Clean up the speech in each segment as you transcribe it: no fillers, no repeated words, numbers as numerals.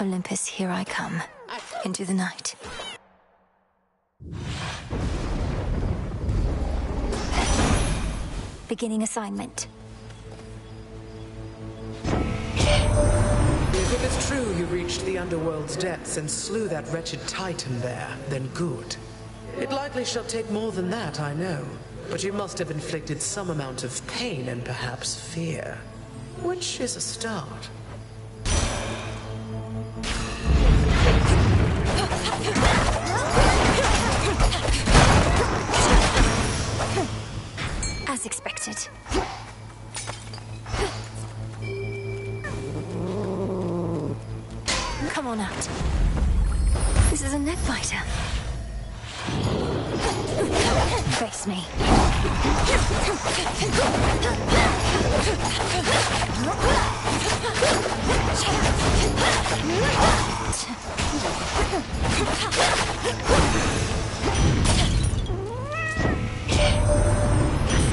Olympus, here I come. Into the night. Beginning assignment. If it's true you reached the underworld's depths and slew that wretched Titan there, then good. It likely shall take more than that, I know. But you must have inflicted some amount of pain and perhaps fear. Which is a start. As expected. Come on out. This is a net fighter. Face me.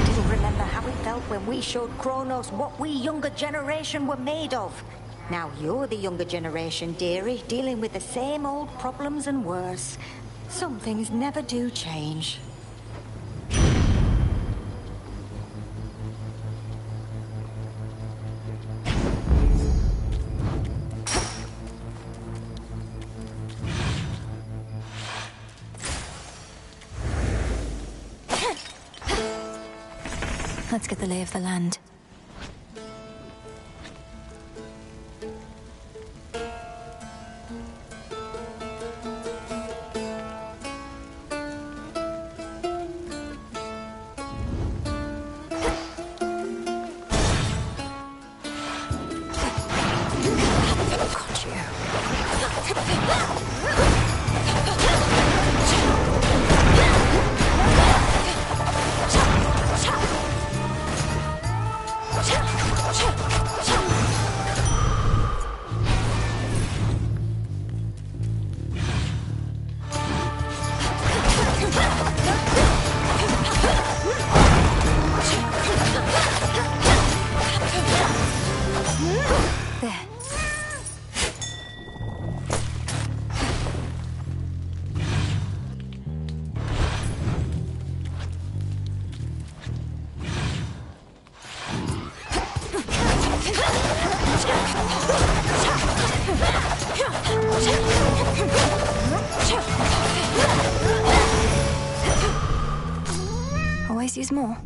Still remember how it felt when we showed Kronos what we younger generation were made of. Now you're the younger generation, dearie, dealing with the same old problems and worse. Some things never do change. Let's get the lay of the land. Always use more.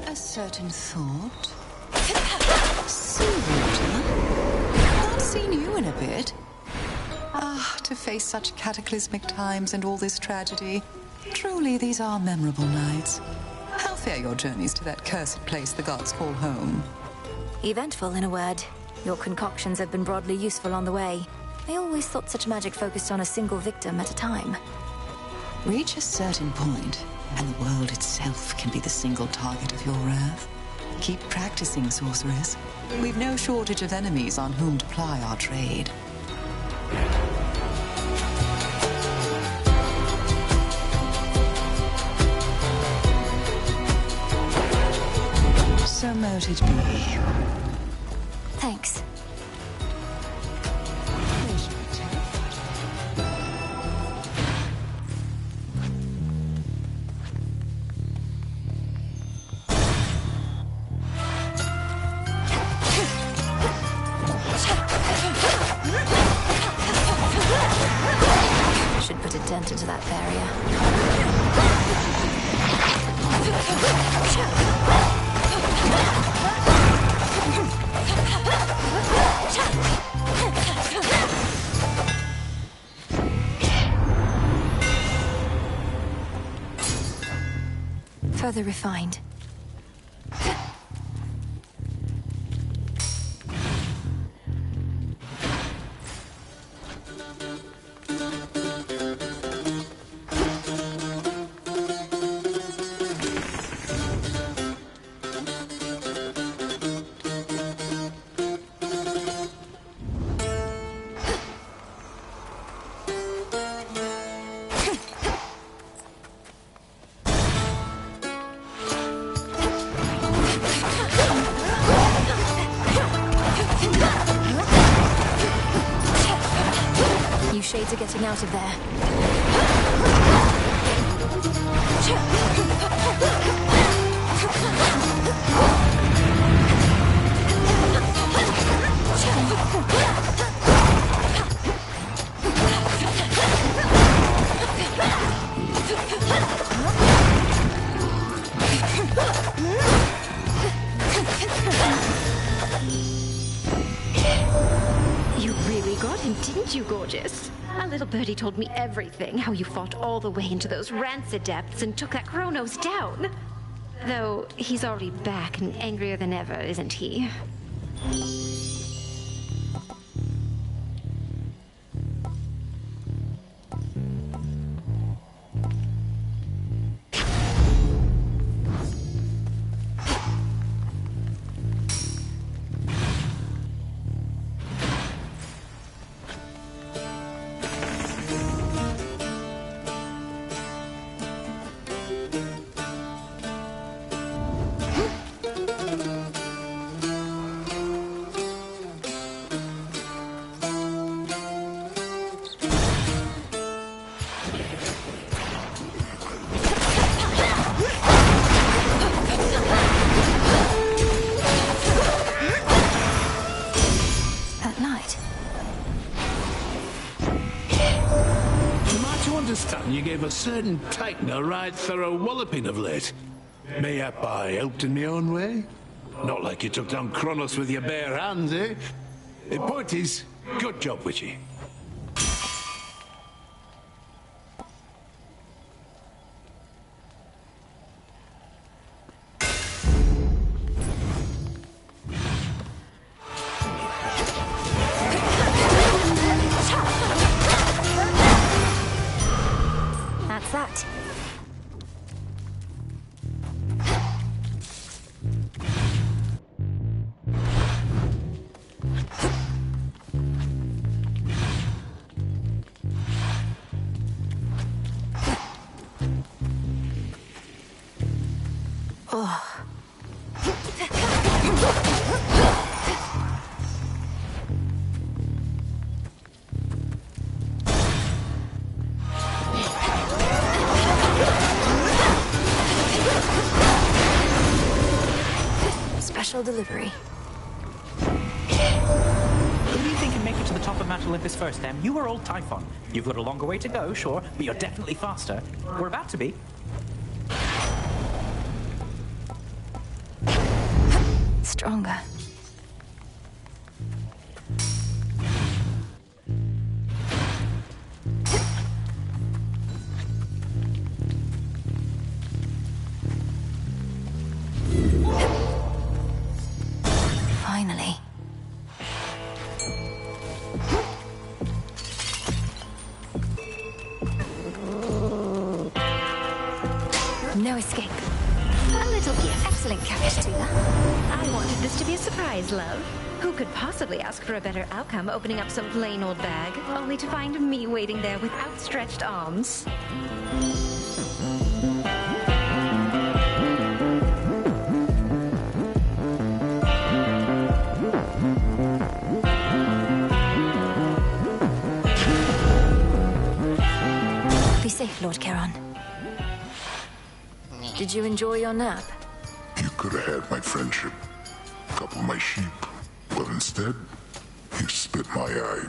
A certain thought. Seawater? Not seen you in a bit. Ah, to face such cataclysmic times and all this tragedy. Truly, these are memorable nights. How fare your journeys to that cursed place the gods call home? Eventful, in a word. Your concoctions have been broadly useful on the way. I always thought such magic focused on a single victim at a time. Reach a certain point, and the world itself can be the single target of your wrath. Keep practicing, sorceress. We've no shortage of enemies on whom to ply our trade. So mote it be. Thanks. Should put a dent into that barrier. Further refined. to getting out of there. You really got him, didn't you, gorgeous? A little birdie told me everything, how you fought all the way into those rancid depths and took that Kronos down. Though he's already back and angrier than ever, isn't he? You gave a certain titan a right thorough walloping of late. Mayhap I helped in my own way? Not like you took down Kronos with your bare hands, eh? The point is, good job, Witchy. That. Delivery. Who do you think can make it to the top of Mount Olympus first, then? You or old Typhon? You've got a longer way to go, sure, but you're definitely faster. We're about to be. Stronger. Finally. No escape. A little gift. Excellent catch, Tula. I wanted this to be a surprise, love. Who could possibly ask for a better outcome opening up some plain old bag, only to find me waiting there with outstretched arms? Be safe, Lord Charon. Did you enjoy your nap? You could have had my friendship, couple my sheep, but instead, you spit my eye.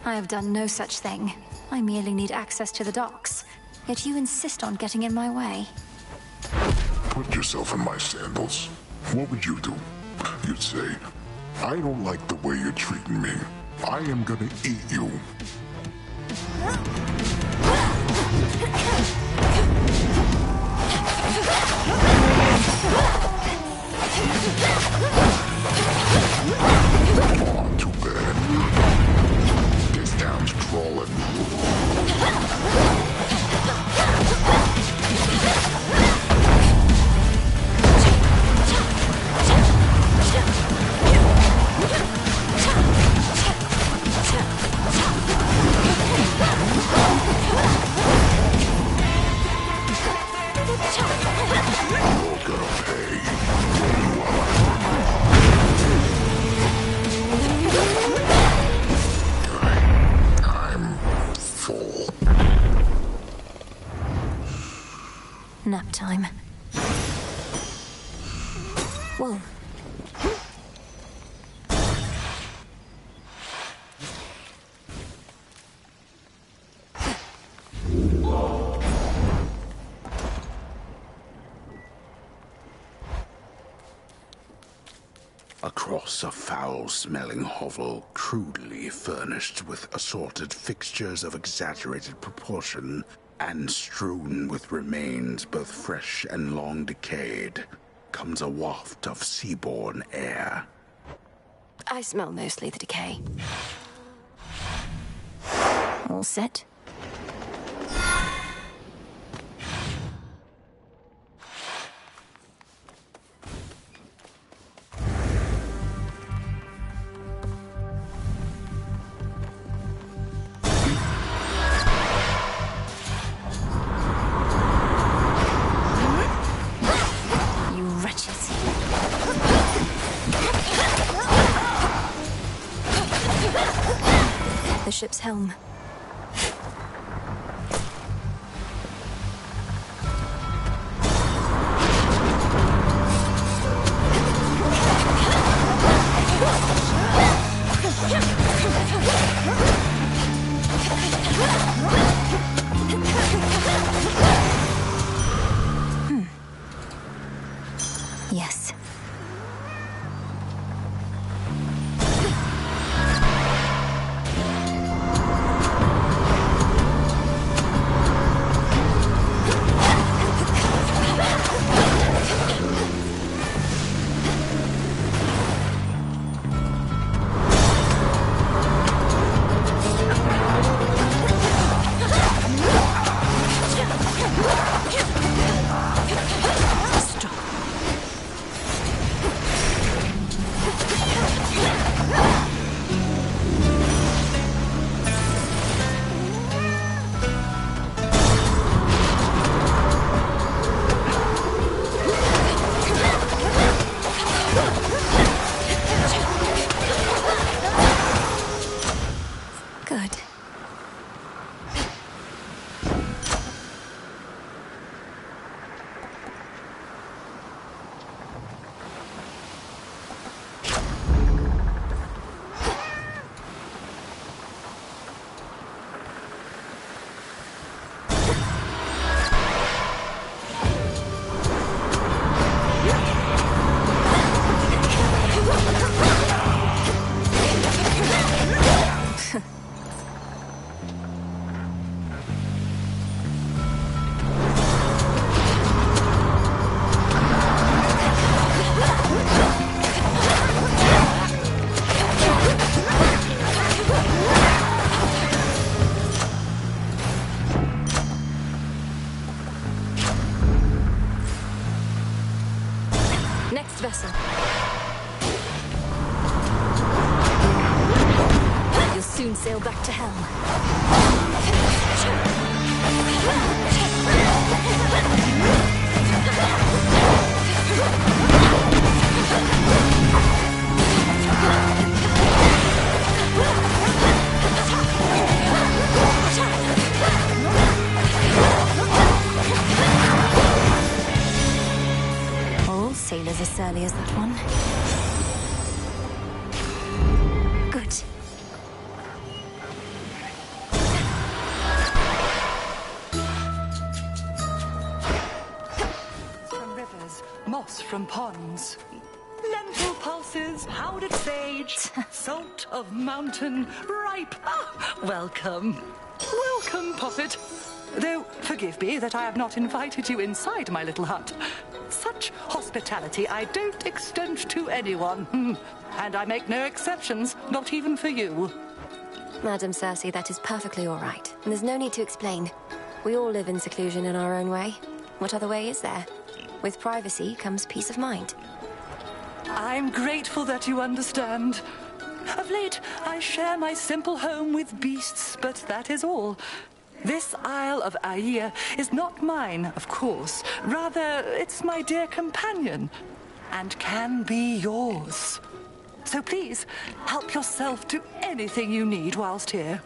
I have done no such thing. I merely need access to the docks. Yet you insist on getting in my way. Put yourself in my sandals. What would you do? You'd say, I don't like the way you're treating me. I am gonna eat you. Oh, too bad. This town's crawling. Nap time. Whoa. Across a foul-smelling hovel, crudely furnished with assorted fixtures of exaggerated proportion, and strewn with remains both fresh and long decayed, comes a waft of seaborne air. I smell mostly the decay. All set? The ship's helm. Yes. Good. Next vessel. You'll soon sail back to helm. All sailors as surly as that one. Good. From rivers, moss from ponds, lentil pulses, powdered sage, salt of mountain, ripe. Ah, welcome. Welcome, Poppet. Though, forgive me that I have not invited you inside my little hut. Such hospitality I don't extend to anyone. And I make no exceptions, not even for you. Madam Cersei, that is perfectly all right. And there's no need to explain. We all live in seclusion in our own way. What other way is there? With privacy comes peace of mind. I'm grateful that you understand. Of late, I share my simple home with beasts, but that is all. This Isle of Aia is not mine, of course. Rather, it's my dear companion, and can be yours. So please, help yourself to anything you need whilst here.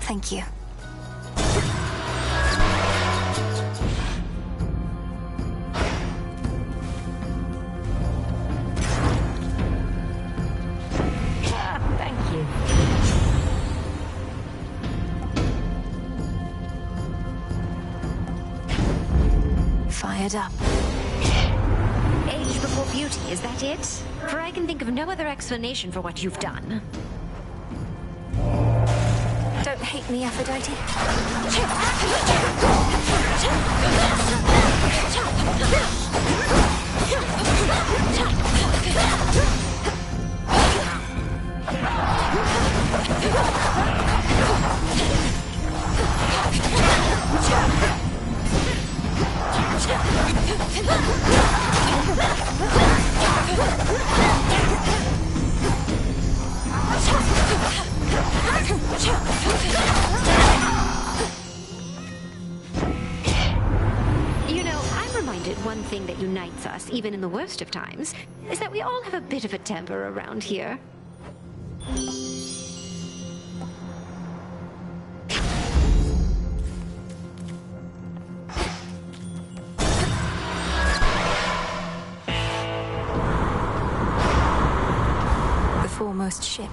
Thank you. Thank you. Fired up. Age before beauty, is that it? For I can think of no other explanation for what you've done. Don't hate me, Aphrodite. You know, I'm reminded one thing that unites us, even in the worst of times, is that we all have a bit of a temper around here. The foremost ship.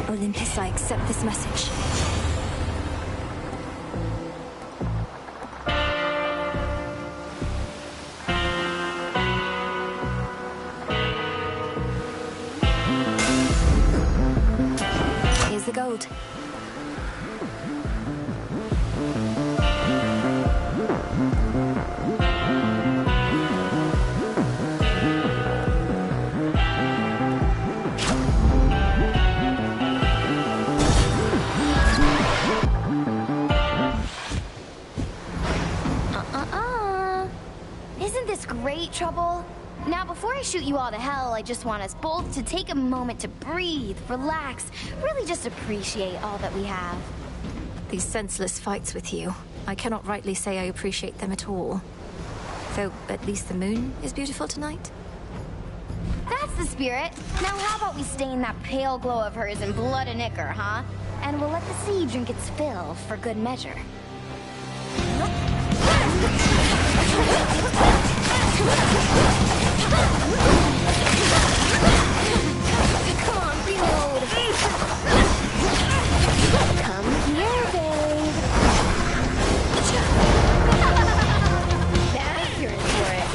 Olympus, I accept this message. Here's the gold. Isn't this great, Trouble? Now, before I shoot you all to hell, I just want us both to take a moment to breathe, relax, really just appreciate all that we have. These senseless fights with you, I cannot rightly say I appreciate them at all. Though, at least the moon is beautiful tonight. That's the spirit. Now, how about we stain that pale glow of hers in blood and ichor, huh? And we'll let the sea drink its fill for good measure. Come on, reload. Come here, babe. Now you're in for it.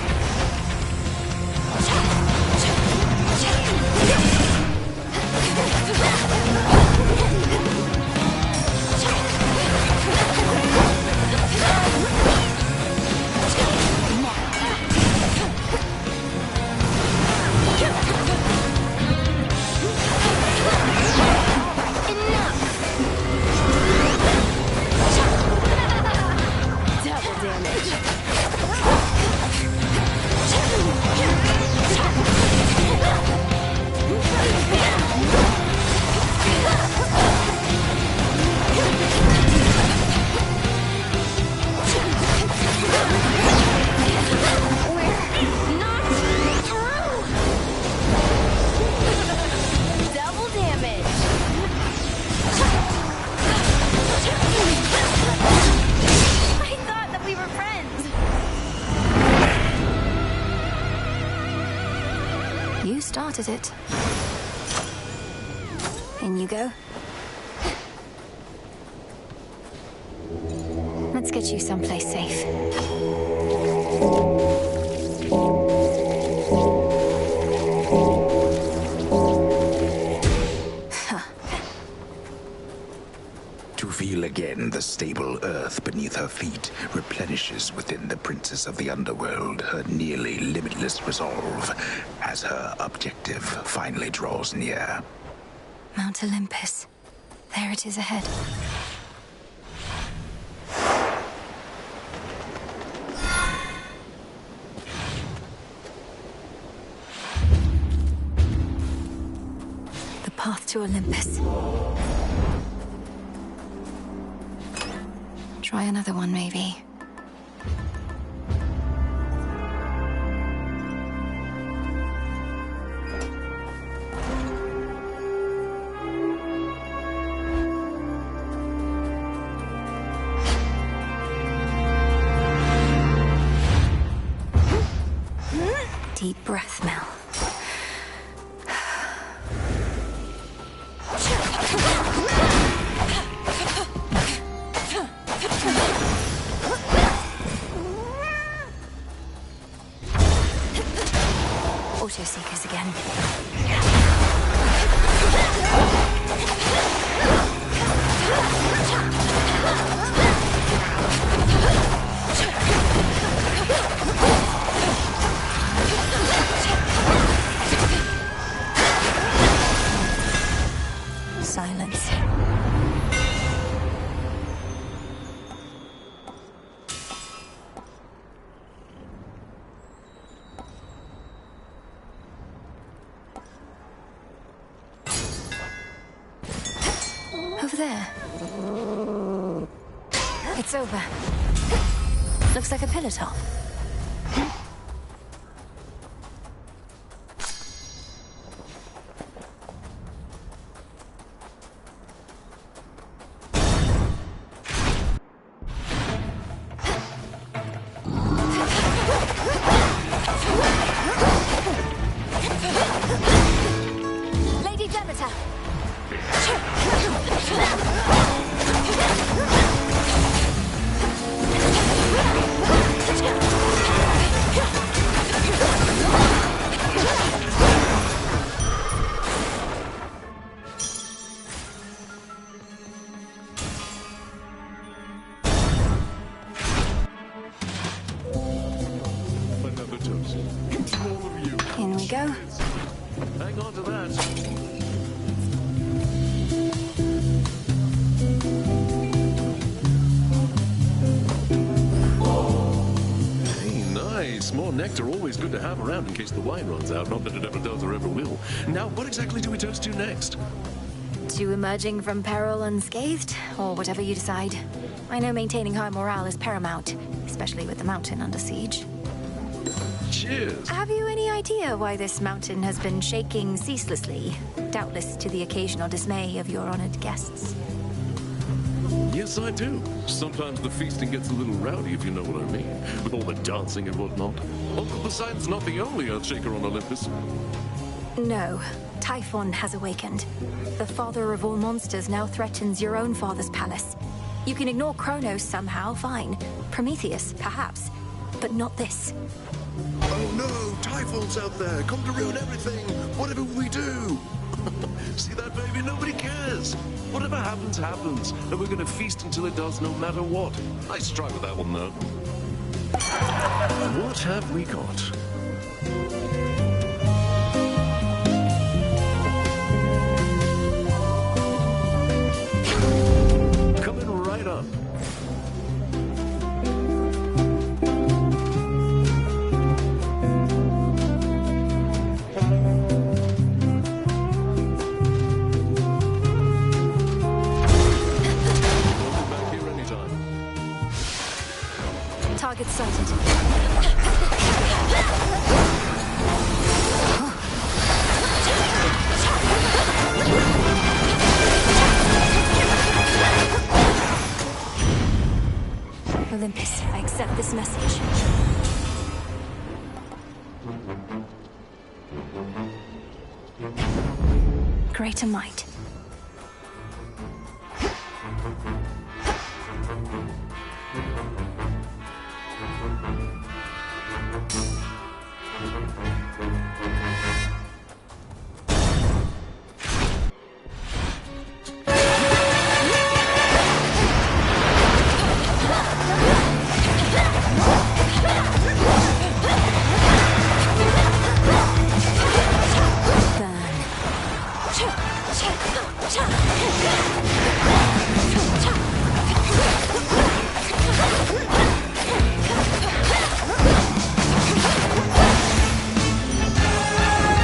You started it. In you go. Let's get you someplace safe. To feel again the stable earth beneath her feet replenishes within the princess of the underworld her nearly limitless resolve as her objective finally draws near. Mount Olympus. There it is ahead. The path to Olympus. Try another one, maybe. again. Silence. Over there. It's over. Looks like a pillar top. Lady Demeter! Another toast. To all of you. In we go. Hang on to that. Nice. More nectar always good to have around in case the wine runs out. Not that it ever does or ever will. Now, what exactly do we toast to next? To emerging from peril unscathed, or whatever you decide. I know maintaining high morale is paramount, especially with the mountain under siege. Cheers. Have you any idea why this mountain has been shaking ceaselessly? Doubtless to the occasional dismay of your honored guests. Yes, I do. Sometimes the feasting gets a little rowdy, if you know what I mean, with all the dancing and whatnot. Although Poseidon's not the only Earthshaker on Olympus. No. Typhon has awakened. The father of all monsters now threatens your own father's palace. You can ignore Kronos somehow, fine. Prometheus, perhaps. But not this. Oh no, Typhon's out there, come to ruin everything. Whatever we do. See that, baby? Nobody cares. Whatever happens, happens. And we're gonna feast until it does, no matter what. Nice try with that one, though. What have we got? Coming right up. Target sighted. Olympus, I accept this message. Greater might.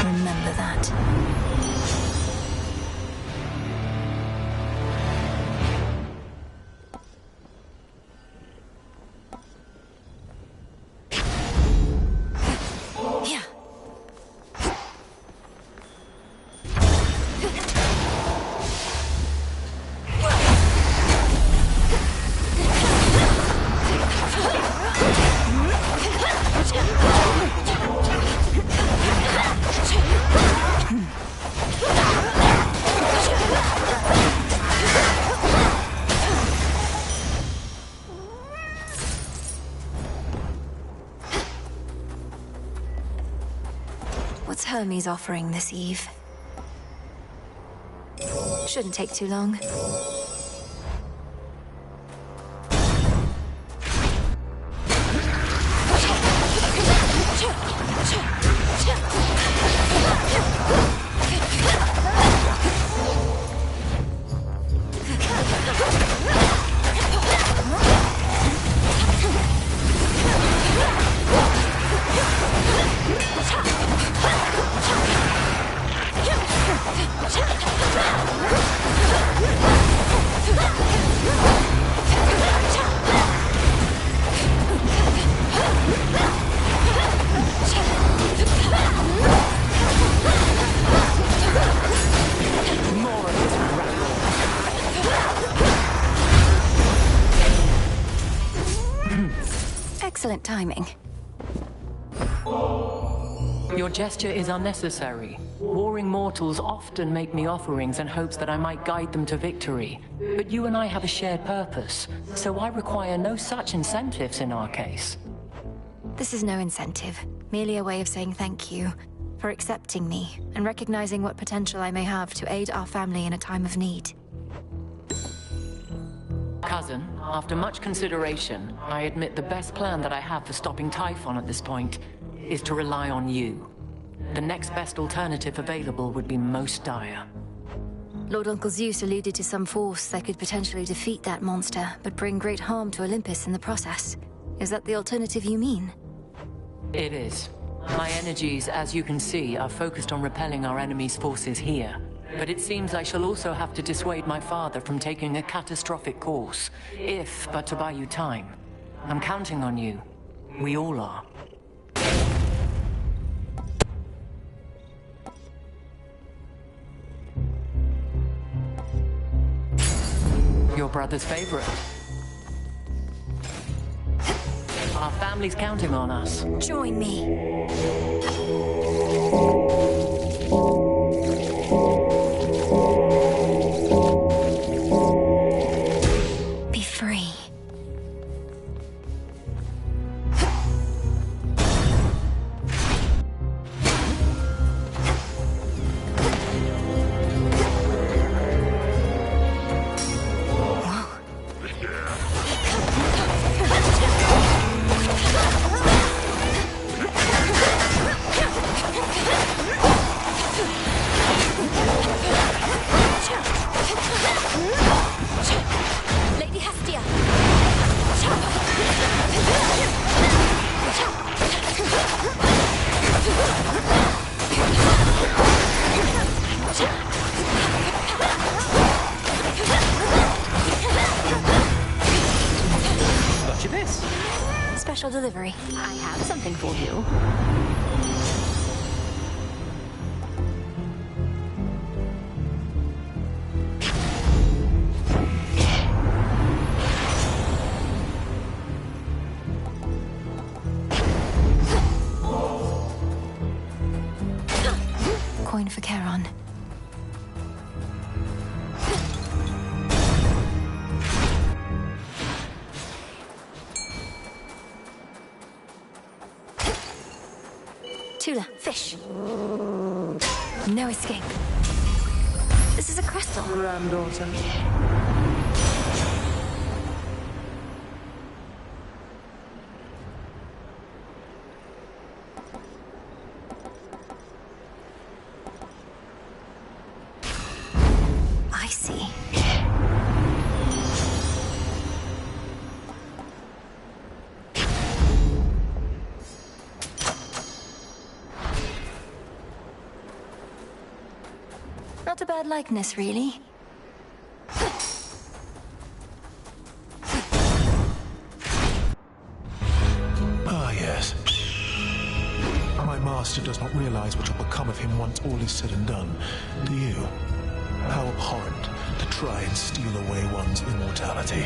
Remember that. Yeah. family's offering this eve. Shouldn't take too long. Excellent timing. Your gesture is unnecessary. Warring mortals often make me offerings in hopes that I might guide them to victory. But you and I have a shared purpose, so I require no such incentives in our case. This is no incentive, merely a way of saying thank you for accepting me and recognizing what potential I may have to aid our family in a time of need. Cousin, after much consideration, I admit the best plan that I have for stopping Typhon at this point is to rely on you. The next best alternative available would be most dire. Lord Uncle Zeus alluded to some force that could potentially defeat that monster, but bring great harm to Olympus in the process. Is that the alternative you mean? It is. My energies, as you can see, are focused on repelling our enemy's forces here. But it seems I shall also have to dissuade my father from taking a catastrophic course, if but to buy you time. I'm counting on you. We all are. Your brother's favorite. Our family's counting on us. Join me. Be free. Special delivery. I have something for you. Coin for Charon. Tula, fish. No escape. This is a crystal. Granddaughter. I see. Not a bad likeness, really. Ah, yes. My master does not realize what will become of him once all is said and done. Do you? How abhorrent to try and steal away one's immortality.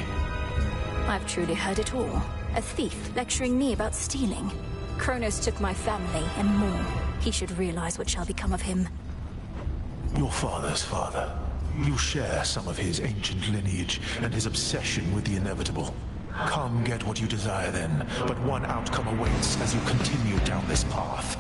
I've truly heard it all. A thief lecturing me about stealing. Kronos took my family and more. He should realize what shall become of him. Your father's father. You share some of his ancient lineage and his obsession with the inevitable. Come get what you desire then, but one outcome awaits as you continue down this path.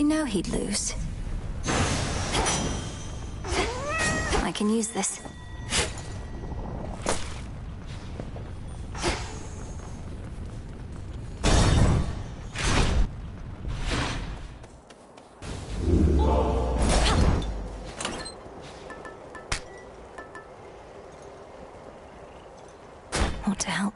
know he'd lose. I can use this. Ought to help.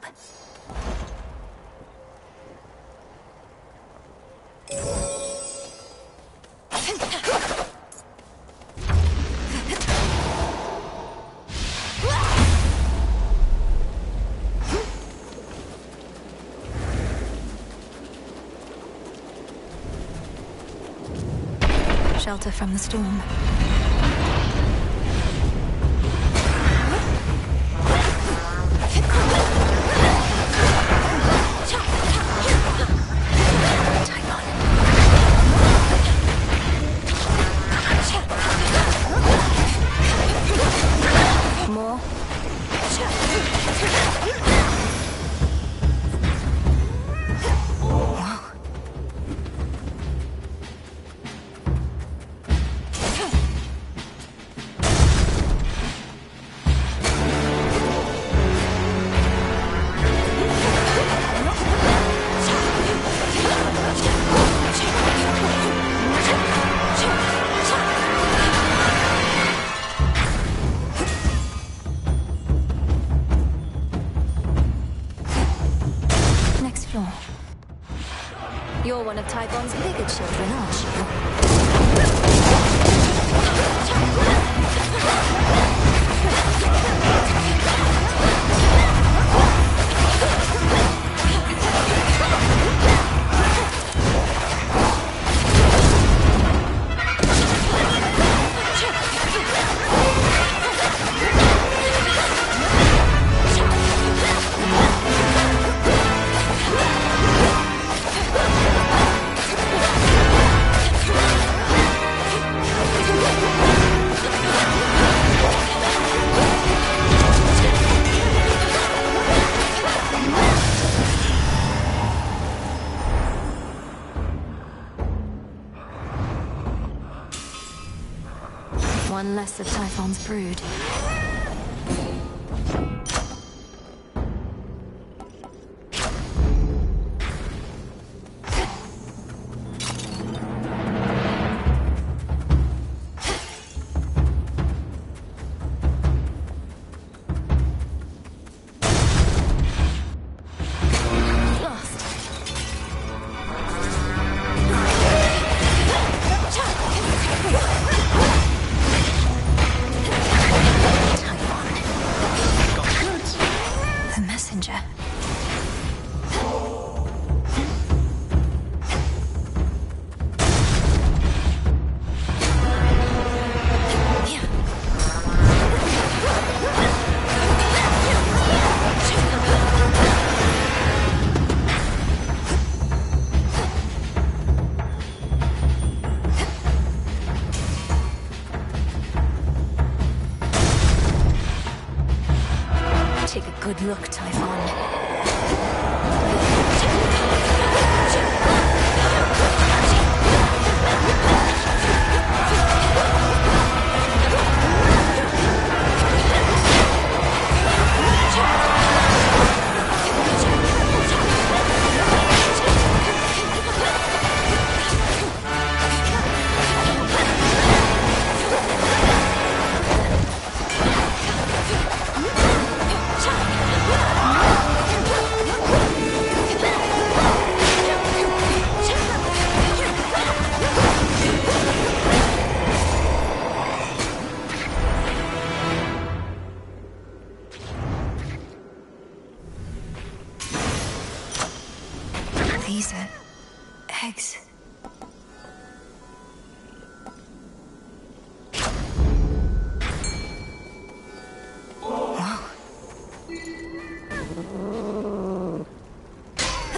Shelter from the storm. More. You're one of Typhon's bigger children, aren't one less of Typhon's brood. Take a good look, Typhon. These are eggs. Whoa.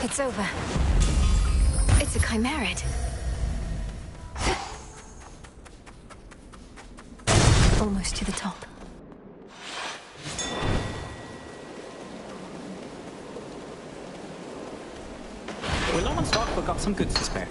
It's over. It's a chimerid. Almost to the top. We're low on stock, but got some goods to spare.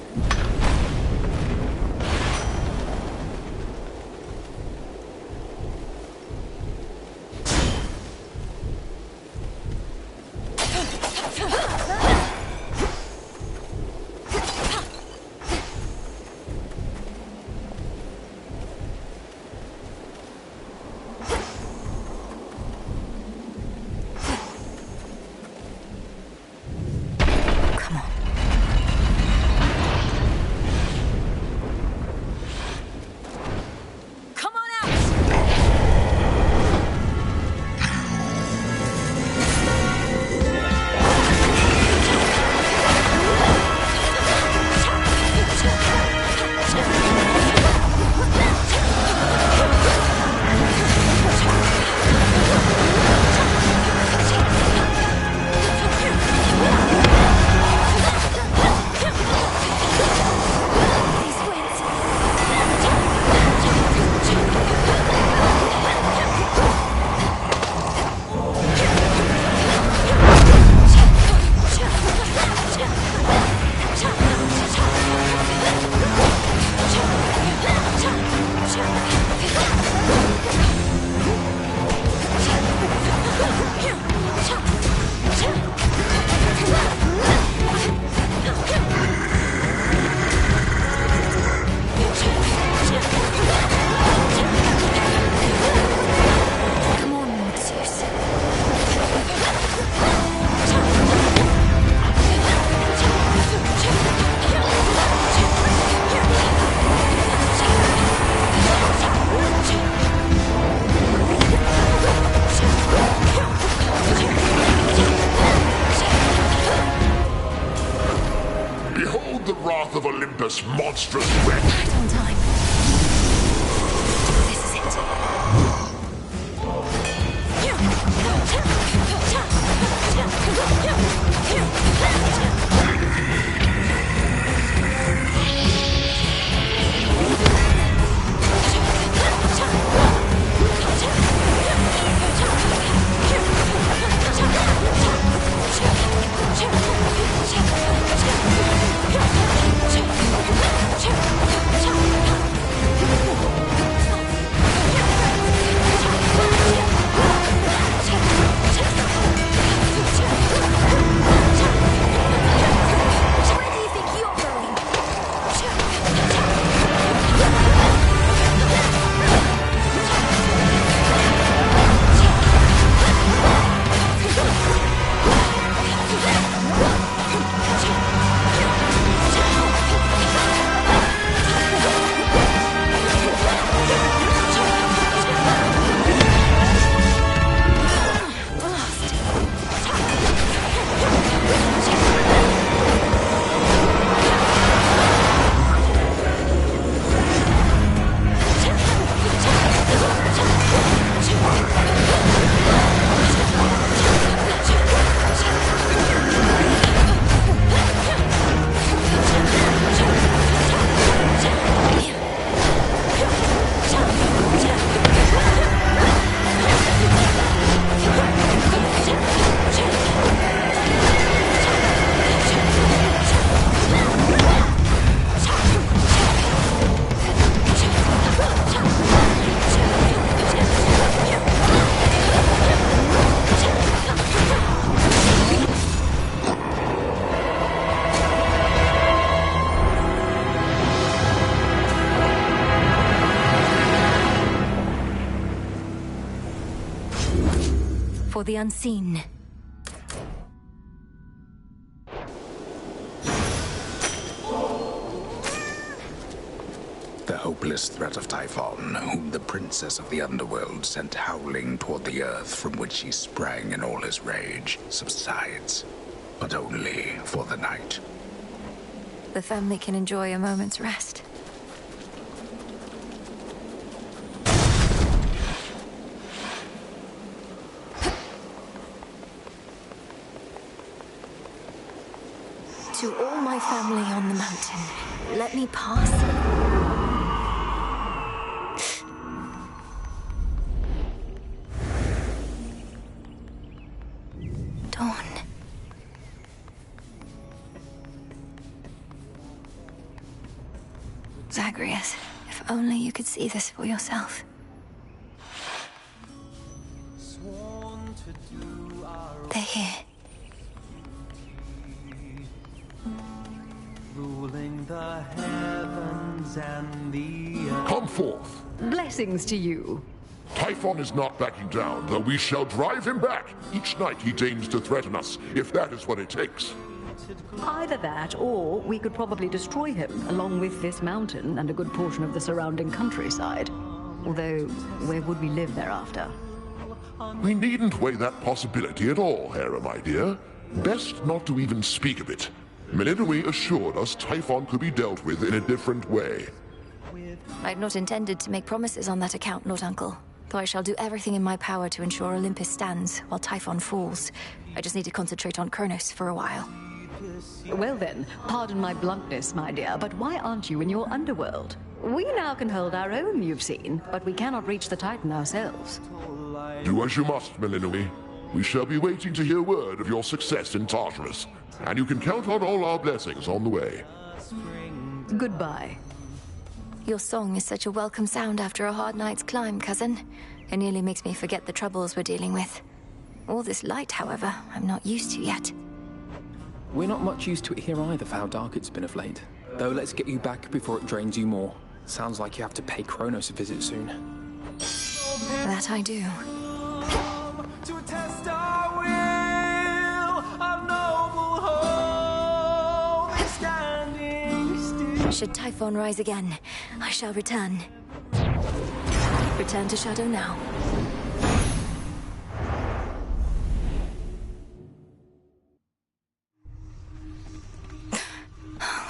worthless, monstrous wretch! Right on time. This is it. For the unseen. The hopeless threat of Typhon, whom the princess of the underworld sent howling toward the earth from which he sprang in all his rage, subsides, but only for the night. The family can enjoy a moment's rest. To all my family on the mountain, let me pass. Dawn. Zagreus, if only you could see this for yourself. They're here. Ruling the heavens and the earth. Come forth. Blessings to you. Typhon is not backing down, though we shall drive him back. Each night he deigns to threaten us, if that is what it takes. Either that, or we could probably destroy him, along with this mountain and a good portion of the surrounding countryside. Although, where would we live thereafter? We needn't weigh that possibility at all, Hera, my dear. Best not to even speak of it. Meninue assured us Typhon could be dealt with in a different way. I'd not intended to make promises on that account, Lord Uncle. Though I shall do everything in my power to ensure Olympus stands while Typhon falls. I just need to concentrate on Kronos for a while. Well then, pardon my bluntness, my dear, but why aren't you in your underworld? We now can hold our own, you've seen, but we cannot reach the Titan ourselves. Do as you must, Meninue. We shall be waiting to hear word of your success in Tartarus, and you can count on all our blessings on the way. Goodbye. Your song is such a welcome sound after a hard night's climb, cousin. It nearly makes me forget the troubles we're dealing with. All this light, however, I'm not used to yet. We're not much used to it here either for how dark it's been of late. Though let's get you back before it drains you more. Sounds like you have to pay Kronos a visit soon. That I do. To test our will of noble hope, standing still. Should Typhon rise again, I shall return. Return to Shadow now.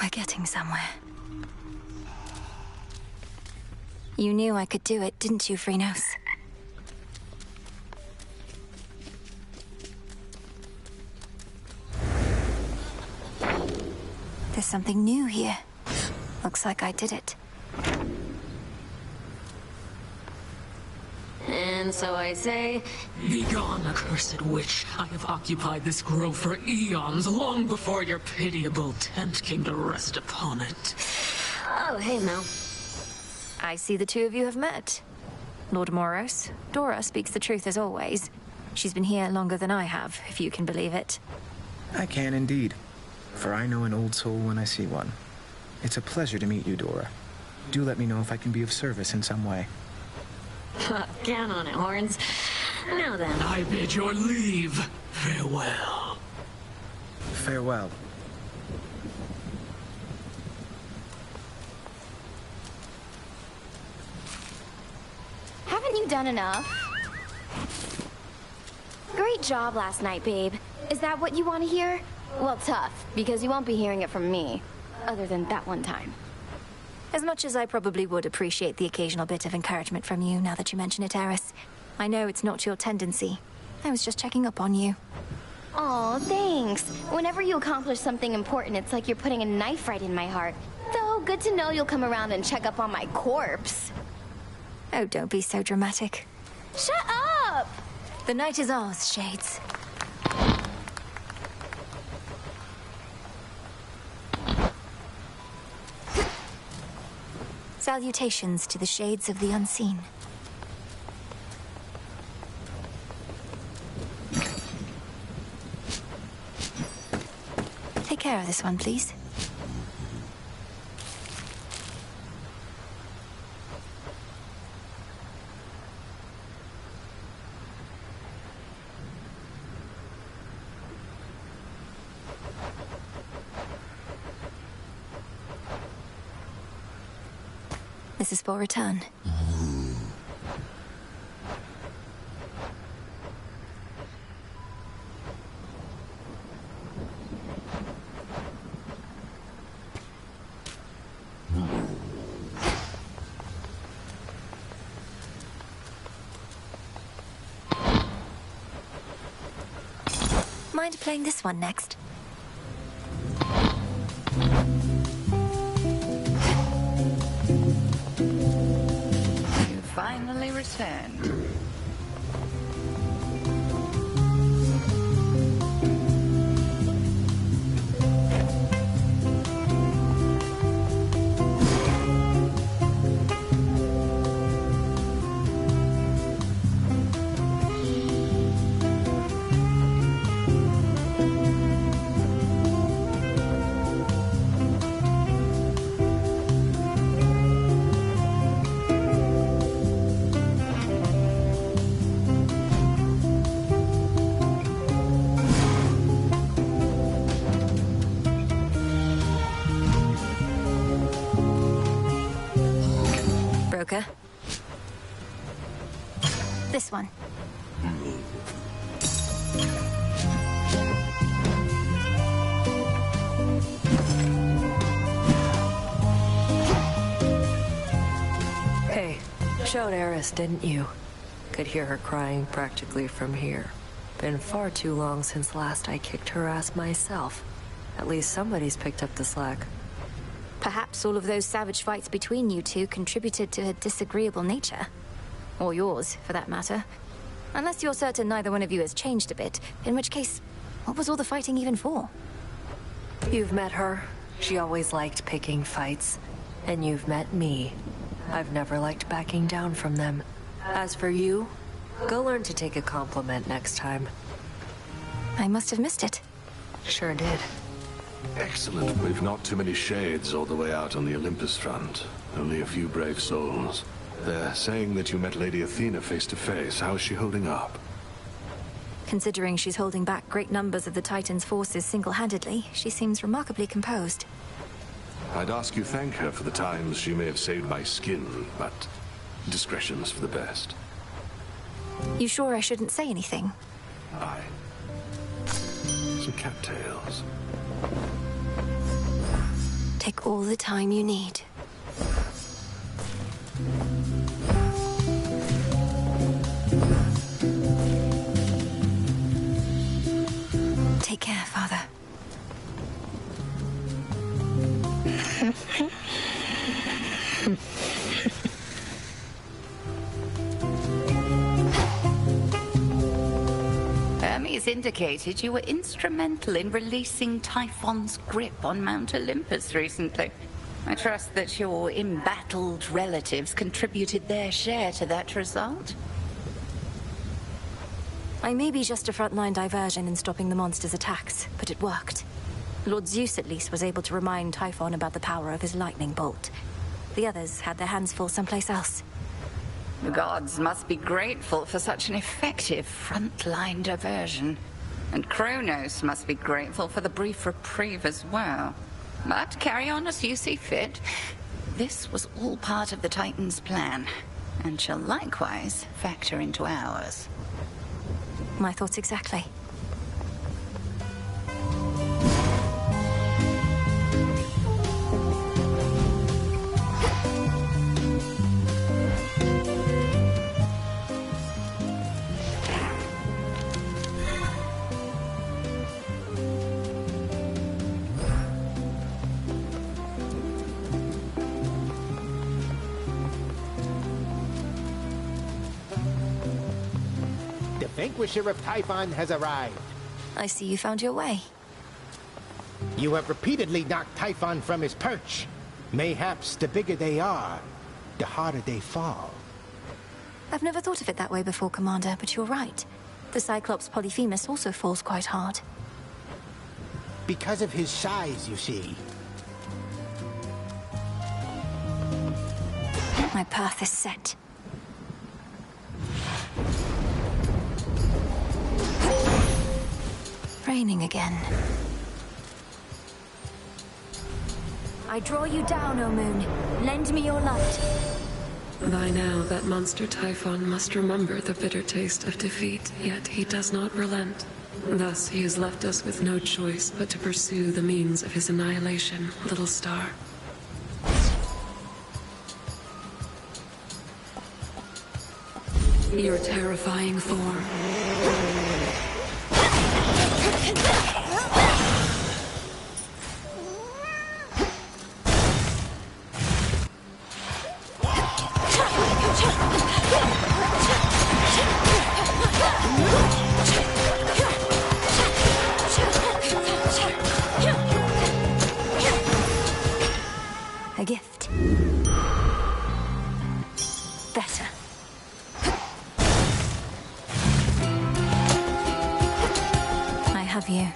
We're getting somewhere. You knew I could do it, didn't you, Phrynos? There's something new here. Looks like I did it. And so I say, Begone, accursed witch. I have occupied this grove for eons, long before your pitiable tent came to rest upon it. Oh, hey, Mel. I see the two of you have met. Lord Moros, Dora speaks the truth as always. She's been here longer than I have, if you can believe it. I can indeed, for I know an old soul when I see one. It's a pleasure to meet you, Dora. Do let me know if I can be of service in some way. Count on it, Horns. Now then. I bid your leave. Farewell. Farewell. Haven't you done enough? Great job last night, babe. Is that what you want to hear? Well, tough, because you won't be hearing it from me. Other than that one time. As much as I probably would appreciate the occasional bit of encouragement from you, now that you mention it, Eris. I know it's not your tendency. I was just checking up on you. Aw, thanks. Whenever you accomplish something important, it's like you're putting a knife right in my heart. Though, good to know you'll come around and check up on my corpse. Oh, don't be so dramatic. Shut up! The night is ours, Shades. Salutations to the Shades of the Unseen. Take care of this one, please. This is for return. Mind playing this one next? Finally returned. Broker. This one. Hey, showed Eris, didn't you? Could hear her crying practically from here. Been far too long since last I kicked her ass myself. At least somebody's picked up the slack. Perhaps all of those savage fights between you two contributed to her disagreeable nature. Or yours, for that matter. Unless you're certain neither one of you has changed a bit, in which case, what was all the fighting even for? You've met her. She always liked picking fights. And you've met me. I've never liked backing down from them. As for you, go learn to take a compliment next time. I must have missed it. Sure did. Excellent. We've not too many shades all the way out on the Olympus front. Only a few brave souls. They're saying that you met Lady Athena face to face. How's she holding up? Considering she's holding back great numbers of the Titan's forces single-handedly, she seems remarkably composed. I'd ask you thank her for the times she may have saved my skin, but discretion's for the best. You sure I shouldn't say anything? Aye. Some cattails. Take all the time you need. Hermes indicated you were instrumental in releasing Typhon's grip on Mount Olympus recently. I trust that your embattled relatives contributed their share to that result. I may be just a frontline diversion in stopping the monster's attacks, but it worked. Lord Zeus at least was able to remind Typhon about the power of his lightning bolt. The others had their hands full someplace else. The gods must be grateful for such an effective frontline diversion. And Kronos must be grateful for the brief reprieve as well. But carry on as you see fit. This was all part of the Titan's plan, and shall likewise factor into ours. My thoughts exactly. Vanquisher of Typhon has arrived. I see you found your way. You have repeatedly knocked Typhon from his perch. Mayhaps the bigger they are, the harder they fall. I've never thought of it that way before, Commander, but you're right. The Cyclops Polyphemus also falls quite hard. Because of his size, you see. My path is set. Raining again. I draw you down, O Moon. Lend me your light. By now, that monster Typhon must remember the bitter taste of defeat, yet he does not relent. Thus, he has left us with no choice but to pursue the means of his annihilation, Little Star. Your terrifying form. A gift. Better. I have you.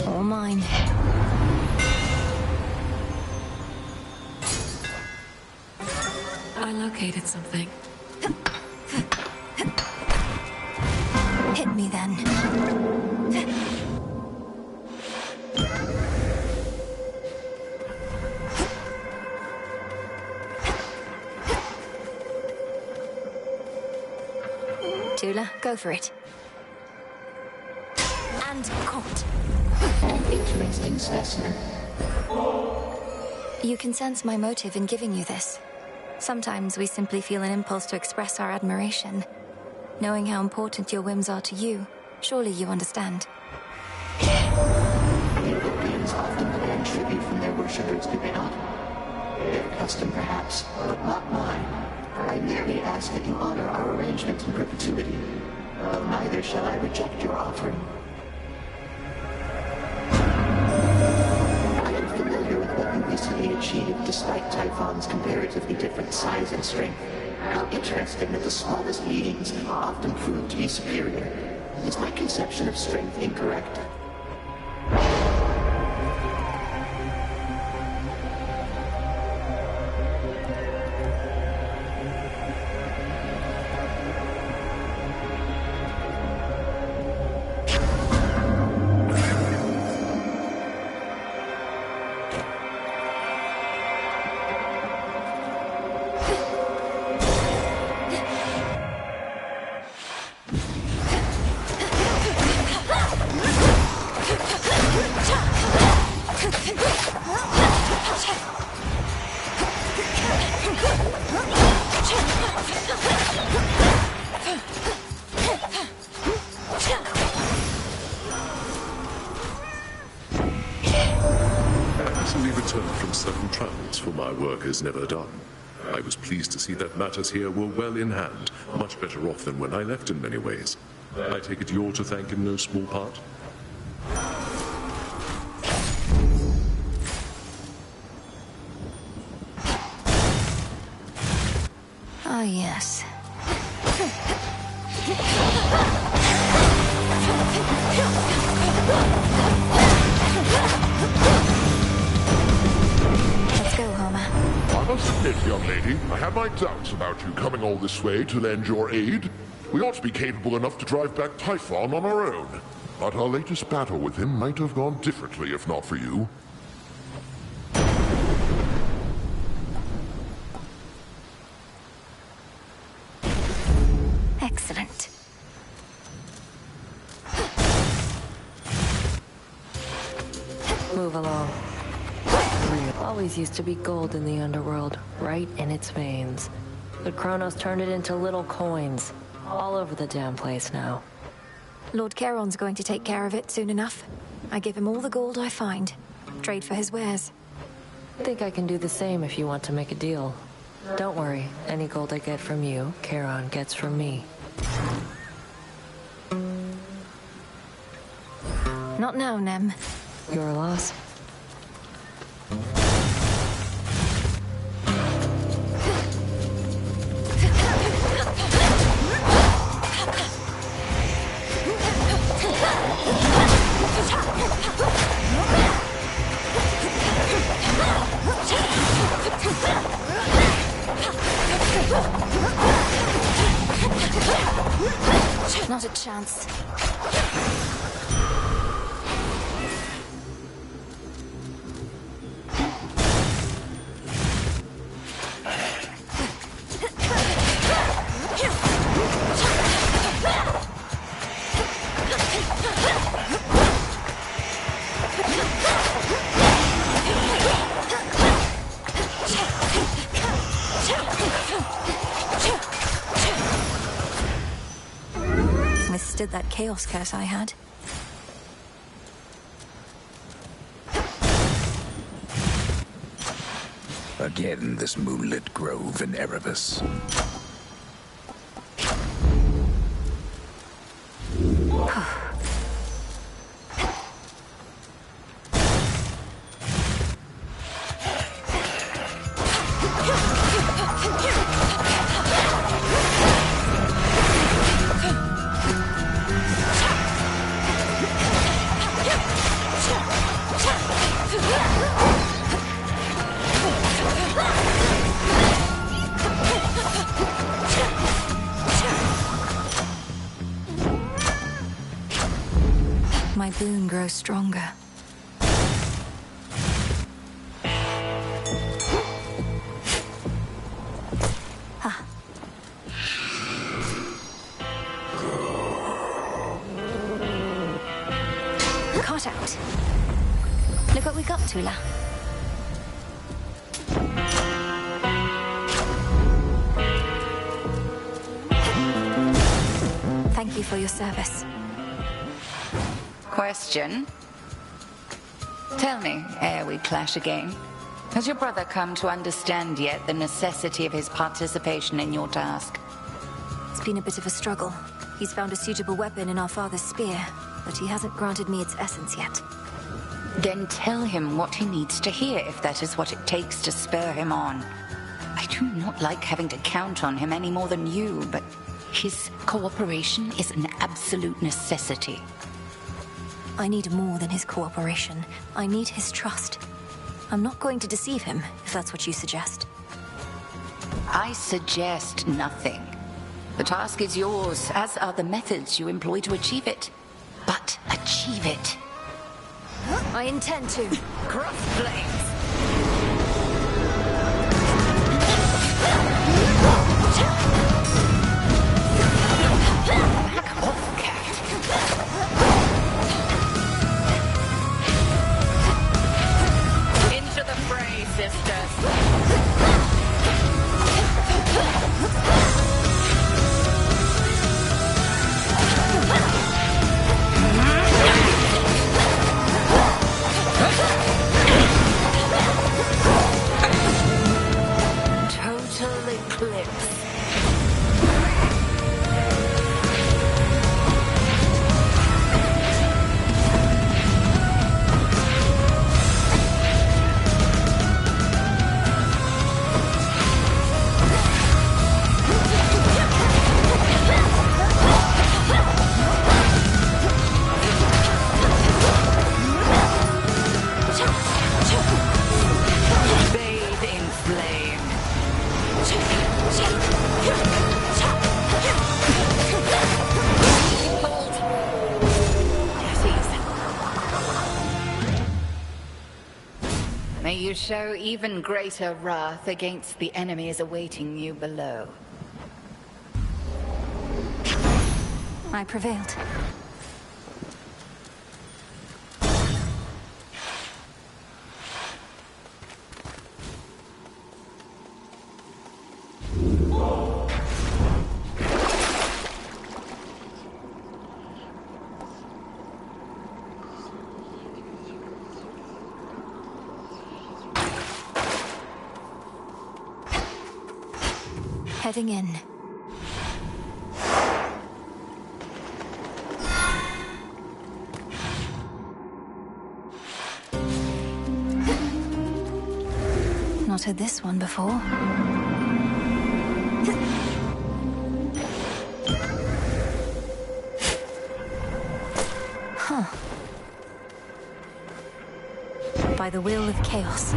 All mine. I located something. Hit me then. Tula, go for it. And caught. An interesting specimen. You can sense my motive in giving you this. Sometimes we simply feel an impulse to express our admiration. Knowing how important your whims are to you, surely you understand. Evil beings often demand tribute from their worshippers, do they not? Their custom, perhaps, but not mine. I merely ask that you honor our arrangement in perpetuity. Neither shall I reject your offering. I am familiar with what you recently achieved despite Typhon's comparatively different size and strength. How interesting that the smallest beings often prove to be superior. Is my conception of strength incorrect? returned from certain travels for my work is never done. I was pleased to see that matters here were well in hand, much better off than when I left in many ways. I take it you're to thank in no small part? Ah, yes. Let's go, Homer. I must admit, young lady, I have my doubts about you coming all this way to lend your aid. We ought to be capable enough to drive back Typhon on our own. But our latest battle with him might have gone differently if not for you. Excellent. Move along. Always used to be gold in the underworld, right in its veins. But Kronos turned it into little coins. All over the damn place now. Lord Charon's going to take care of it soon enough. I give him all the gold I find. Trade for his wares. Think I can do the same if you want to make a deal. Don't worry, any gold I get from you, Charon gets from me. Not now, Nem. Your loss. Not a chance. Withstood that chaos curse I had. Again, this moonlit grove in Erebus. My boon grows stronger. Ah. Caught out. Look what we got, Tula. Thank you for your service. Question. Tell me, ere we clash again, has your brother come to understand yet the necessity of his participation in your task? It's been a bit of a struggle. He's found a suitable weapon in our father's spear, but he hasn't granted me its essence yet. Then tell him what he needs to hear, if that is what it takes to spur him on. I do not like having to count on him any more than you, but his cooperation is an absolute necessity. I need more than his cooperation. I need his trust. I'm not going to deceive him, if that's what you suggest. I suggest nothing. The task is yours, as are the methods you employ to achieve it. But achieve it. I intend to. Cross flames! Back off, cat. Into the fray, sisters. show even greater wrath against the enemies awaiting you below. I prevailed. Heading in. Not had this one before. Huh. By the will of chaos.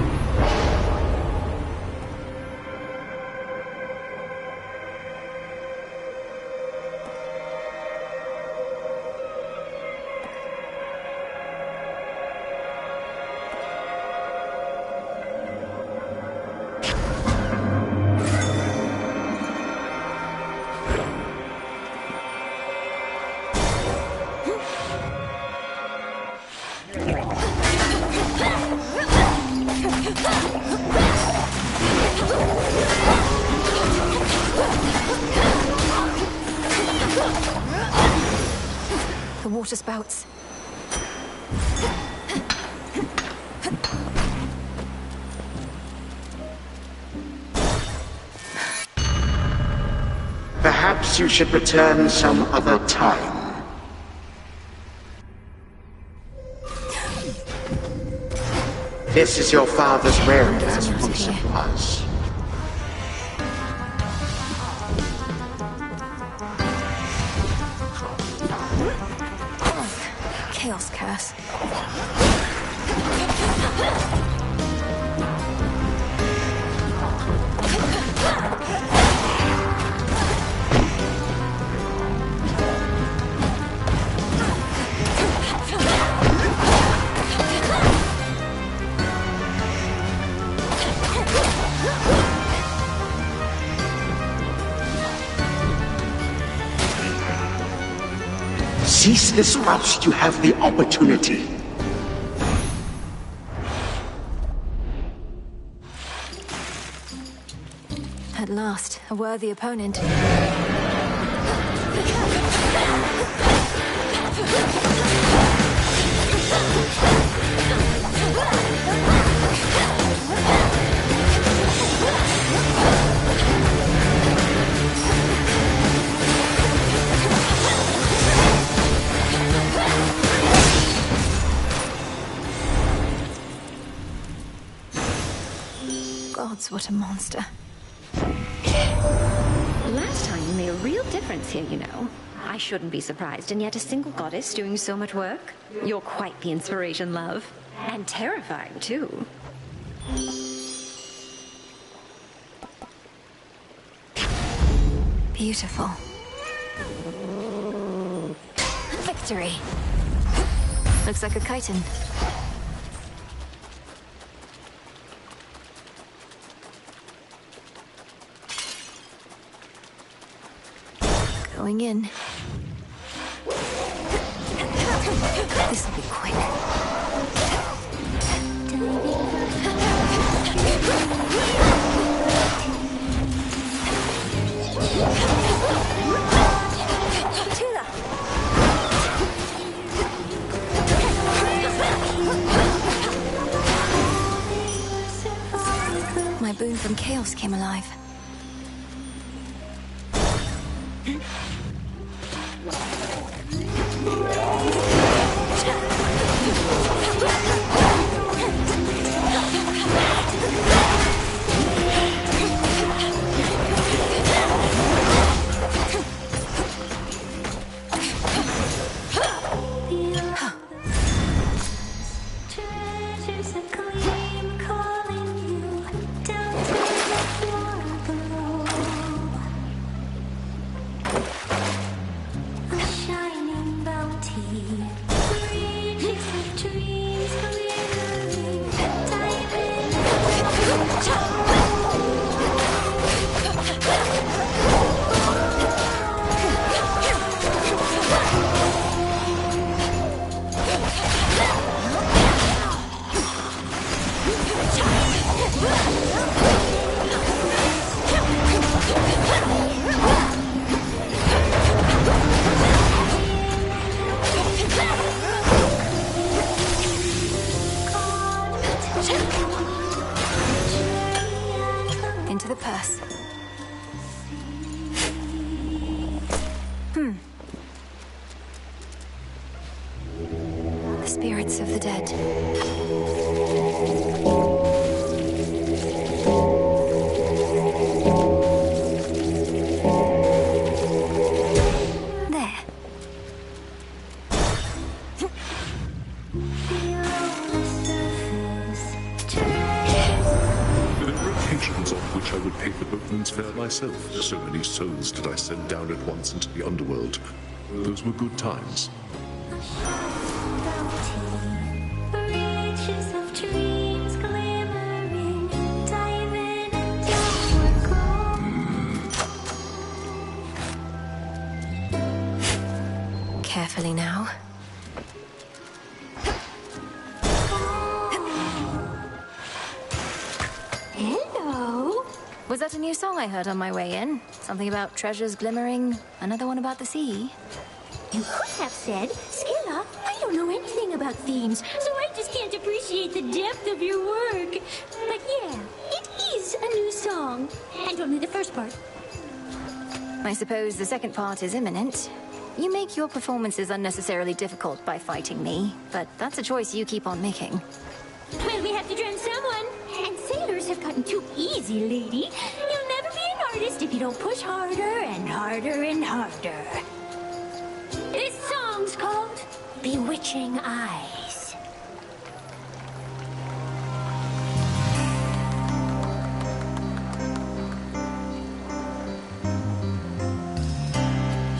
The water spouts. Perhaps you should return some other time. This is your father's rarity, as once it was. Chaos curse. Cease this whilst you have the opportunity. At last, a worthy opponent. Gods, what a monster. Last time you made a real difference here, you know. I shouldn't be surprised, and yet a single goddess doing so much work? You're quite the inspiration, love. And terrifying, too. Beautiful. Victory. Looks like a chitin. Going in. This'll be quick. My boon from chaos came alive. Into the purse. The spirits of the dead. There. There were occasions on which I would pay the boatman's fare myself. So many souls did I send down at once into the underworld. Those were good times. Carefully now. Hello. Was that a new song I heard on my way in? Something about treasures glimmering, another one about the sea? You could have said, Skilla, I don't know anything about themes, so I just can't appreciate the depth of your work. But yeah, it is a new song. And only the first part. I suppose the second part is imminent. You make your performances unnecessarily difficult by fighting me, but that's a choice you keep on making. Well, we have to drown someone. And sailors have gotten too easy, lady. You'll never be an artist if you don't push harder and harder and harder. This song's called Bewitching Eyes.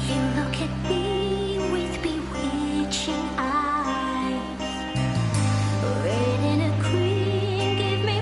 You look at me with bewitching eyes. Red in a cream, give me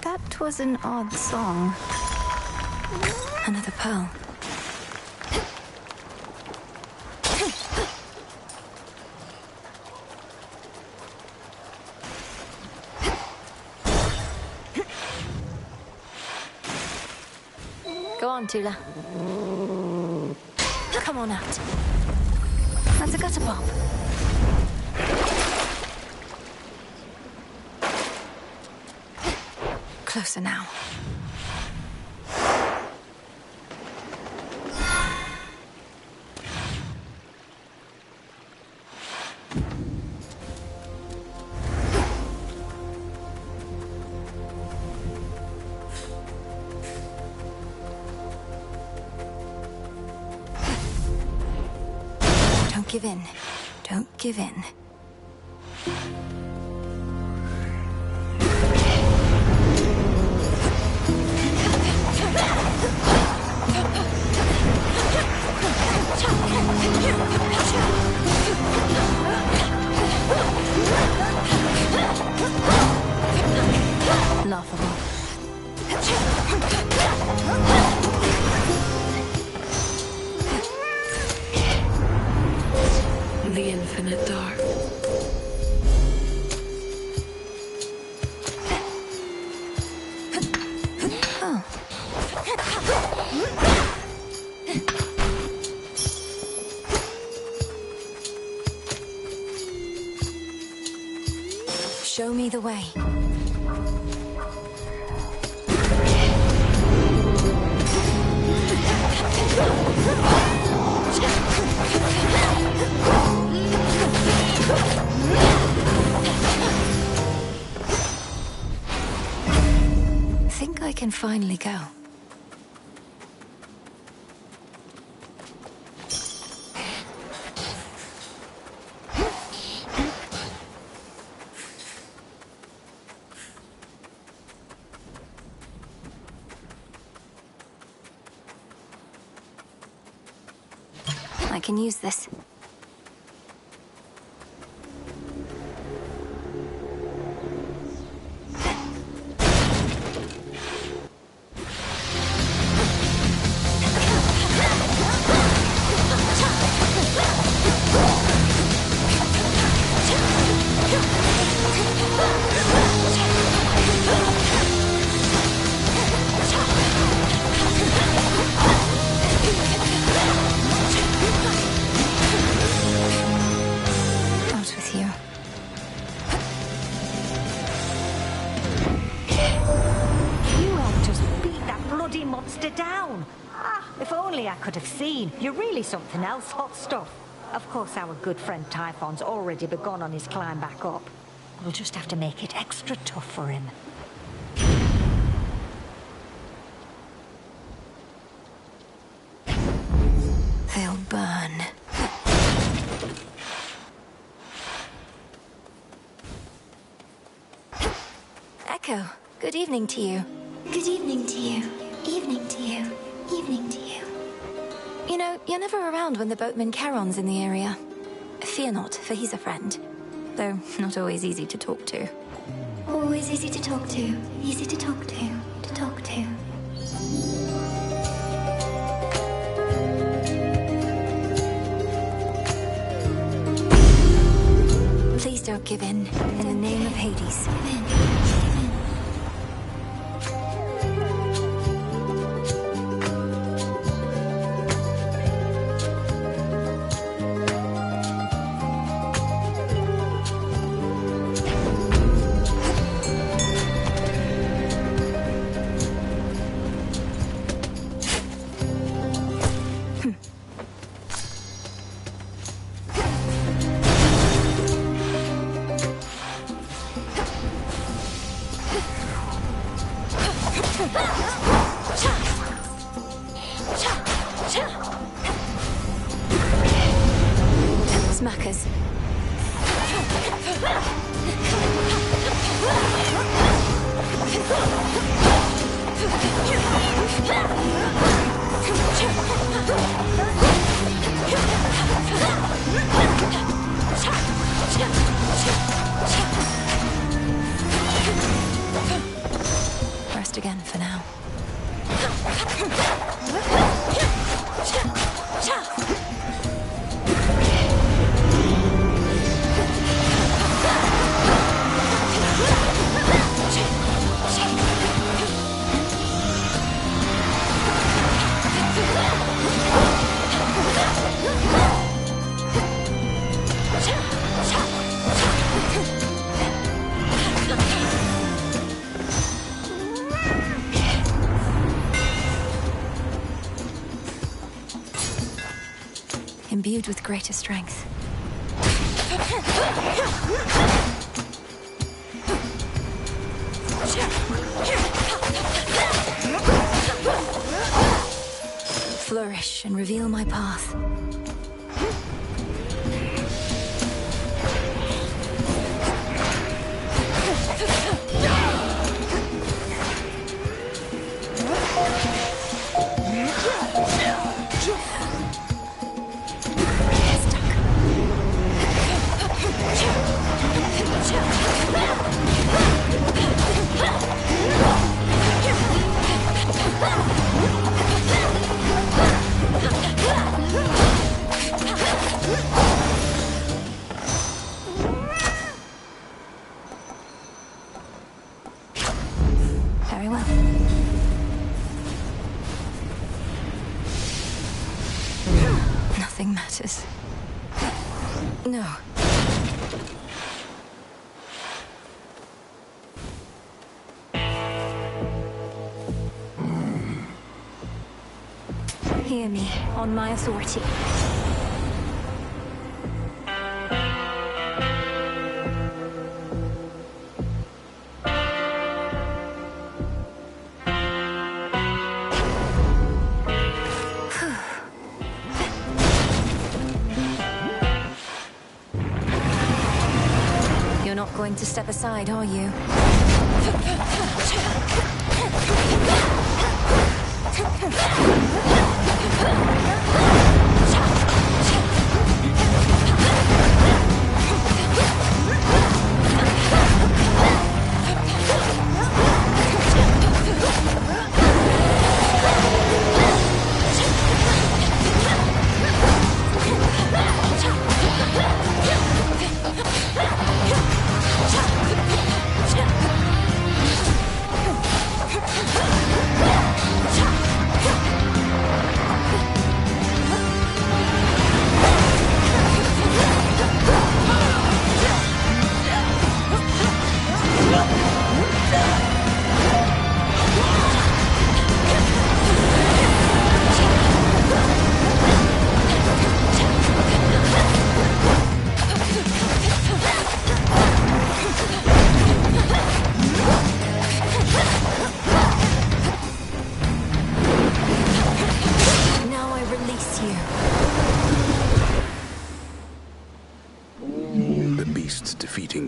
That was an odd song. Another pearl. Go on, Tula. Come on out. That's a gutter pop. Closer now. Don't give in. Don't give in. Laughable. The infinite dark. Show me the way. Think I can finally go. I can use this. Could have seen. You're really something else, hot stuff. Of course, our good friend Typhon's already begun on his climb back up. We'll just have to make it extra tough for him. They'll burn. Echo, good evening to you. Good evening to you. Evening to you. Evening to you. You know, you're never around when the boatman Charon's in the area. Fear not, for he's a friend. Though not always easy to talk to. Always easy to talk to. Easy to talk to talk to. Please don't give in the name of Hades. Smackers. Rest again for now. Imbued with greater strength. Flourish and reveal my path. Stuck. matters. No. Hear me, on my authority. You're not going to step aside, are you?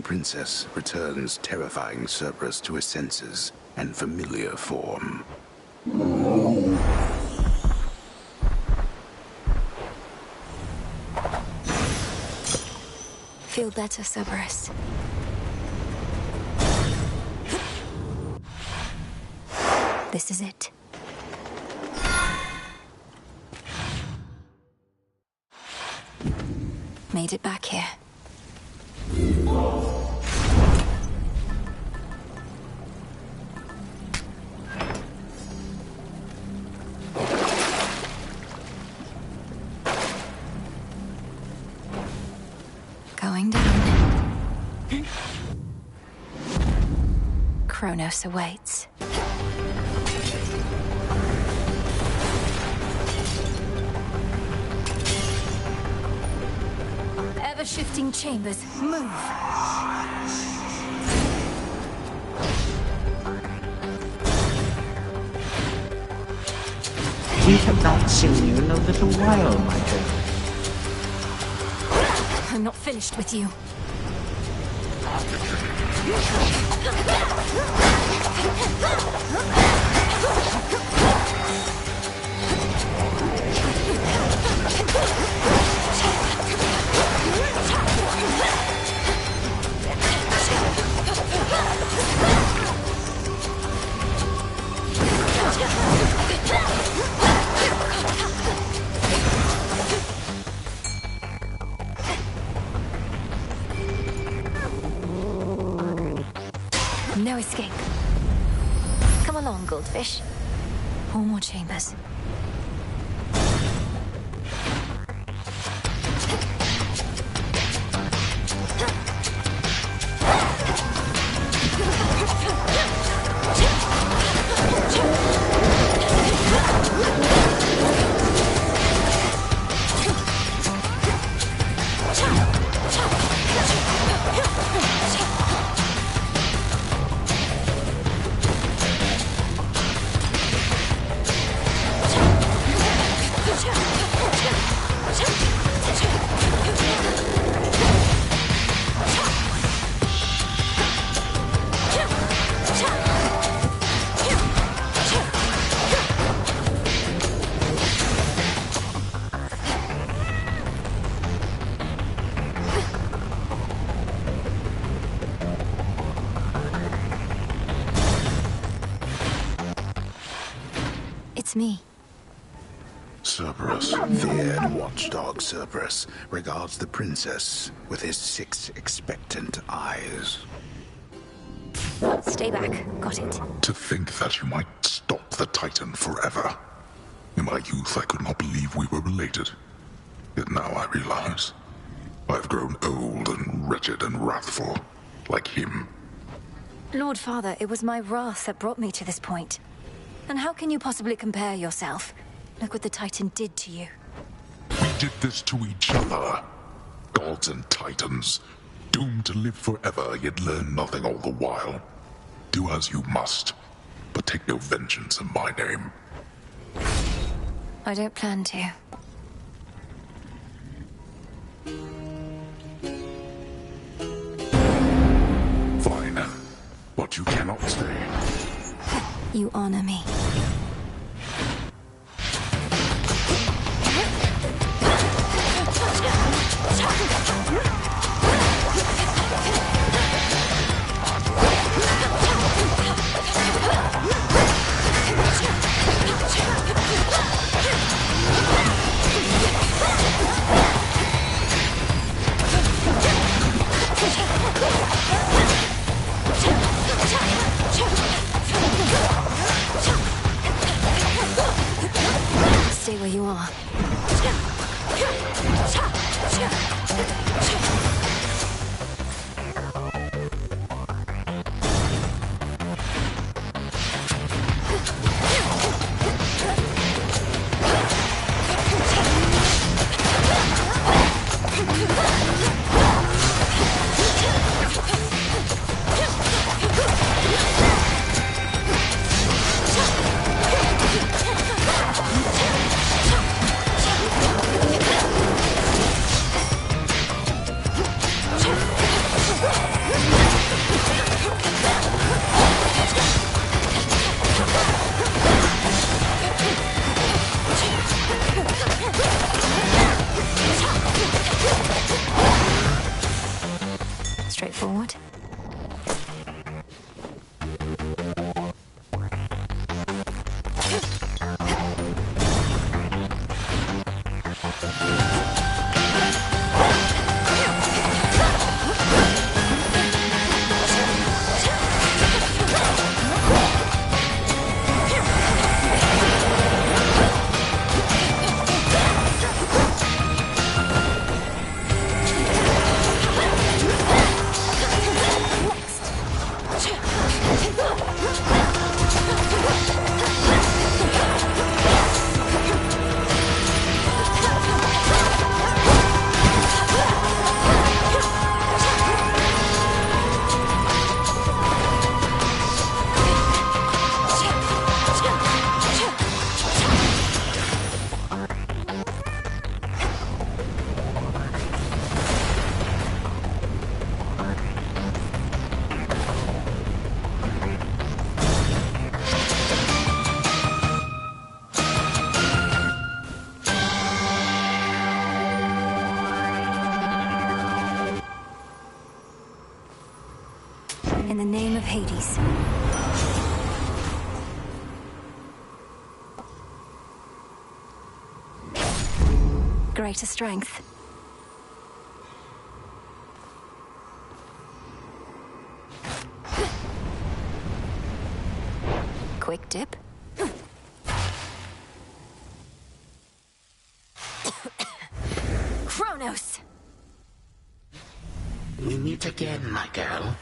Princess returns terrifying Cerberus to his senses and familiar form. Feel better, Cerberus. This is it. Made it back here. Going down. Kronos awaits. Ever-shifting chambers, move! We have not seen you in a little while, my dear. I'm not finished with you. No escape. Come along, goldfish. 4 more chambers. It's me. Cerberus, feared watchdog Cerberus, regards the princess with his 6 expectant eyes. Stay back. Got it. To think that you might stop the Titan forever. In my youth, I could not believe we were related. Yet now I realize I've grown old and wretched and wrathful, like him. Lord Father, it was my wrath that brought me to this point. And how can you possibly compare yourself? Look what the Titan did to you. We did this to each other. Gods and Titans, doomed to live forever, yet learn nothing all the while. Do as you must, but take no vengeance in my name. I don't plan to. Fine, but you cannot stay. You honor me. Stay where you are. Straightforward. In the name of Hades. Greater strength. Quick dip. Kronos! We meet again, my girl.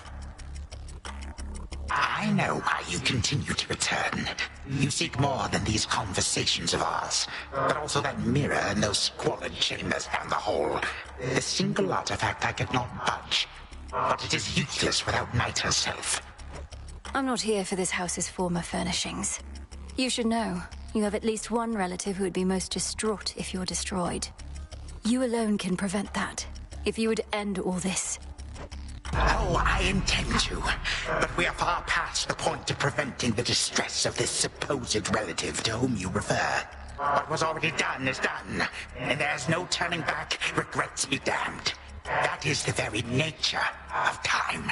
I know why you continue to return. You seek more than these conversations of ours, but also that mirror and those squalid chambers down the hall. The single artifact I could not budge, but it is useless without Night herself. I'm not here for this house's former furnishings. You should know, you have at least one relative who would be most distraught if you're destroyed. You alone can prevent that, if you would end all this. Oh, I intend to, but we are far past the point of preventing the distress of this supposed relative to whom you refer. What was already done is done, and there's no turning back, regrets be damned. That is the very nature of time.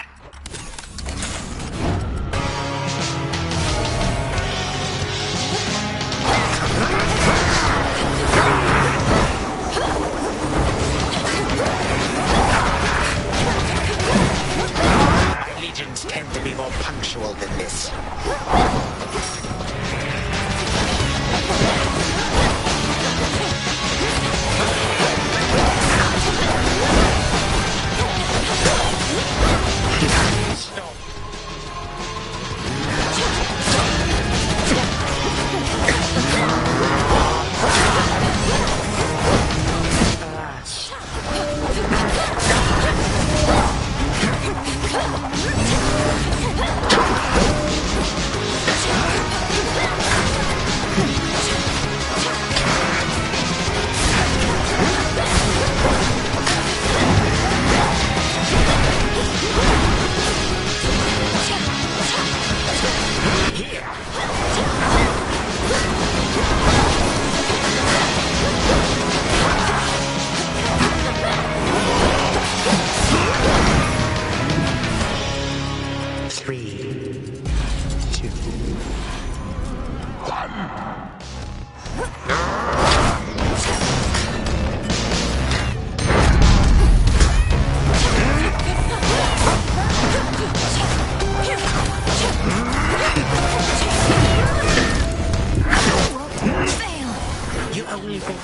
My legions tend to be more punctual than this.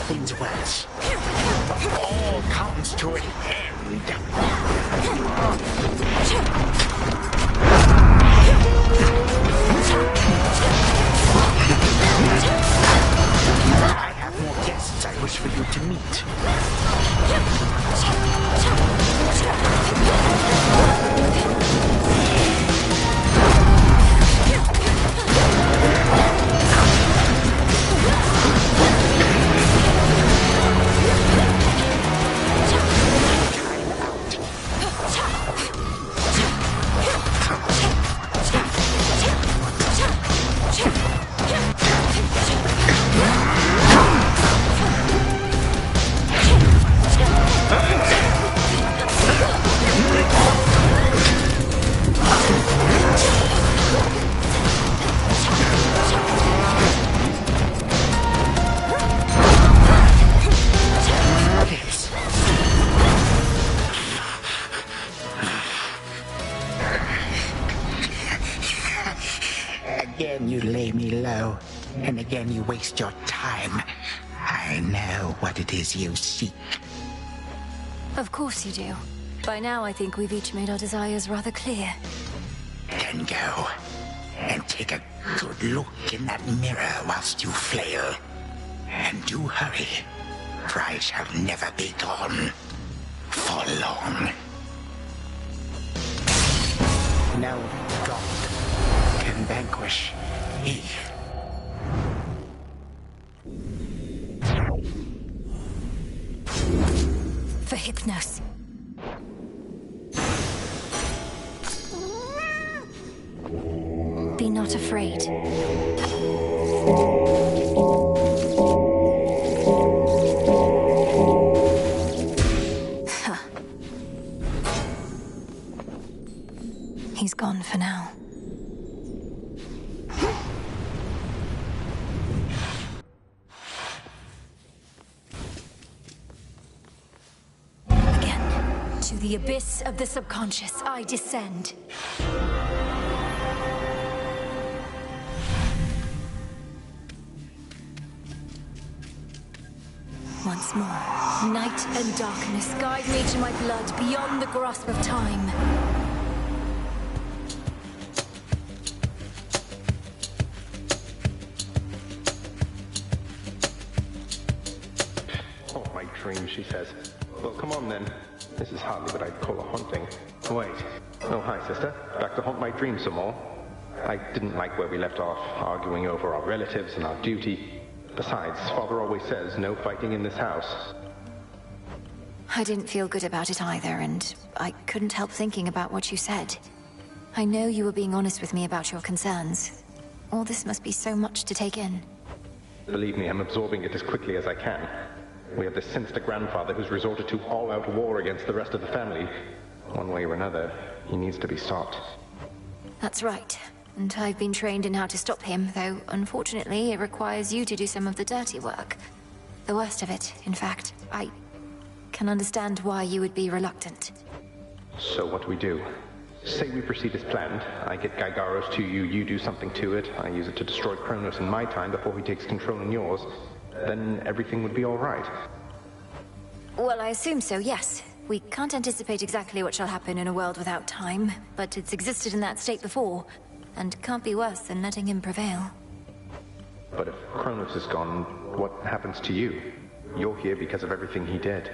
things worse. But all comes to an end. I have more guests I wish for you to meet. Again you lay me low, and again you waste your time. I know what it is you seek. Of course you do. By now I think we've each made our desires rather clear. Then go, and take a good look in that mirror whilst you flail. And do hurry, for I shall never be gone for long. No god can vanquish me. For Hypnos. Be not afraid. He's gone for now. Again, to the abyss of the subconscious, I descend. Once more, night and darkness guide me to my blood beyond the grasp of time. Oh, my dream, she says. Well, come on then. This is hardly what I'd call a haunting. Wait. Oh, hi, sister. Back to haunt my dreams some more. I didn't like where we left off, arguing over our relatives and our duty. Besides, Father always says no fighting in this house. I didn't feel good about it either, and I couldn't help thinking about what you said. I know you were being honest with me about your concerns. All this must be so much to take in. Believe me, I'm absorbing it as quickly as I can. We have this sinister grandfather who's resorted to all-out war against the rest of the family. One way or another, he needs to be stopped. That's right. And I've been trained in how to stop him, though unfortunately it requires you to do some of the dirty work. The worst of it, in fact. I can understand why you would be reluctant. So what do we do? Say we proceed as planned. I get Gygaros to you, you do something to it. I use it to destroy Kronos in my time before he takes control in yours. Then everything would be all right. Well, I assume so, yes. We can't anticipate exactly what shall happen in a world without time, but it's existed in that state before, and can't be worse than letting him prevail. But if Kronos is gone, what happens to you? You're here because of everything he did.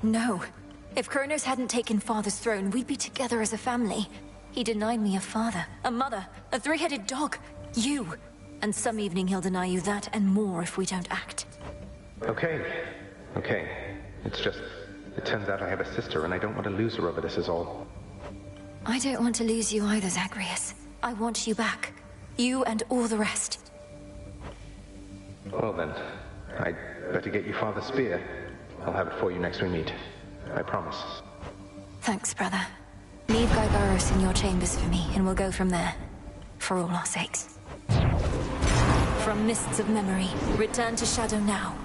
No. If Kronos hadn't taken Father's throne, we'd be together as a family. He denied me a father, a mother, a three-headed dog, you. And some evening he'll deny you that and more if we don't act. Okay. It's just, it turns out I have a sister and I don't want to lose her over this is all. I don't want to lose you either, Zagreus. I want you back. You and all the rest. Well then, I'd better get you Father's spear. I'll have it for you next we meet. I promise. Thanks, brother. Leave Gygaros in your chambers for me, and we'll go from there. For all our sakes. From mists of memory, return to Shadow now.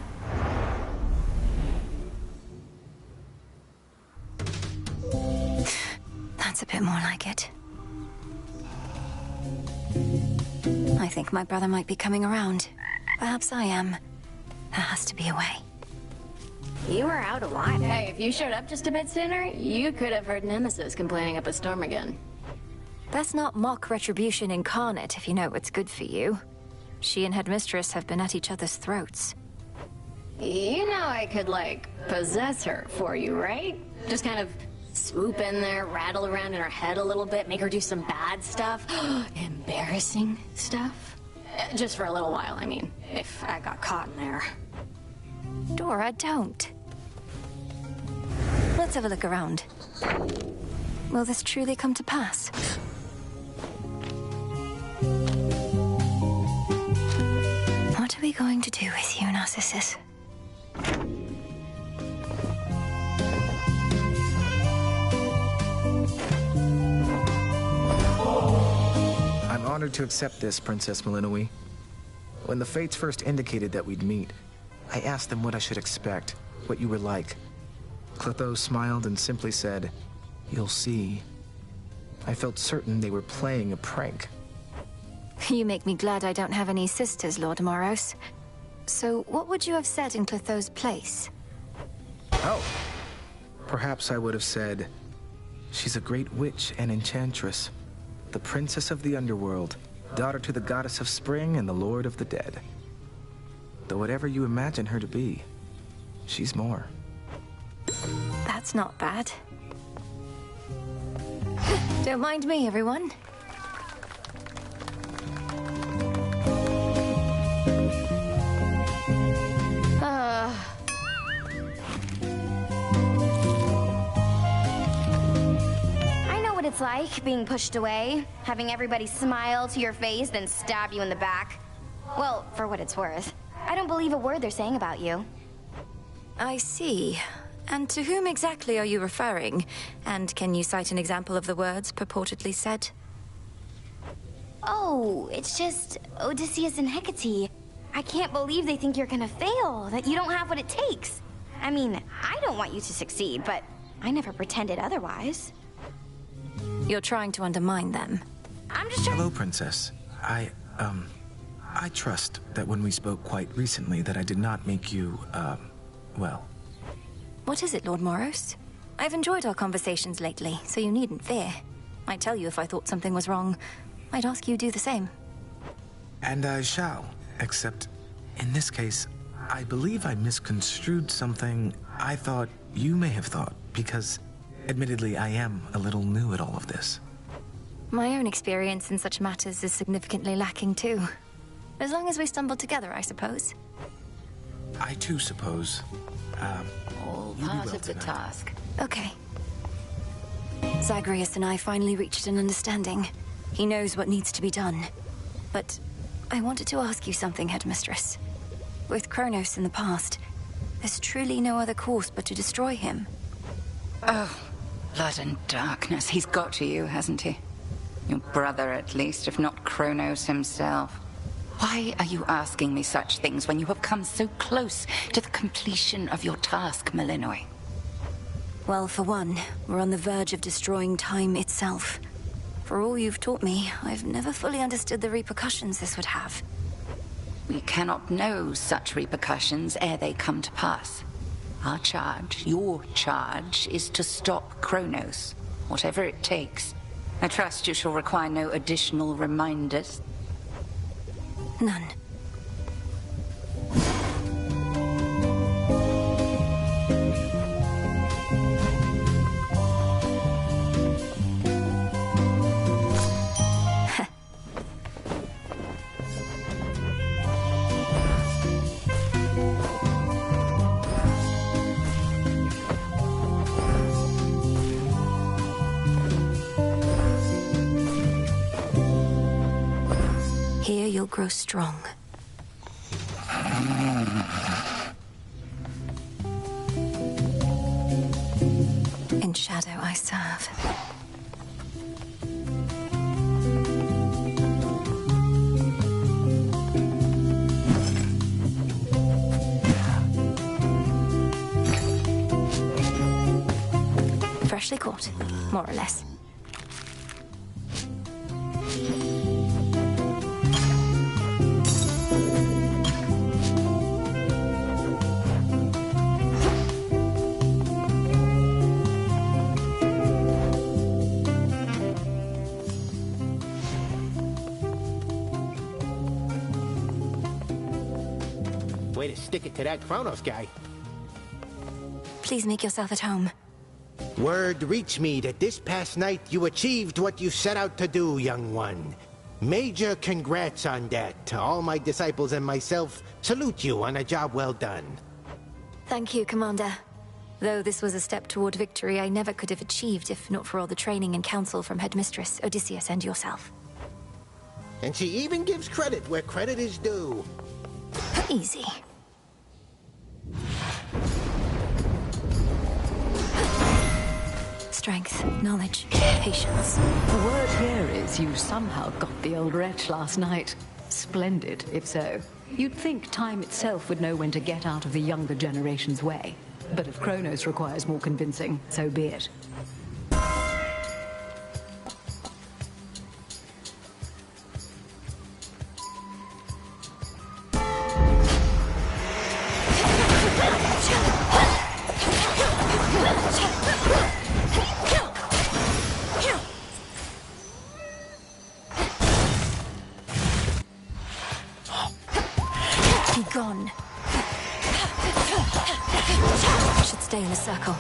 That's a bit more like it. I think my brother might be coming around. Perhaps I am. There has to be a way. You were out alive. Hey, if you showed up just a bit sooner, you could have heard Nemesis complaining up a storm again. That's not mock retribution incarnate, if you know what's good for you. She and Headmistress have been at each other's throats. You know I could, like, possess her for you, right? Just kind of swoop in there, rattle around in her head a little bit, make her do some bad stuff. Embarrassing stuff. Just for a little while, I mean, if I got caught in there. Dora, don't. Let's have a look around. Will this truly come to pass? What are we going to do with you, Narcissus? I'm honored to accept this, Princess Malinois. When the Fates first indicated that we'd meet, I asked them what I should expect, what you were like. Clotho smiled and simply said, "You'll see." I felt certain they were playing a prank. You make me glad I don't have any sisters, Lord Moros. So, what would you have said in Clotho's place? Oh! Perhaps I would have said, "She's a great witch and enchantress, the princess of the underworld, daughter to the goddess of spring and the lord of the dead. Though whatever you imagine her to be, she's more." That's not bad. Don't mind me, everyone. I know what it's like, being pushed away, having everybody smile to your face, then stab you in the back. Well, for what it's worth, I don't believe a word they're saying about you. I see. And to whom exactly are you referring? And can you cite an example of the words purportedly said? Oh, it's just Odysseus and Hecate. I can't believe they think you're gonna fail, that you don't have what it takes. I mean, I don't want you to succeed, but I never pretended otherwise. You're trying to undermine them. I'm just trying— Hello, Princess. I trust that when we spoke quite recently that I did not make you, well. What is it, Lord Moros? I've enjoyed our conversations lately, so you needn't fear. I'd tell you if I thought something was wrong. I'd ask you do the same. And I shall, except in this case, I believe I misconstrued something I thought you may have thought, because admittedly I am a little new at all of this. My own experience in such matters is significantly lacking too. As long as we stumble together, I suppose. I too suppose. All part of the task. Okay. Zagreus and I finally reached an understanding. He knows what needs to be done. But I wanted to ask you something, Headmistress. With Kronos in the past, there's truly no other course but to destroy him. Oh, blood and darkness. He's got to you, hasn't he? Your brother, at least, if not Kronos himself. Why are you asking me such things when you have come so close to the completion of your task, Malinois? Well, for one, we're on the verge of destroying time itself. For all you've taught me, I've never fully understood the repercussions this would have. We cannot know such repercussions ere they come to pass. Our charge, your charge, is to stop Kronos, whatever it takes. I trust you shall require no additional reminders. None. Here you'll grow strong. In shadow I serve. Freshly caught, more or less. Way to stick it to that Kronos guy. Please make yourself at home. Word reached me that this past night you achieved what you set out to do, young one. Major congrats on that. All my disciples and myself salute you on a job well done. Thank you, Commander. Though this was a step toward victory I never could have achieved if not for all the training and counsel from Headmistress, Odysseus, and yourself. And she even gives credit where credit is due. Easy. Strength, knowledge, patience. The word here is you somehow got the old wretch last night. Splendid, if so. You'd think time itself would know when to get out of the younger generation's way. But if Kronos requires more convincing, so be it. Be gone. Should stay in the circle.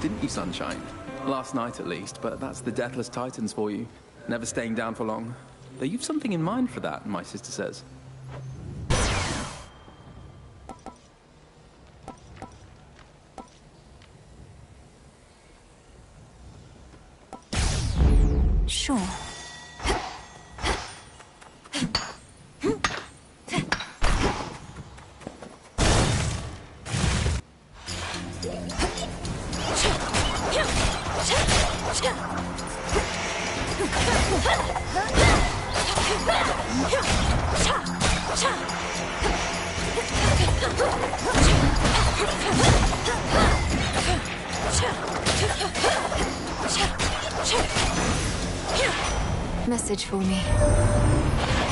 Didn't you, Sunshine? Last night, at least, but that's the Deathless Titans for you. Never staying down for long. Though you've something in mind for that, my sister says. Sure. Message for me.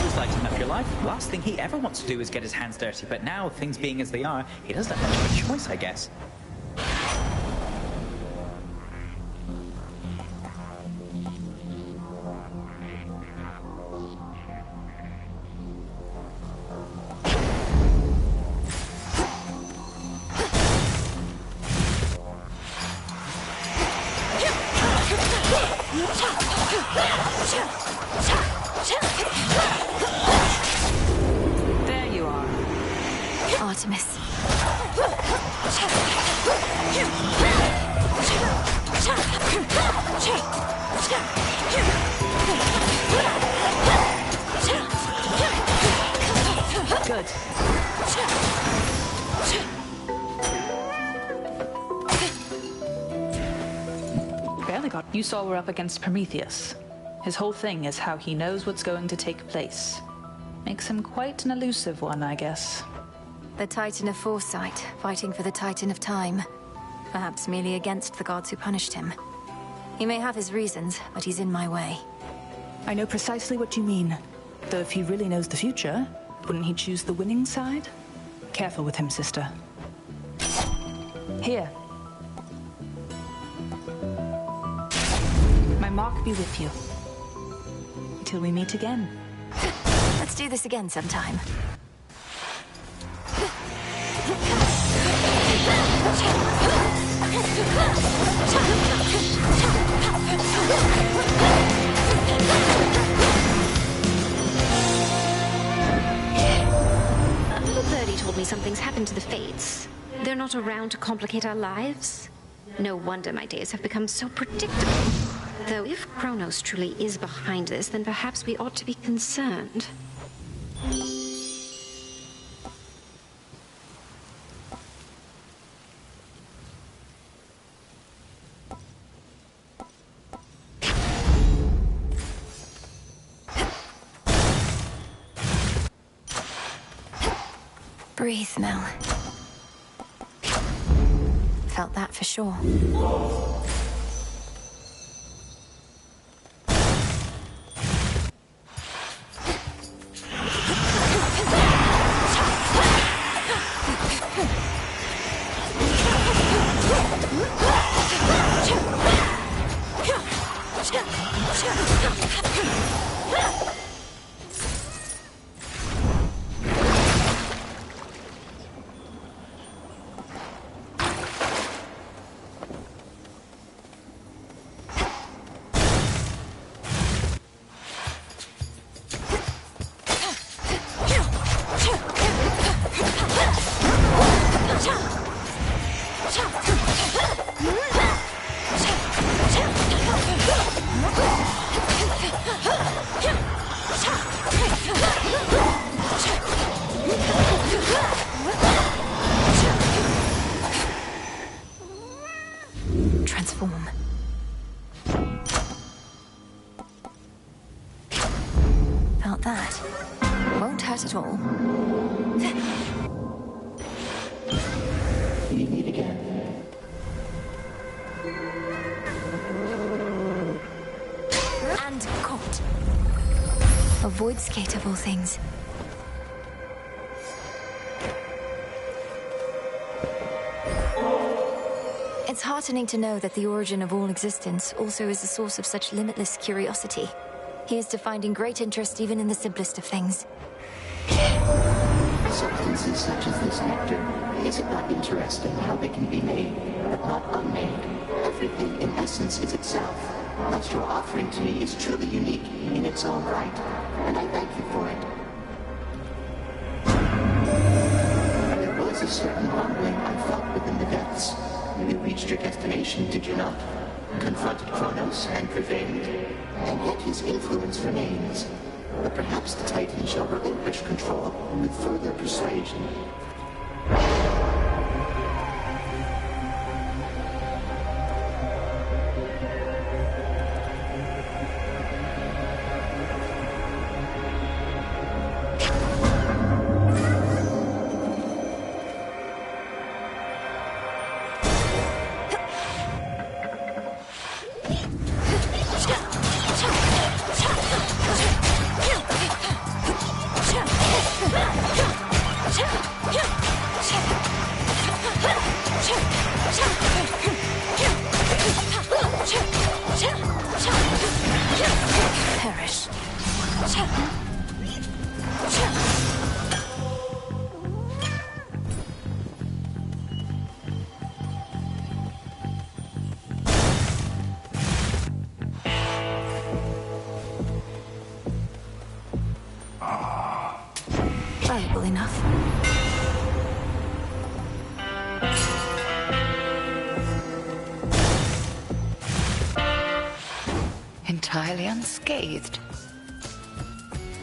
He's lighting up your life. Last thing he ever wants to do is get his hands dirty, but now, things being as they are, he doesn't have much of a choice, I guess. There you are. Artemis. Good. Barely got. You saw we're up against Prometheus. His whole thing is how he knows what's going to take place. Makes him quite an elusive one, I guess. The Titan of Foresight, fighting for the Titan of Time. Perhaps merely against the gods who punished him. He may have his reasons, but he's in my way. I know precisely what you mean. Though if he really knows the future, wouldn't he choose the winning side? Careful with him, sister. Here. My mark be with you. Until we meet again. Let's do this again sometime. A little birdie told me something's happened to the Fates. They're not around to complicate our lives. No wonder my days have become so predictable. Though if Kronos truly is behind this, then perhaps we ought to be concerned. Breathe, Mel. Felt that for sure. Transform. Felt that. Won't hurt at all. You meet again. And caught. A void skate of all things. It's heartening to know that the origin of all existence also is the source of such limitless curiosity. Here's to finding great interest even in the simplest of things. Substances such as this nectar, is it not interesting how they can be made, but not unmade? Everything in essence is itself. What you're offering to me is truly unique in its own right, and I thank you for it. There was a certain rumbling I felt within the depths. You reached your destination, did you not? Confronted Kronos and prevailed, and yet his influence remains. But perhaps the Titan shall relinquish control with further persuasion. Perish. Valuable enough. Entirely unscathed.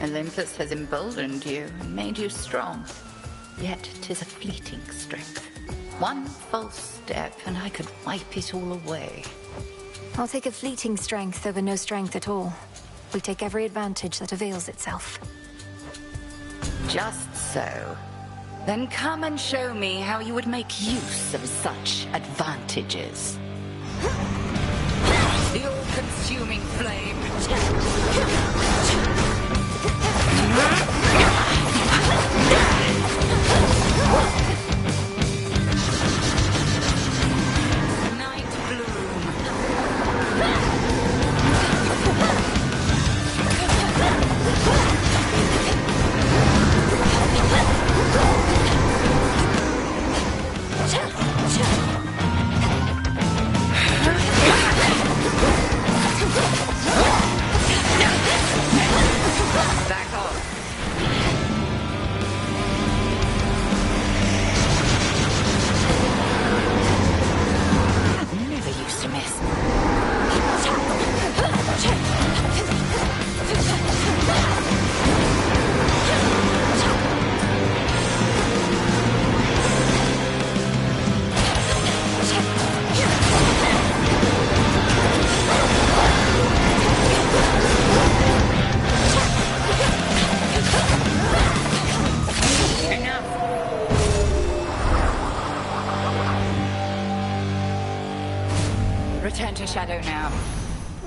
Olympus has emboldened you and made you strong. Yet 'tis a fleeting strength. One false step and I could wipe it all away. I'll take a fleeting strength over no strength at all. We take every advantage that avails itself. Just so. Then come and show me how you would make use of such advantages. The all-consuming flame. Night bloom.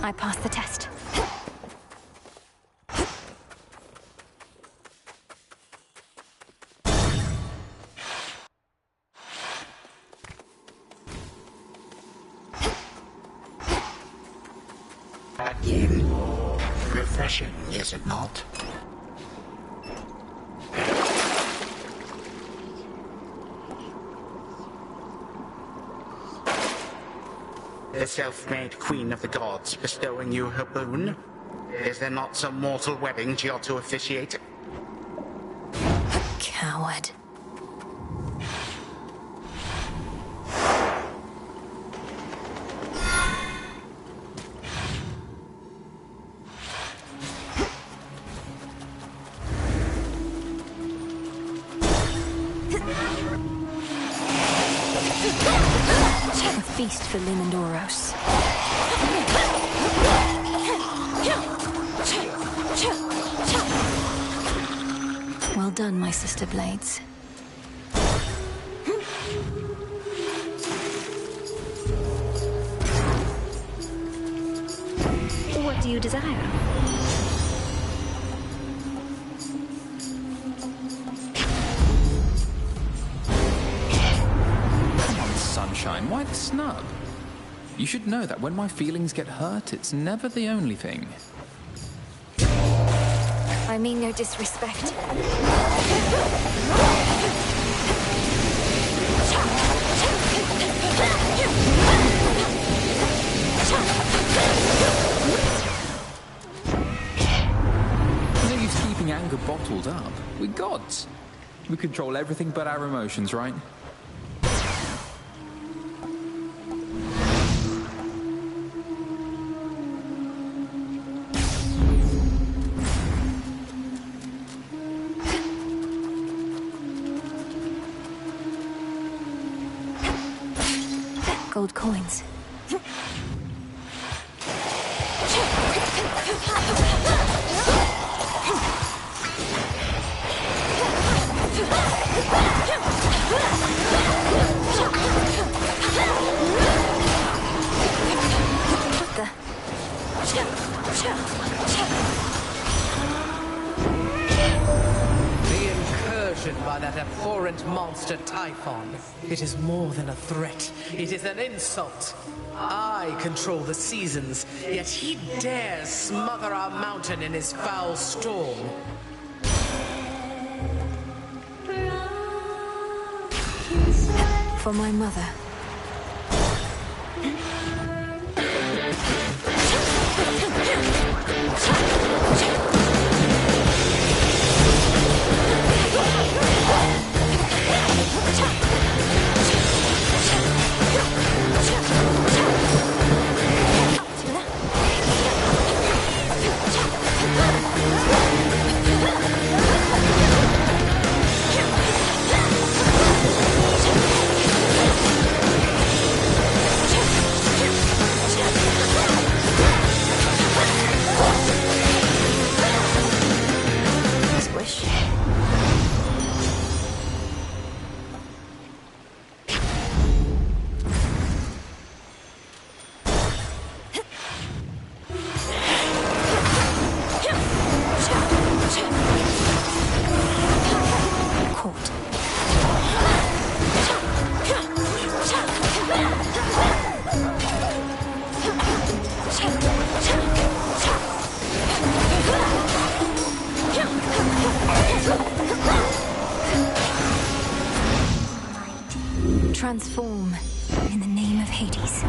I passed the test. Again. Refreshing, is it not? The self-made queen of the gods bestowing you her boon? Is there not some mortal wedding she ought to officiate? Coward. A feast for Limandoros. Well done, my sister Blades. What do you desire? Sunshine, why the snub? You should know that when my feelings get hurt, it's never the only thing. I mean no disrespect. No use keeping anger bottled up. We're gods. We control everything but our emotions, right? Gold coins. What the? The incursion by that abhorrent monster Typhon. It is more than a threat. It is an insult. I control the seasons, yet he dares smother our mountain in his foul storm. For my mother. Transform in the name of Hades.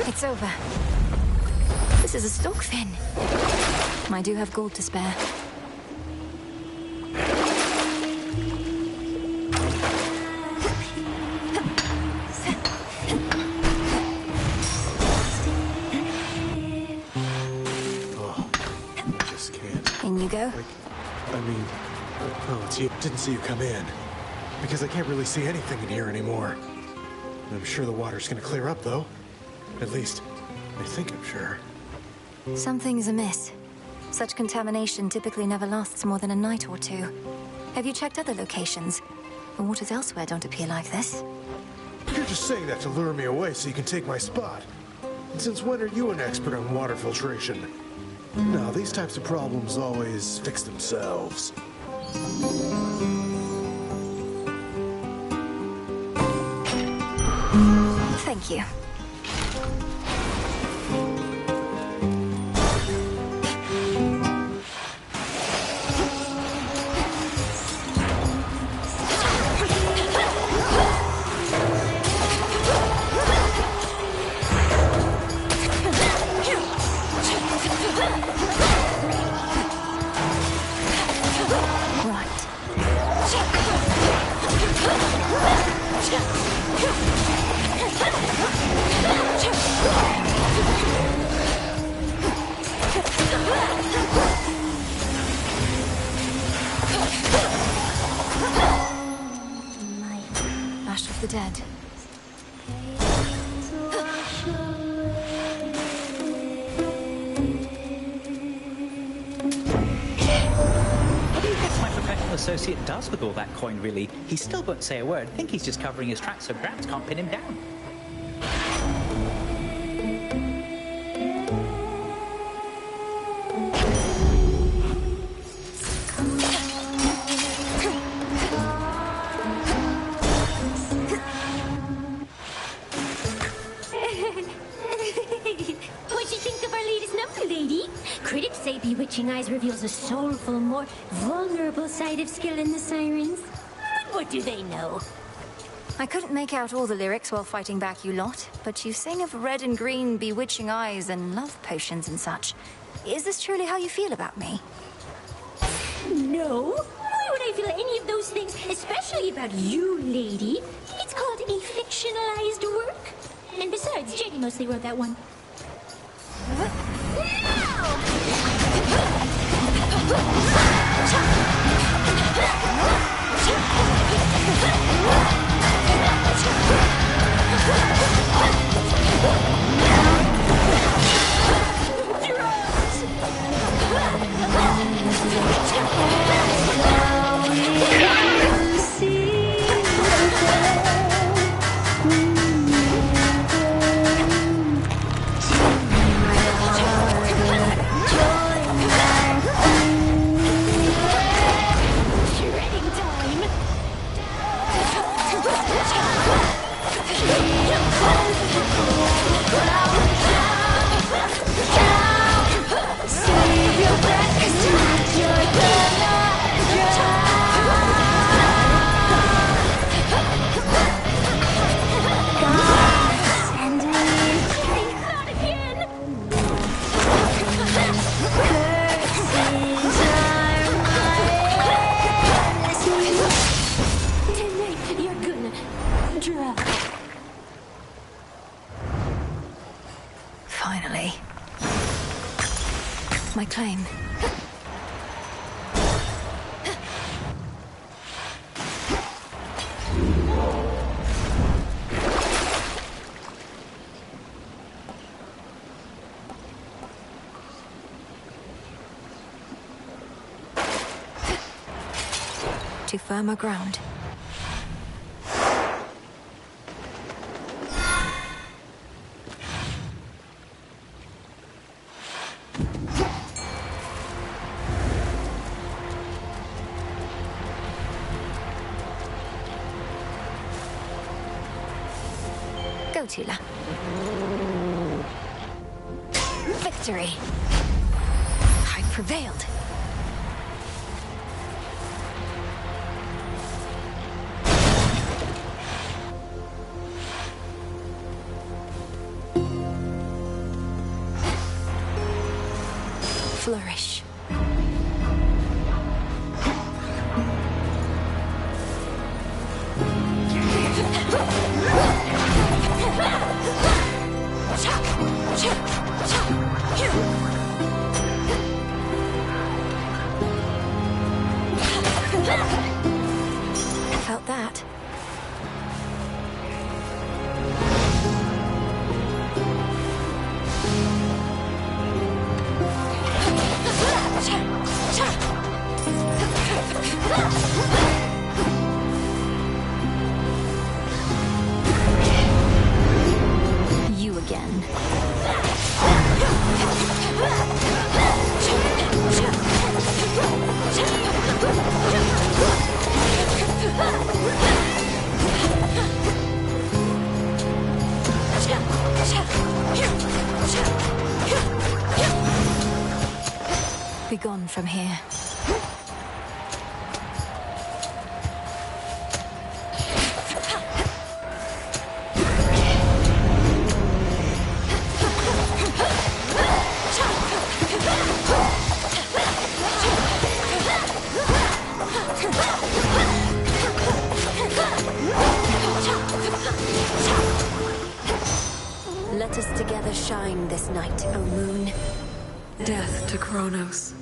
It's over. This is a stock fin. I do have gold to spare. In you go. It's you. Didn't see you come in. Because I can't really see anything in here anymore. I'm sure the water's gonna clear up, though. At least, I think I'm sure. Something's amiss. Such contamination typically never lasts more than a night or two. Have you checked other locations? The waters elsewhere don't appear like this. You're just saying that to lure me away so you can take my spot. And since when are you an expert on water filtration? No, these types of problems always fix themselves. Thank you. Ash of the Dead. Associate does with all that coin, really. He still won't say a word. I think he's just covering his tracks so Gramps can't pin him down. What'd you think of our latest number, lady? Critics say Bewitching Eyes reveals a soulful, more vulnerable side of skill in the sirens. But what do they know? I couldn't make out all the lyrics while fighting back you lot, but you sing of red and green bewitching eyes and love potions and such. Is this truly how you feel about me? No. Why would I feel any of those things, especially about you, lady? It's called a fictionalized work. And besides, Jenny mostly wrote that one. Finally. My claim. To firmer ground. Go, Tula. Victory! I prevailed. Flourish. Felt that. gone from here. Let us together shine this night, O moon. Death to Kronos.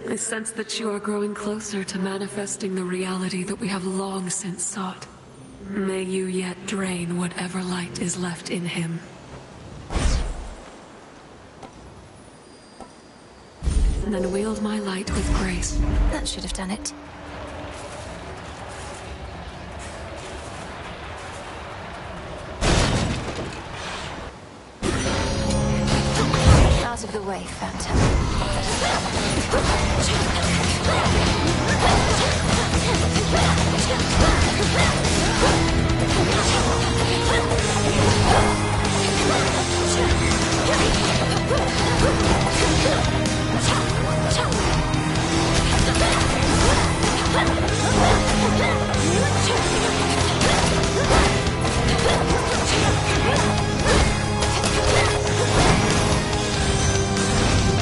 I sense that you are growing closer to manifesting the reality that we have long since sought. May you yet drain whatever light is left in him. Then wield my light with grace. That should have done it. Out of the way, Phantom.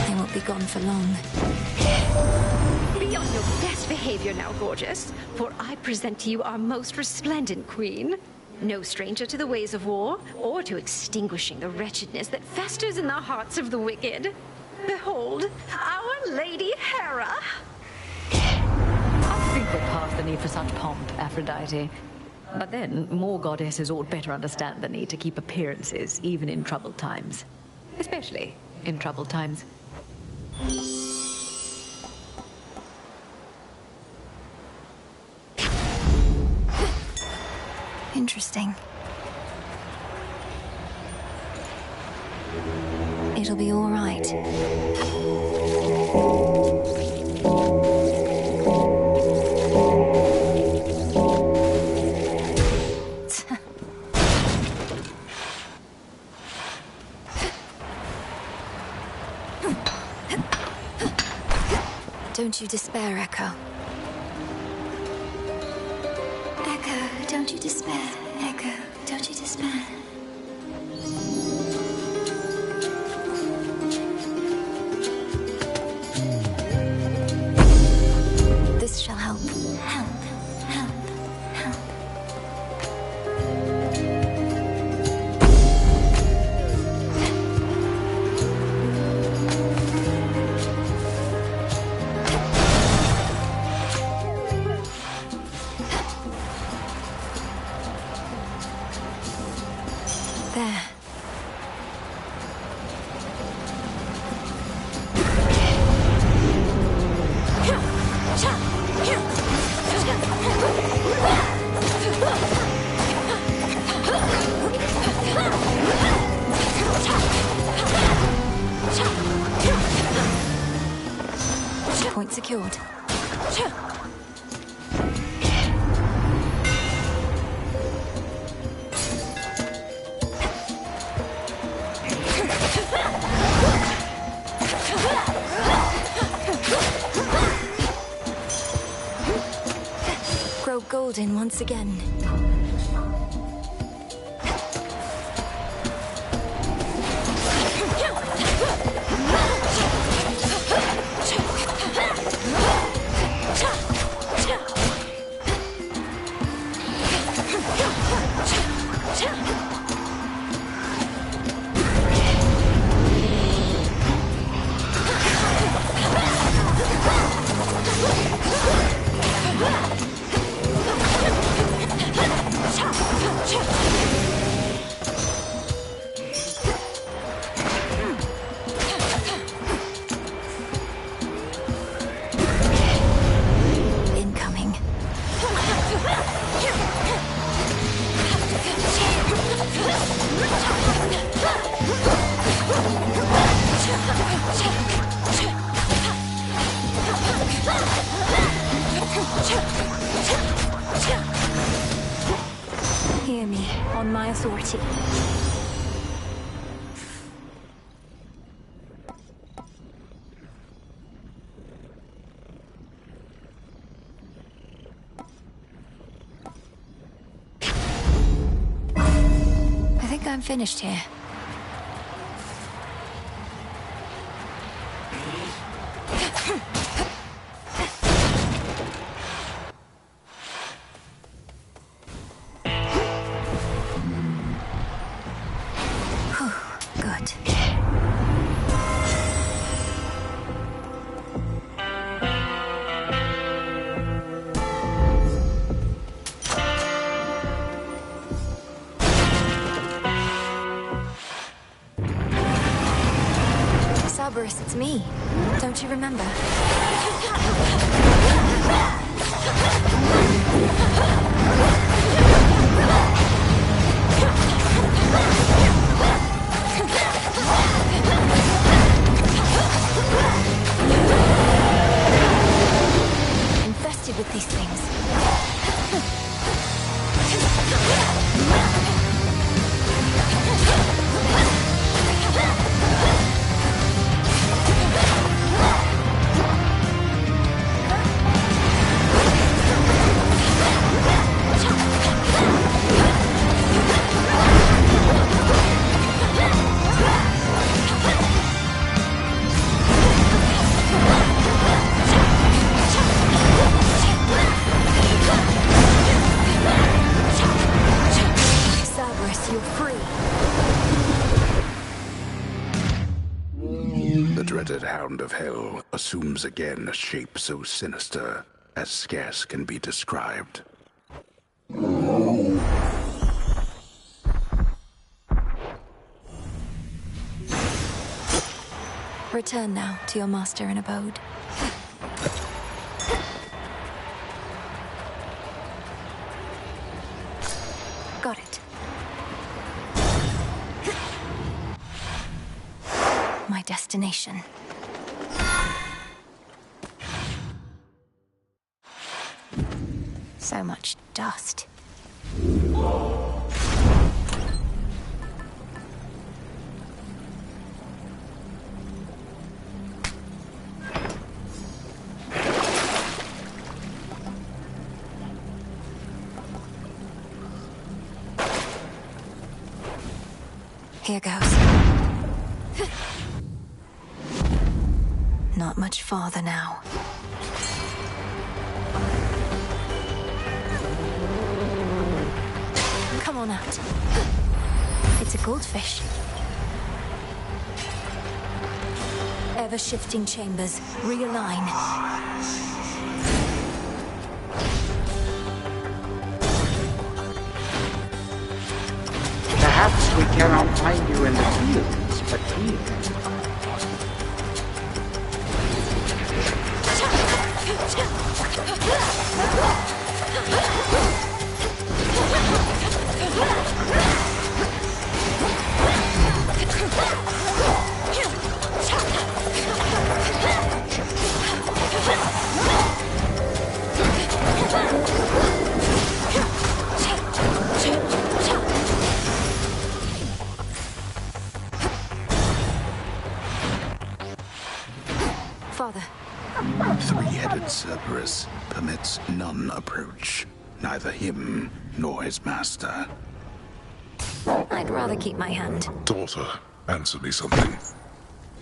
They won't be gone for long. Be on your best behavior now, gorgeous, for I present to you our most resplendent queen. No stranger to the ways of war, or to extinguishing the wretchedness that festers in the hearts of the wicked. Behold, our Lady Hera! I think we're past the need for such pomp, Aphrodite. But then, more goddesses ought better understand the need to keep appearances, even in troubled times. Especially in troubled times. Interesting. It'll be all right. Don't you despair, Echo. Echo, don't you despair. Echo, don't you despair. This shall help. Help, help, help. There. Point secured. Grow golden once again. Incoming. Hear me, on my authority. I'm finished here. Good. Cerberus, it's me. Don't you remember? Infested with these things. Cerberus, you're free. The dreaded Hound of Hell assumes again a shape so sinister as scarce can be described. Return now to your master and abode. Got it. My destination. So much dust. Here goes. Not much farther now. Come on out. It's a goldfish. Ever-shifting chambers. Realign. Perhaps we cannot find you in the fields, but here. Father. Three-headed Cerberus permits none approach, neither him nor his master. I'd rather keep my hand. Daughter, answer me something.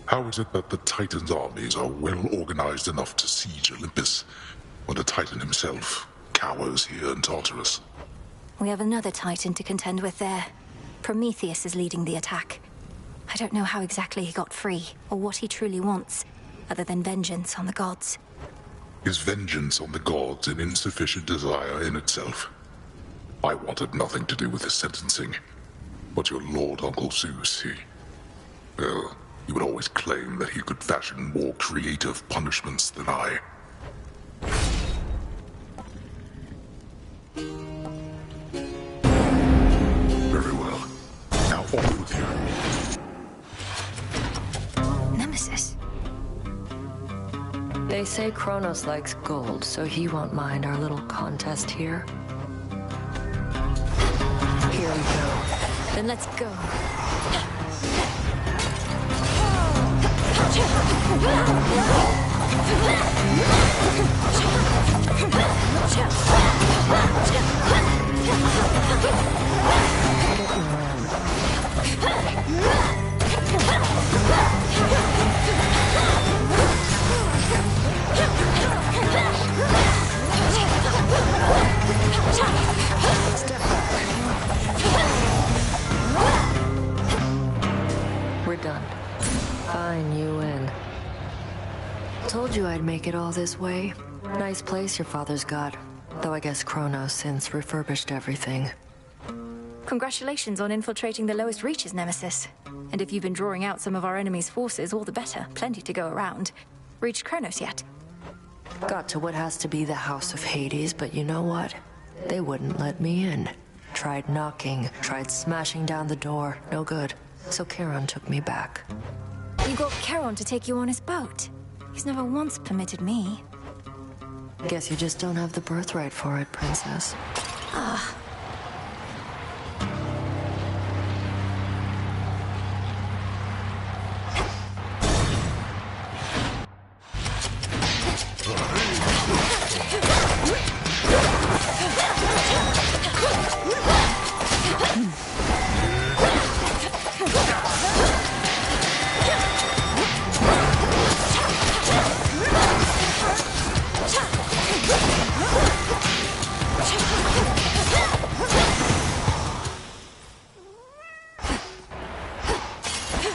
How is it that the Titan's armies are well organized enough to siege Olympus, when the Titan himself cowers here in Tartarus? We have another Titan to contend with there. Prometheus is leading the attack. I don't know how exactly he got free, or what he truly wants, other than vengeance on the gods. Is vengeance on the gods an insufficient desire in itself? I wanted nothing to do with his sentencing. But your Lord Uncle Zeus, well, he would always claim that he could fashion more creative punishments than I. Very well. Now off with you. Nemesis. They say Kronos likes gold, so he won't mind our little contest here. Here we go. Then let's go. We're done. Fine, you win. Told you I'd make it all this way. Nice place your father's got. Though I guess Kronos since refurbished everything. Congratulations on infiltrating the lowest reaches, Nemesis. And if you've been drawing out some of our enemy's forces, all the better. Plenty to go around. Reached Kronos yet? Got to what has to be the House of Hades, but you know what? They wouldn't let me in. Tried knocking, tried smashing down the door. No good. So Charon took me back. You got Charon to take you on his boat? He's never once permitted me. Guess you just don't have the birthright for it, Princess. Ah.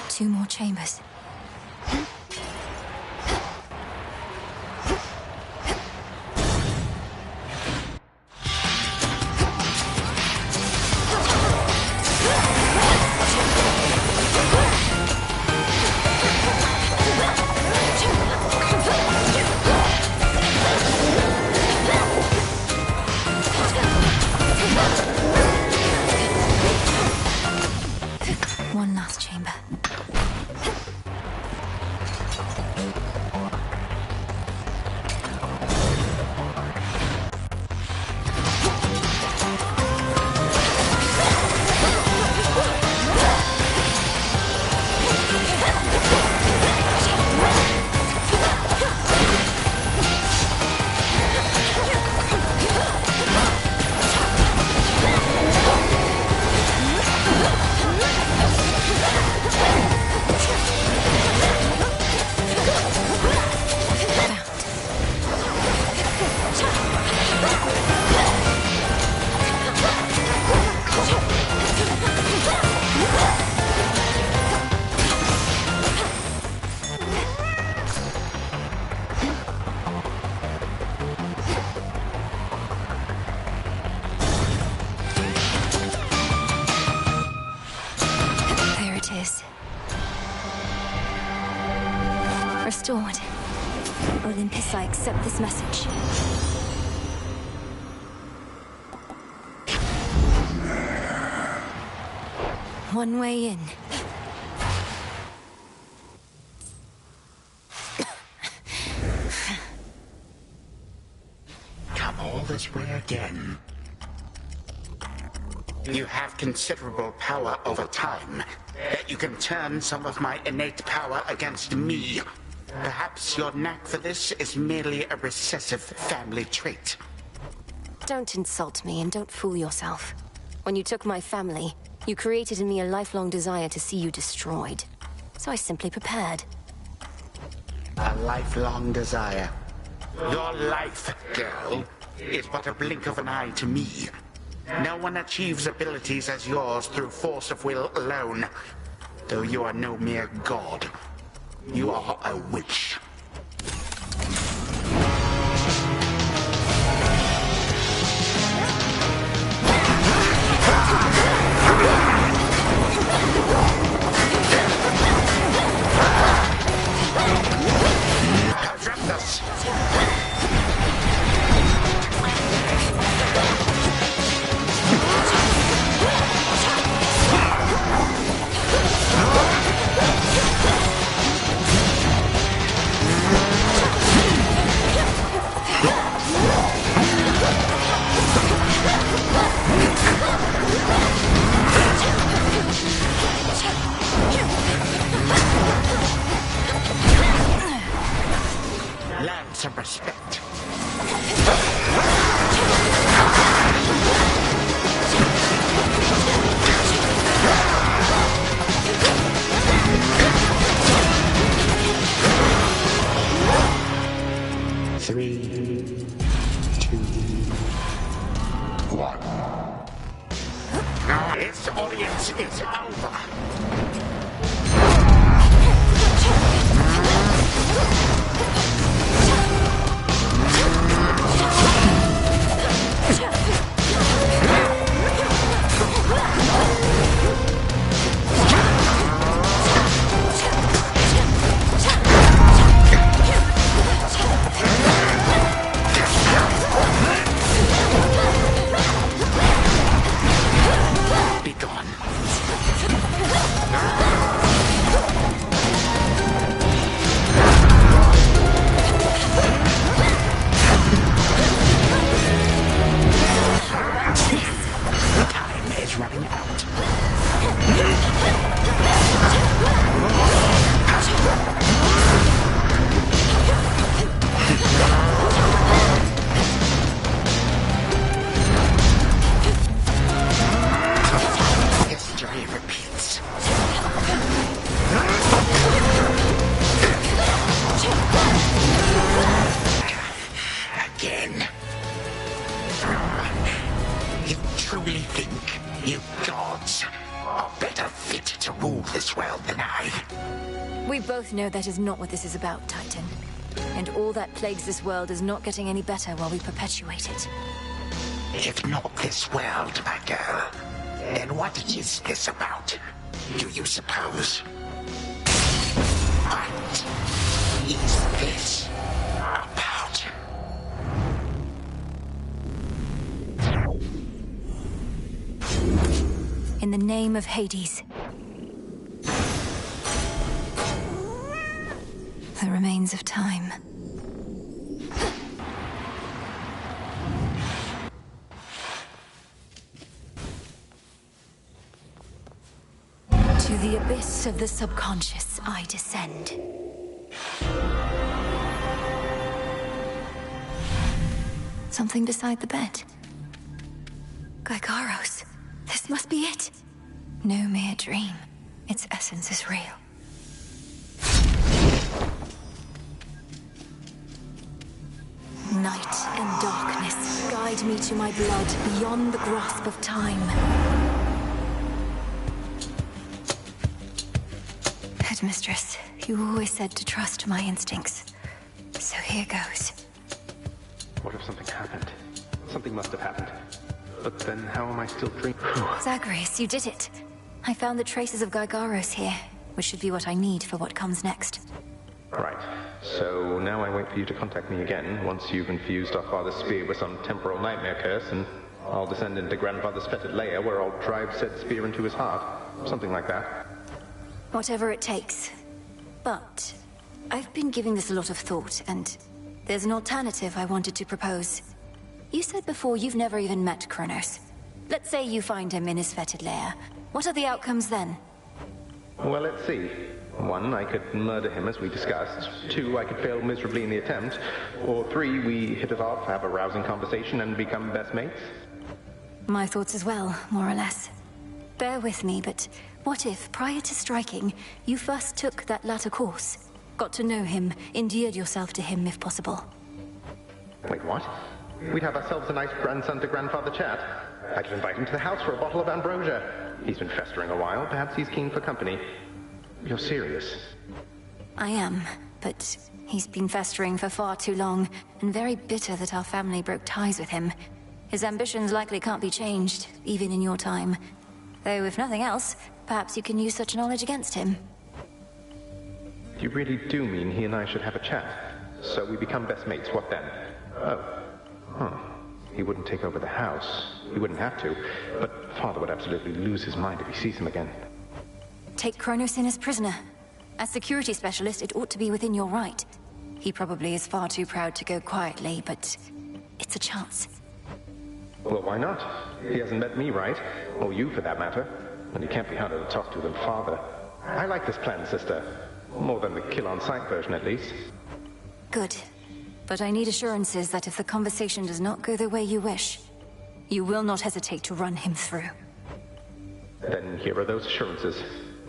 Two more chambers. One last chamber. Restored. Olympus, I accept this message. One way in. Come all this way again. You have considerable power over time. Yet you can turn some of my innate power against me. Perhaps your knack for this is merely a recessive family trait. Don't insult me and don't fool yourself. When you took my family, you created in me a lifelong desire to see you destroyed. So I simply prepared. A lifelong desire. Your life, girl, is but a blink of an eye to me. No one achieves abilities as yours through force of will alone. Though you are no mere god. You are a witch. This audience is over. No, that is not what this is about, Titan. And all that plagues this world is not getting any better while we perpetuate it. If not this world, my girl, then what is this about? Do you suppose? What is this about? In the name of Hades. The remains of time. To the abyss of the subconscious I descend. Something beside the bed. Gygaros. This must be it. No mere dream. Its essence is real. Night and darkness guide me to my blood beyond the grasp of time. Headmistress, you always said to trust my instincts. So here goes. What if something happened? Something must have happened. But then how am I still dreaming? Zagreus, you did it. I found the traces of Gygaros here, which should be what I need for what comes next. Right. So now I wait for you to contact me again once you've infused our father's spear with some temporal nightmare curse, and I'll descend into grandfather's fetid lair where I'll drive said spear into his heart. Something like that. Whatever it takes. But I've been giving this a lot of thought, and there's an alternative I wanted to propose. You said before you've never even met Kronos. Let's say you find him in his fetid lair. What are the outcomes then? Well, let's see. 1, I could murder him as we discussed. 2, I could fail miserably in the attempt. Or 3, we hit it off, have a rousing conversation, and become best mates. My thoughts as well, more or less. Bear with me, but what if, prior to striking, you first took that latter course? Got to know him, endeared yourself to him if possible. Wait, what? We'd have ourselves a nice grandson-to-grandfather chat. I could invite him to the house for a bottle of ambrosia. He's been festering a while, perhaps he's keen for company. You're serious? I am, but he's been festering for far too long, and very bitter that our family broke ties with him. His ambitions likely can't be changed, even in your time. Though, if nothing else, perhaps you can use such knowledge against him. You really do mean he and I should have a chat? So we become best mates, what then? Oh. Huh. He wouldn't take over the house. He wouldn't have to. But Father would absolutely lose his mind if he sees him again. Take Kronos in as prisoner. As security specialist, it ought to be within your right. He probably is far too proud to go quietly, but it's a chance. Well, why not? He hasn't met me, right? Or you, for that matter. And he can't be harder to talk to than Father. I like this plan, sister. More than the kill-on-sight version, at least. Good. But I need assurances that if the conversation does not go the way you wish, you will not hesitate to run him through. Then here are those assurances.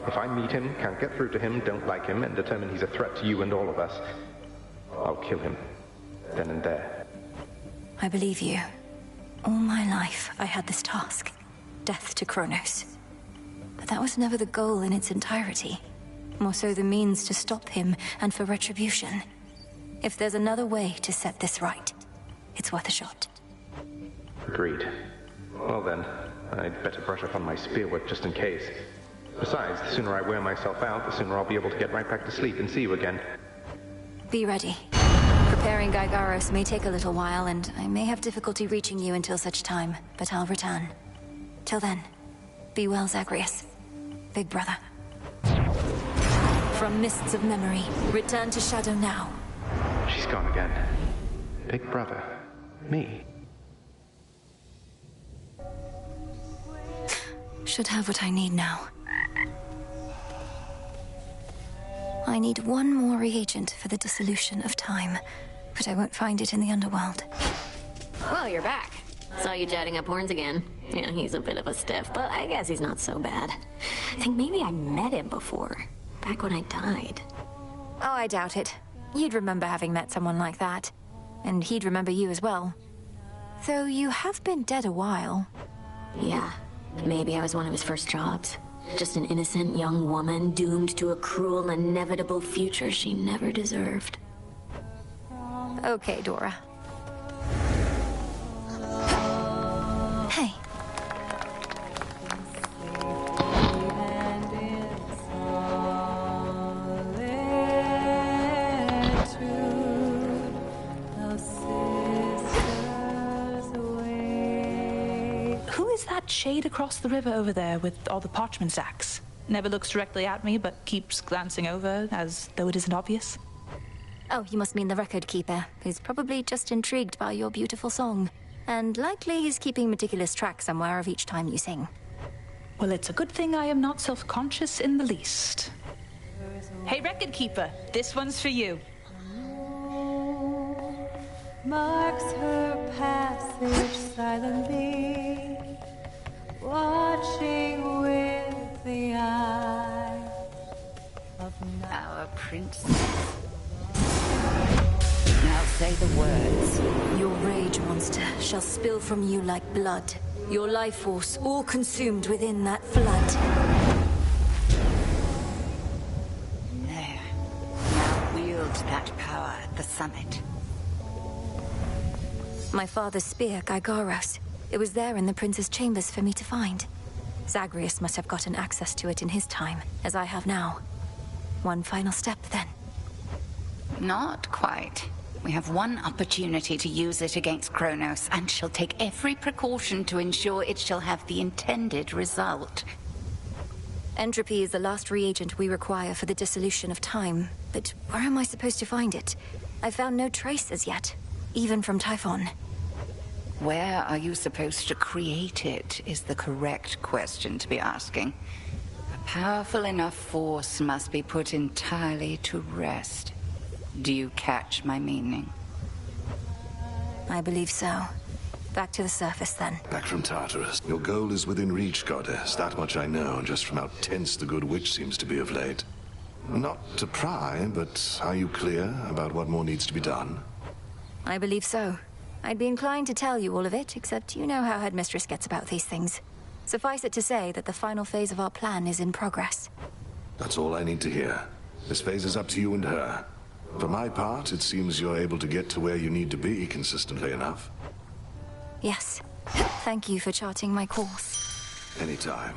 If I meet him, can't get through to him, don't like him, and determine he's a threat to you and all of us, I'll kill him. Then and there. I believe you. All my life, I had this task. death to Kronos. But that was never the goal in its entirety. More so the means to stop him and for retribution. If there's another way to set this right, it's worth a shot. Agreed. Well then, I'd better brush up on my spearwork just in case. Besides, the sooner I wear myself out, the sooner I'll be able to get right back to sleep and see you again. Be ready. Preparing Gygaros may take a little while, and I may have difficulty reaching you until such time, but I'll return. Till then, be well, Zagreus. Big brother. From mists of memory, return to Shadow now. She's gone again. Big brother. Me. Should have what I need now. I need one more reagent for the dissolution of time, but I won't find it in the underworld. Well, you're back. Saw you chatting up horns again. Yeah, he's a bit of a stiff, but I guess he's not so bad. I think maybe I met him before, back when I died. Oh, I doubt it. You'd remember having met someone like that. And he'd remember you as well. Though you have been dead a while. Yeah, maybe I was one of his first jobs. Just an innocent young woman doomed to a cruel, inevitable future she never deserved. Okay, Dora. Hey. Who is that shade across the river over there with all the parchment sacks? Never looks directly at me, but keeps glancing over as though it isn't obvious. Oh, you must mean the record keeper, who's probably just intrigued by your beautiful song. And likely he's keeping meticulous track somewhere of each time you sing. Well, it's a good thing I am not self-conscious in the least. Hey, record keeper, this one's for you. Marks her passage silently, watching with the eye of our princess. Now say the words. Your rage, monster, shall spill from you like blood. Your life force all consumed within that flood. There. Now wield that power at the summit. My father's spear, Gygaros. It was there in the prince's chambers for me to find. Zagreus must have gotten access to it in his time, as I have now. One final step, then. Not quite. We have one opportunity to use it against Kronos, and she'll take every precaution to ensure it shall have the intended result. Entropy is the last reagent we require for the dissolution of time, but where am I supposed to find it? I've found no trace as yet, even from Typhon. Where are you supposed to create it is the correct question to be asking. A powerful enough force must be put entirely to rest. Do you catch my meaning? I believe so. Back to the surface, then. Back from Tartarus. Your goal is within reach, goddess. That much I know, just from how tense the good witch seems to be of late. Not to pry, but are you clear about what more needs to be done? I believe so. I'd be inclined to tell you all of it, except you know how Headmistress gets about these things. Suffice it to say that the final phase of our plan is in progress. That's all I need to hear. This phase is up to you and her. For my part, it seems you're able to get to where you need to be consistently enough. Yes. Thank you for charting my course. Anytime.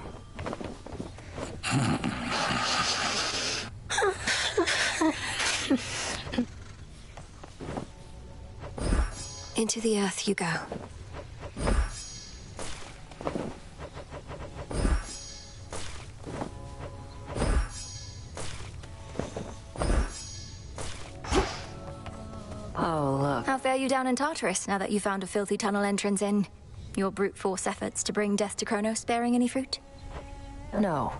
Into the earth you go. Oh, look. How fare you down in Tartarus now that you found a filthy tunnel entrance in? Your brute force efforts to bring death to Kronos bearing any fruit? No.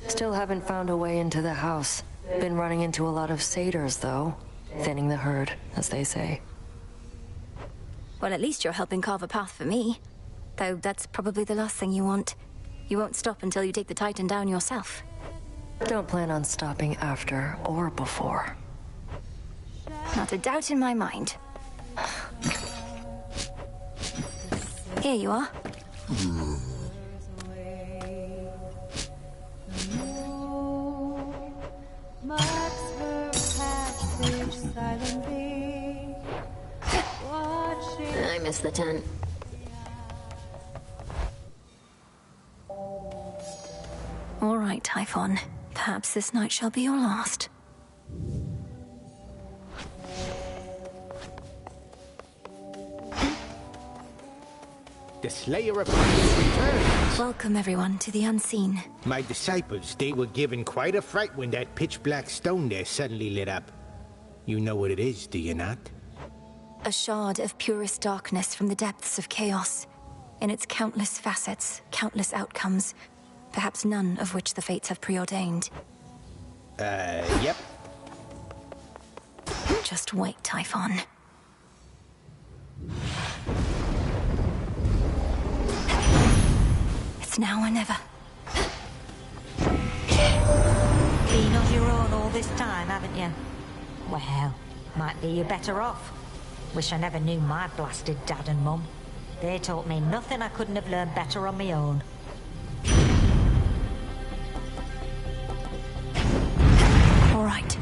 Still haven't found a way into the house. Been running into a lot of satyrs, though. Thinning the herd, as they say. Well, at least you're helping carve a path for me. Though that's probably the last thing you want. You won't stop until you take the Titan down yourself. Don't plan on stopping after or before. Not a doubt in my mind. Here you are. missed the tent. All right, Typhon. Perhaps this night shall be your last. The Slayer of Fires returns. Welcome, everyone, to the unseen. My disciples, they were given quite a fright when that pitch-black stone there suddenly lit up. You know what it is, do you not? A shard of purest darkness from the depths of chaos. In its countless facets, countless outcomes, perhaps none of which the fates have preordained. Yep. Just wait, Typhon. It's now or never. Been on your own all this time, haven't you? Well, might be you're better off. Wish I never knew my blasted dad and mum. They taught me nothing I couldn't have learned better on my own. All right.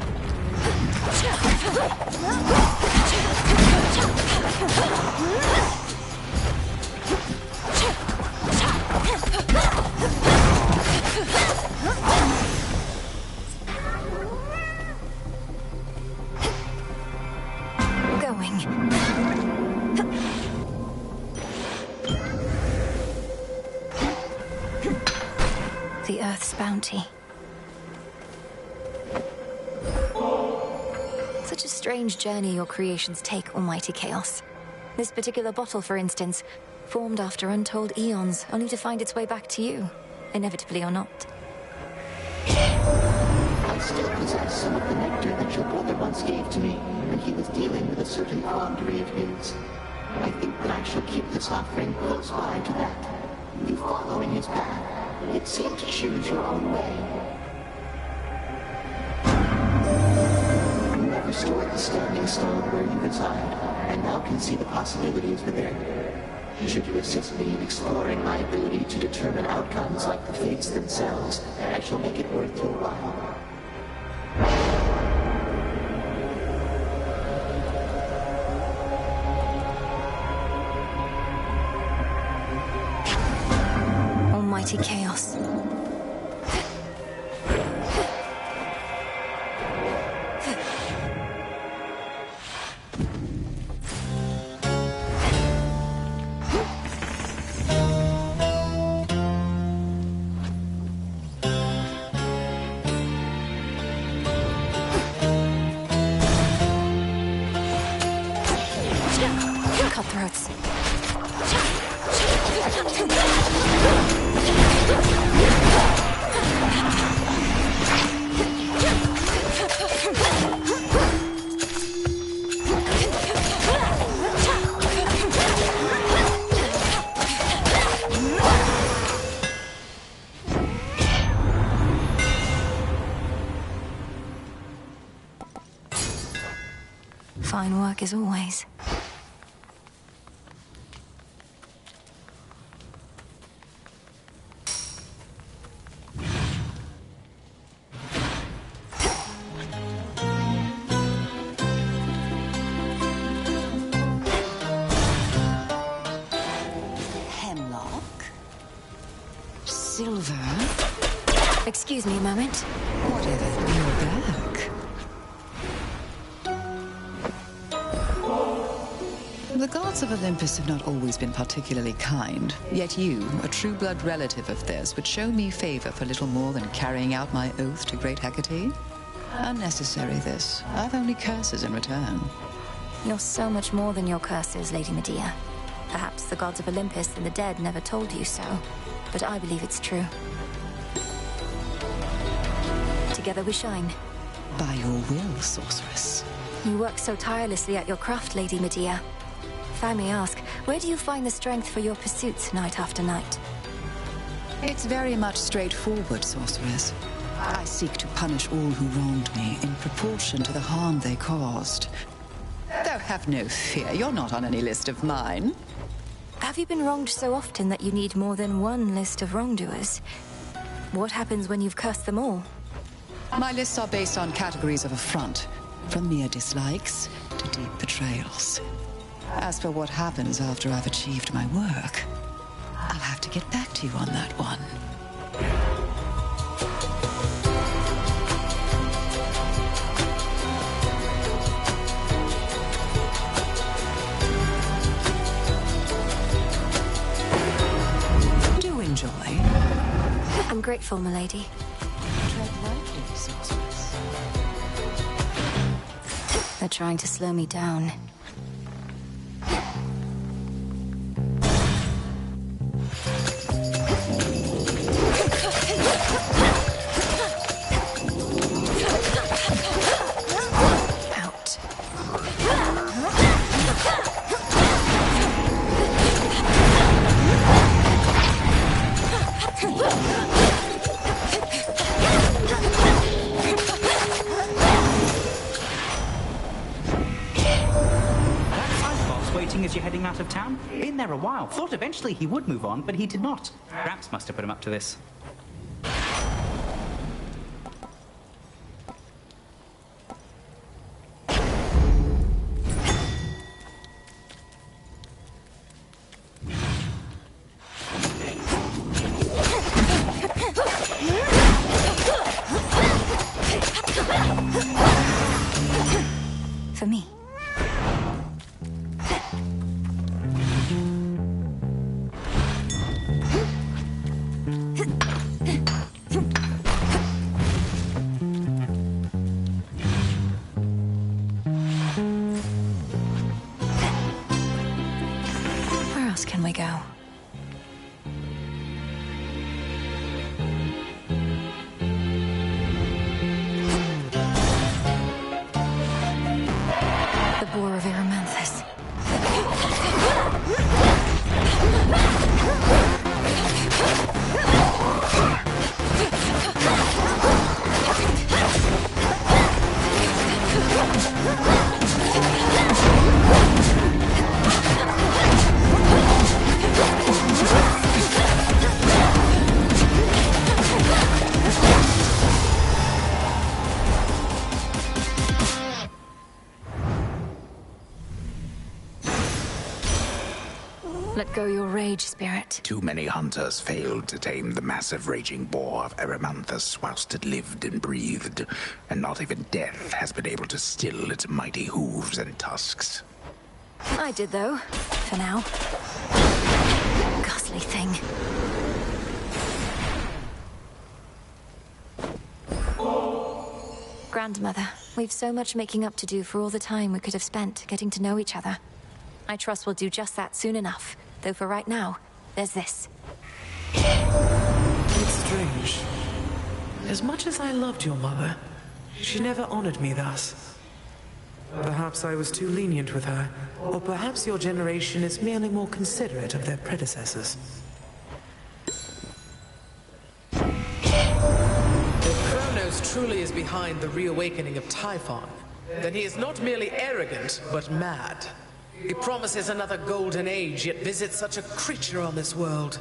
Going. The Earth's bounty. Such a strange journey your creations take, Almighty Chaos. This particular bottle, for instance, formed after untold eons, only to find its way back to you, inevitably or not. I still possess some of the nectar that your brother once gave to me, when he was dealing with a certain quandary of his. I think that I shall keep this offering close by to that. You follow in his path. It seemed to choose your own way. Restored the standing stone where you reside, and now can see the possibilities within. Should you assist me in exploring my ability to determine outcomes like the fates themselves, I shall make it worth your while. Almighty Chaos. Cutthroats. Fine work as always. Silver? Excuse me a moment. Whatever, you're back. The gods of Olympus have not always been particularly kind, yet you, a true-blood relative of theirs, would show me favor for little more than carrying out my oath to great Hecate? Unnecessary, this. I've only curses in return. You're so much more than your curses, Lady Medea. Perhaps the gods of Olympus and the dead never told you so, but I believe it's true. Together we shine. By your will, sorceress. You work so tirelessly at your craft, Lady Medea. If I may ask, where do you find the strength for your pursuits night after night? It's very much straightforward, sorceress. I seek to punish all who wronged me in proportion to the harm they caused. Though have no fear, you're not on any list of mine. Have you been wronged so often that you need more than one list of wrongdoers? What happens when you've cursed them all? My lists are based on categories of affront, from mere dislikes to deep betrayals. As for what happens after I've achieved my work, I'll have to get back to you on that one. Do enjoy. I'm grateful, milady. Tread lightly, sorceress. They're trying to slow me down. As you're heading out of town? Been there a while. Thought eventually he would move on, but he did not. Gramps must have put him up to this. For me. Where else can we go? The Boar of Eremanthus. Let go your rage, spirit. Too many hunters failed to tame the massive raging boar of Eremanthus whilst it lived and breathed, and not even death has been able to still its mighty hooves and tusks. I did, though. For now. Ghastly thing. Grandmother, we've so much making up to do for all the time we could have spent getting to know each other. I trust we'll do just that soon enough. Though for right now, there's this. It's strange. As much as I loved your mother, she never honored me thus. Perhaps I was too lenient with her, or perhaps your generation is merely more considerate of their predecessors. If Kronos truly is behind the reawakening of Typhon, then he is not merely arrogant, but mad. He promises another golden age, yet visits such a creature on this world.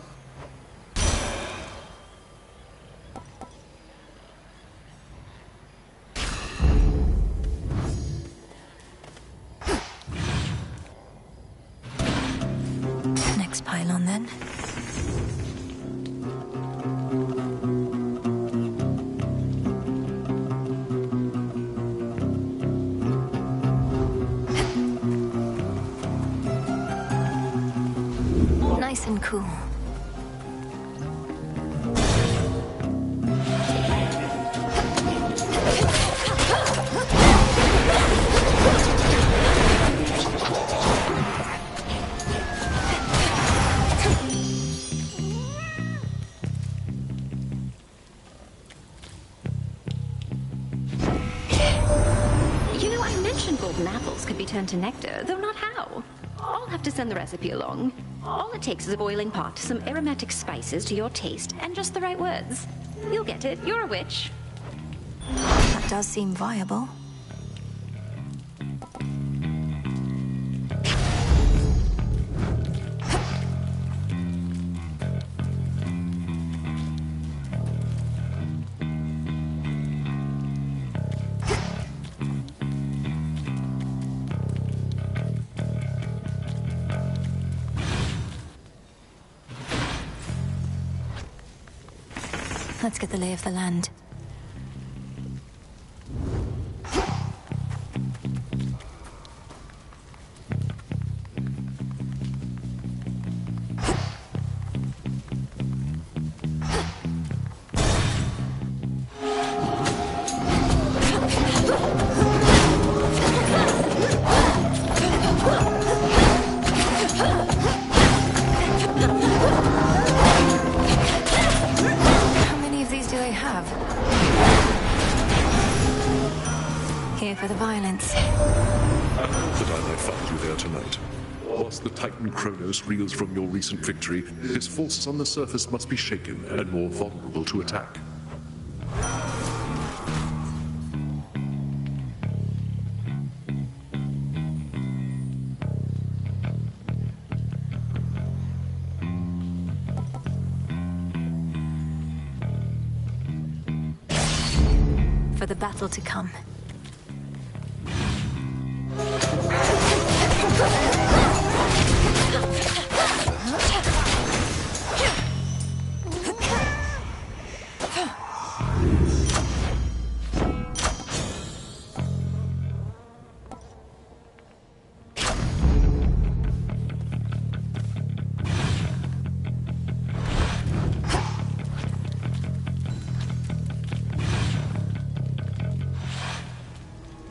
Next pylon, then. Nice and cool. You know, I mentioned golden apples could be turned to nectar, though not how. I'll have to send the recipe along. All it takes is a boiling pot, some aromatic spices to your taste, and just the right words. You'll get it. You're a witch. That does seem viable. Let's get the lay of the land. For the violence. I thought that I might find you there tonight. Whilst the Titan Kronos reels from your recent victory, his forces on the surface must be shaken and more vulnerable to attack. For the battle to come.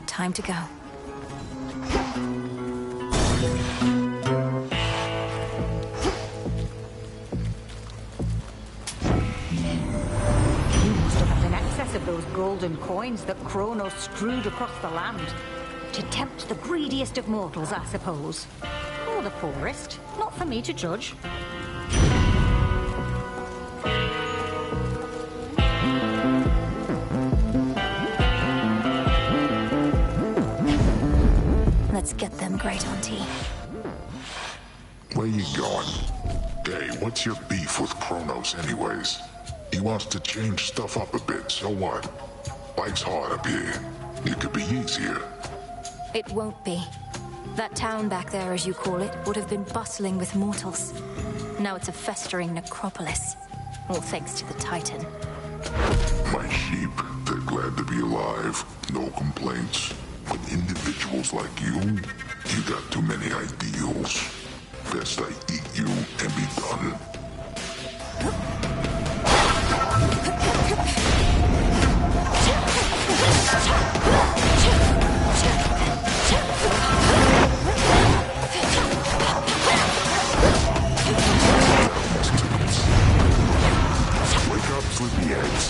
Time to go. Of those golden coins that Kronos strewed across the land. To tempt the greediest of mortals, I suppose. Or the poorest. Not for me to judge. Let's get them, Great Auntie. Where you going? Hey, what's your beef with Kronos anyways? He wants to change stuff up a bit, so what? Life's hard up here. It could be easier. It won't be. That town back there, as you call it, would have been bustling with mortals. Now it's a festering necropolis. All thanks to the Titan. My sheep, they're glad to be alive. No complaints. But individuals like you got too many ideals. Best I eat you and be done. Wake up, sleepyheads.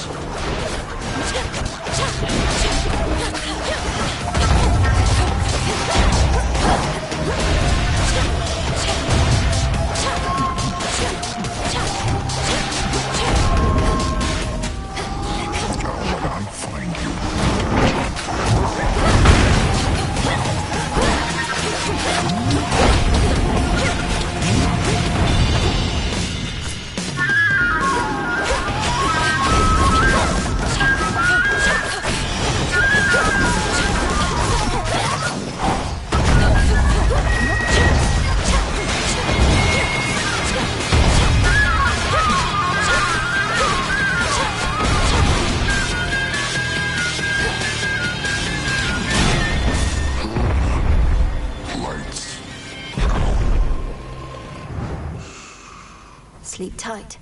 Sleep tight.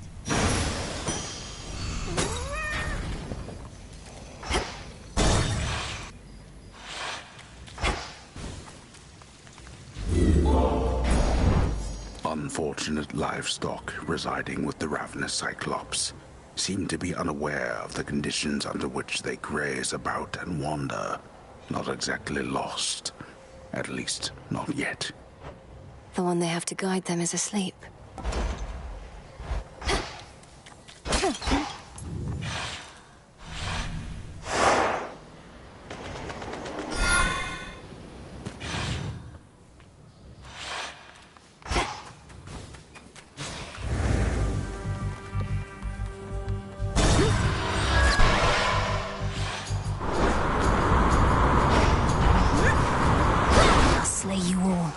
Unfortunate livestock residing with the ravenous Cyclops seem to be unaware of the conditions under which they graze about and wander. Not exactly lost. At least, not yet. The one they have to guide them is asleep. I'll slay you all.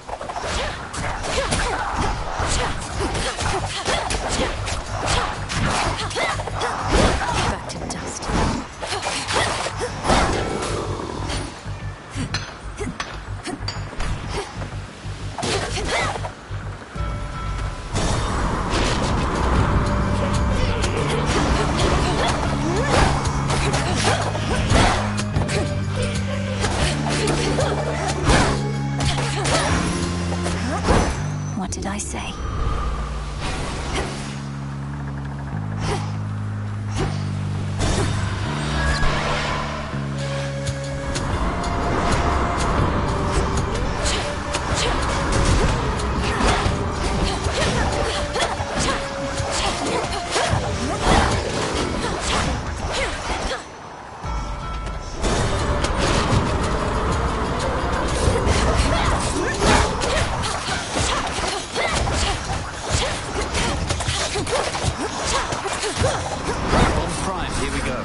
Here we go.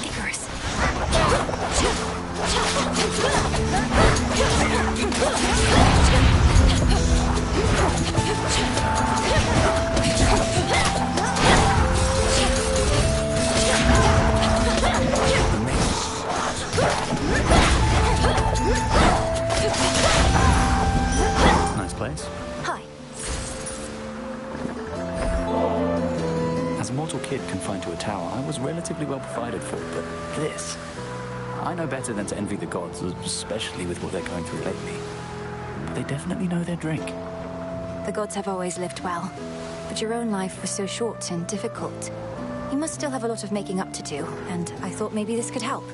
Icarus. Nice place. Hi. As a mortal kid confined to a tower, I was relatively well provided for, but this... I know better than to envy the gods, especially with what they're going through lately. But they definitely know their drink. The gods have always lived well, but your own life was so short and difficult. You must still have a lot of making up to do, and I thought maybe this could help.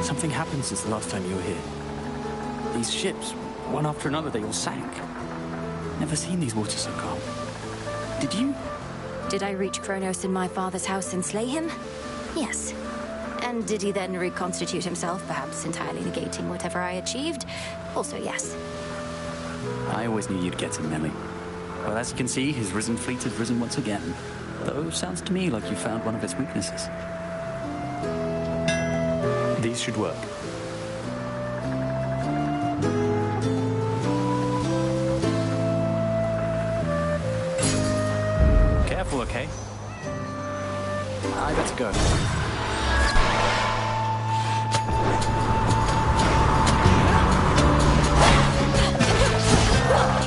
Something happened since the last time you were here. These ships, one after another, they all sank. Never seen these waters so calm. Did you? Did I reach Kronos in my father's house and slay him? Yes. And did he then reconstitute himself, perhaps entirely negating whatever I achieved? Also yes. I always knew you'd get him, Nelly. Well, as you can see, his risen fleet has risen once again. Though, sounds to me like you found one of its weaknesses. These should work. Careful, okay? I better go.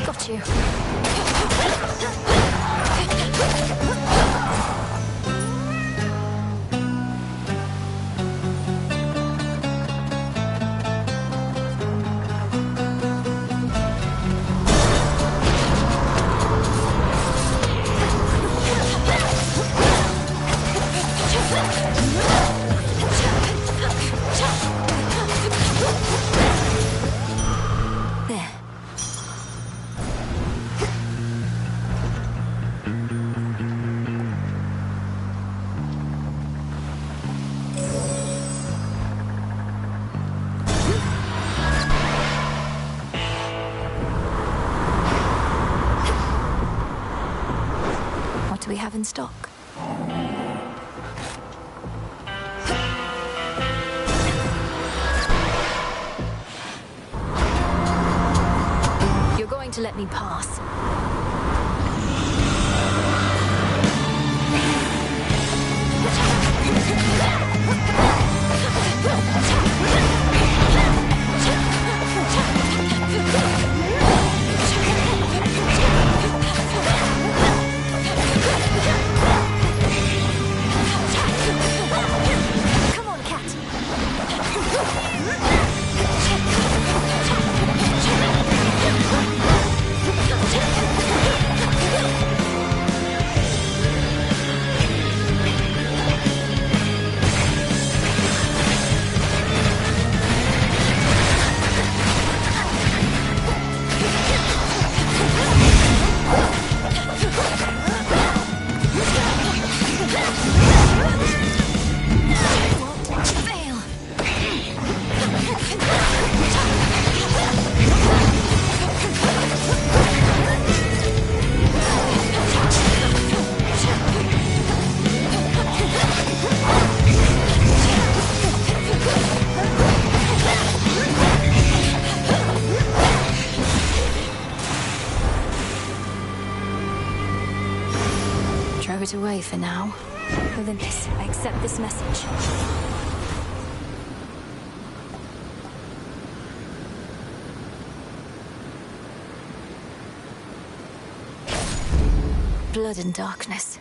Got you. What do we have in stock? You're going to let me pass. Come on, cat. Throw it away for now. Olympus, I accept this message. Blood and darkness.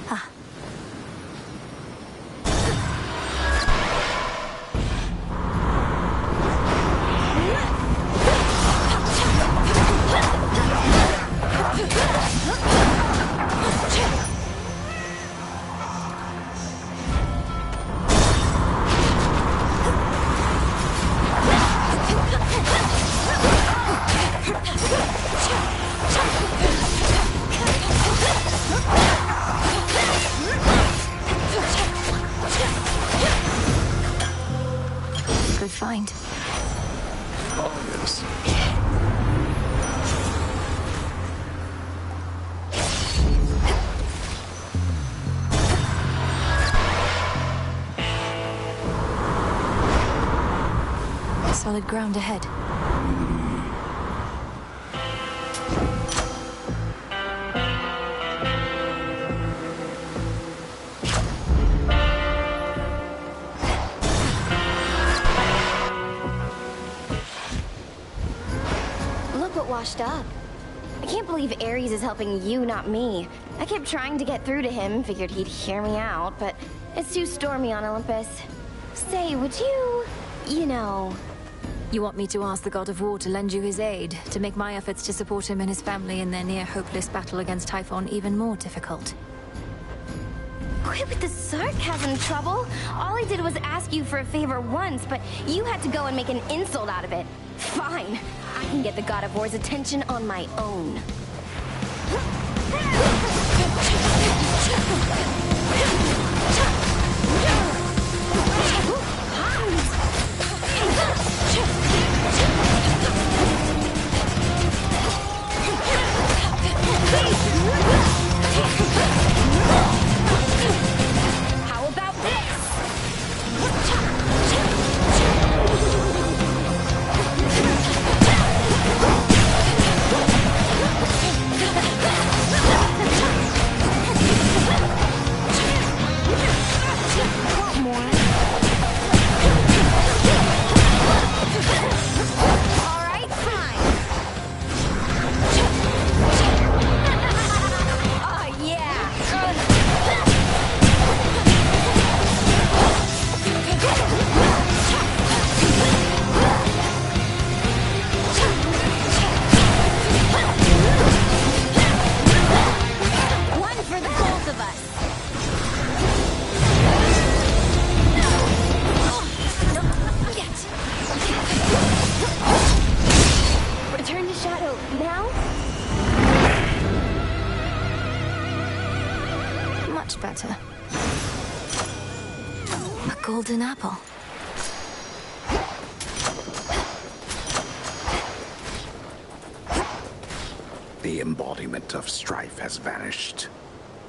Ah. solid ground ahead. Look what washed up. I can't believe Ares is helping you, not me. I kept trying to get through to him, figured he'd hear me out, but it's too stormy on Olympus. Say, would you know... You want me to ask the god of war to lend you his aid, to make my efforts to support him and his family in their near-hopeless battle against Typhon even more difficult? Quit with the sarcasm, Trouble. All I did was ask you for a favor once, but you had to go and make an insult out of it. Fine. I can get the god of war's attention on my own. How about this? Want more? All right, fine. Oh, yeah. One for the both of us. Return to shadow now? Much better. A golden apple. The embodiment of strife has vanished,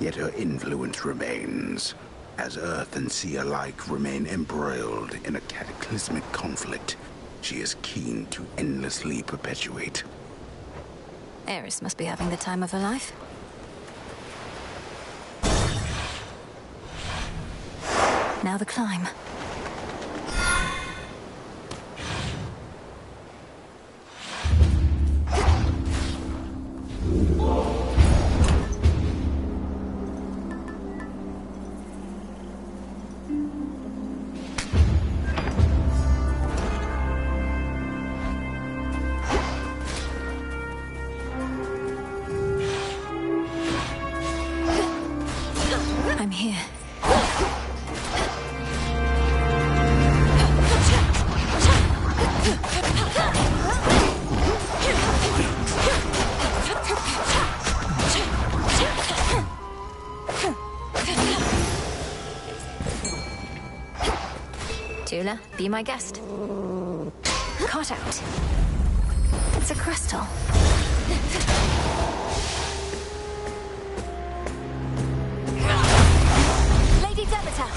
yet her influence remains, as earth and sea alike remain embroiled in a cataclysmic conflict she is keen to endlessly perpetuate. Eris must be having the time of her life. Now the climb. I'm here. Tula, be my guest. Caught out. It's a crystal. Lady Demeter!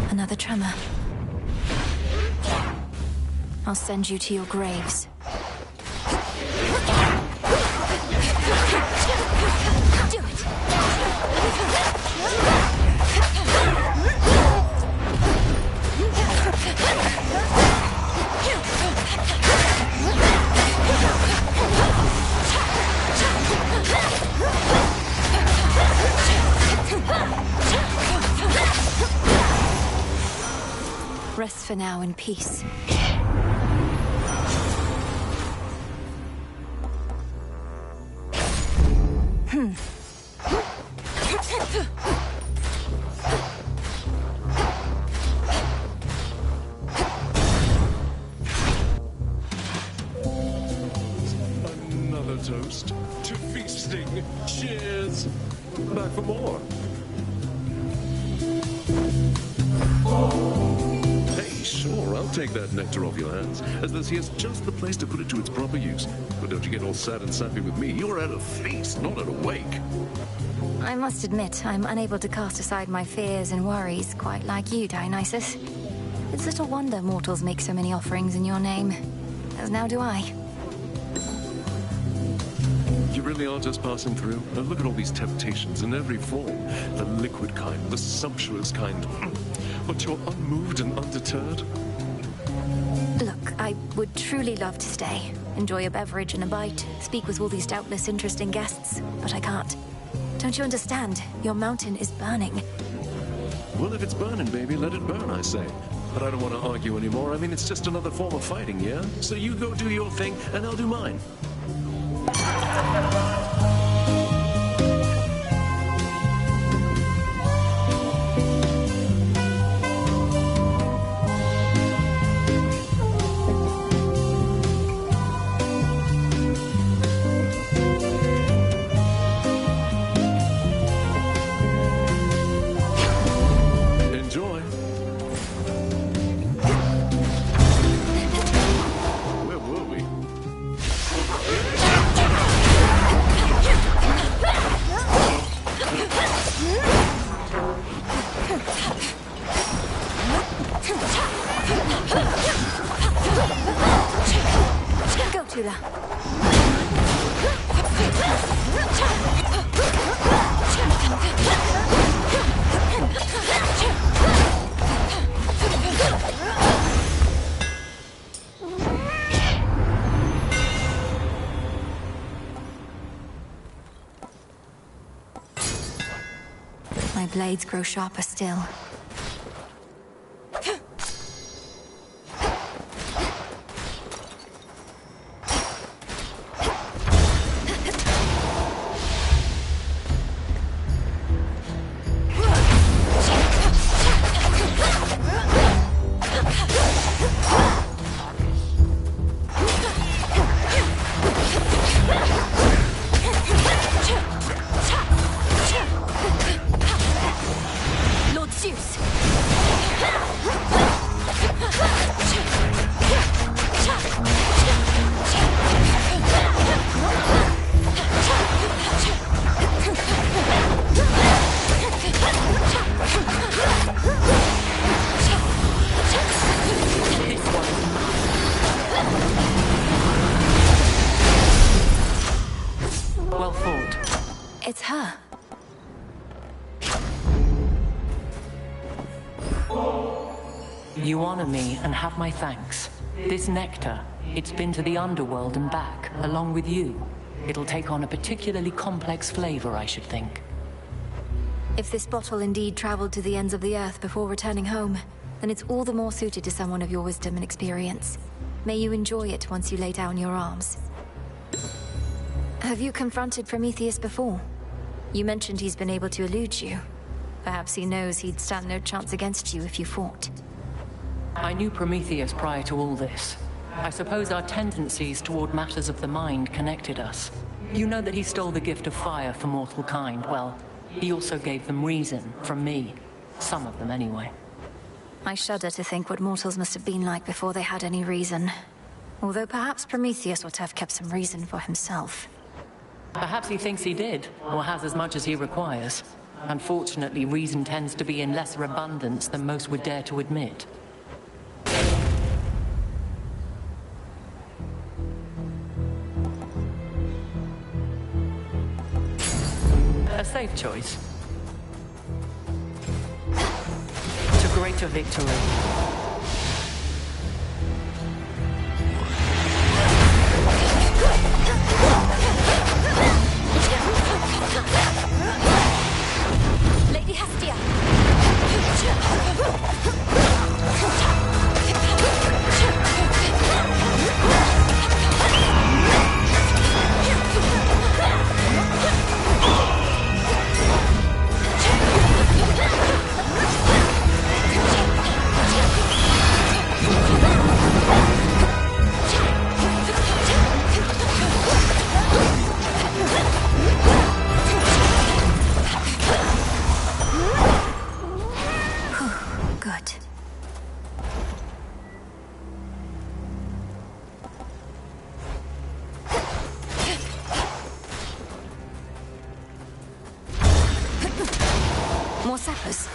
Another tremor. I'll send you to your graves. Do it! Rest for now in peace. toast. To feasting. Cheers. Back for more. Hey, sure, I'll take that nectar off your hands, as this here's just the place to put it to its proper use. But don't you get all sad and sappy with me. You're at a feast, not at a wake. I must admit, I'm unable to cast aside my fears and worries, quite like you, Dionysus. It's little wonder mortals make so many offerings in your name. As now do I. You really are just passing through? Now look at all these temptations in every form. The liquid kind, the sumptuous kind. But you're unmoved and undeterred? Look, I would truly love to stay. Enjoy a beverage and a bite, speak with all these doubtless interesting guests, but I can't. Don't you understand? Your mountain is burning. Well, if it's burning, baby, let it burn, I say. But I don't want to argue anymore. I mean, it's just another form of fighting, yeah? So you go do your thing, and I'll do mine. My blades grow sharper still. It's her. You honor me and have my thanks. This nectar, it's been to the underworld and back, along with you. It'll take on a particularly complex flavor, I should think. If this bottle indeed traveled to the ends of the earth before returning home, then it's all the more suited to someone of your wisdom and experience. May you enjoy it once you lay down your arms. Have you confronted Prometheus before? You mentioned he's been able to elude you. Perhaps he knows he'd stand no chance against you if you fought. I knew Prometheus prior to all this. I suppose our tendencies toward matters of the mind connected us. You know that he stole the gift of fire for mortal kind. Well, he also gave them reason from me. Some of them, anyway. I shudder to think what mortals must have been like before they had any reason. Although perhaps Prometheus ought to have kept some reason for himself. Perhaps he thinks he did, or has as much as he requires. Unfortunately, reason tends to be in lesser abundance than most would dare to admit. A safe choice. To greater victory. Lady Hestia! More sappers.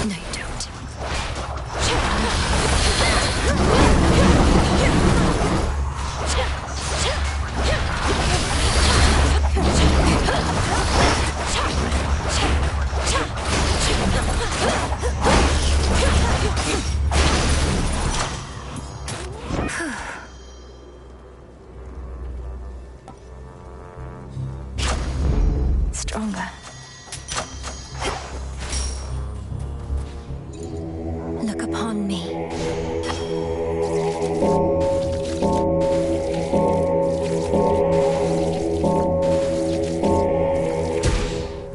No, you don't. Stronger. Look upon me.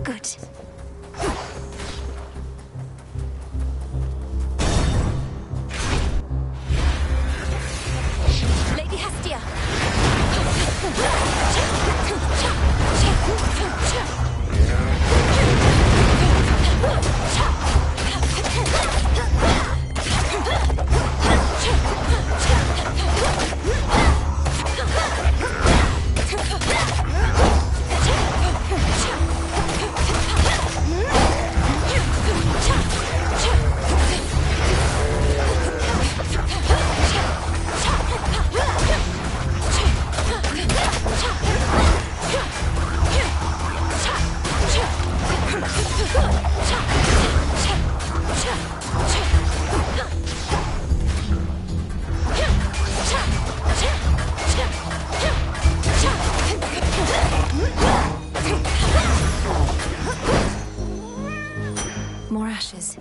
Good. Lady Hestia. More ashes.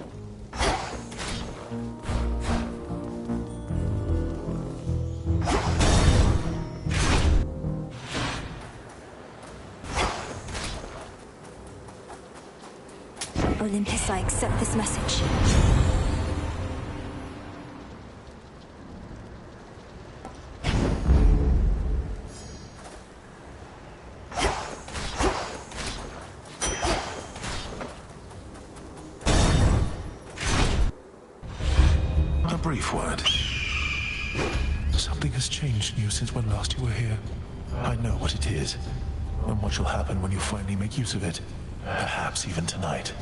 Olympus, I accept this message. A brief word. Something has changed in you since when last you were here. I know what it is, and what shall happen when you finally make use of it. Perhaps even tonight.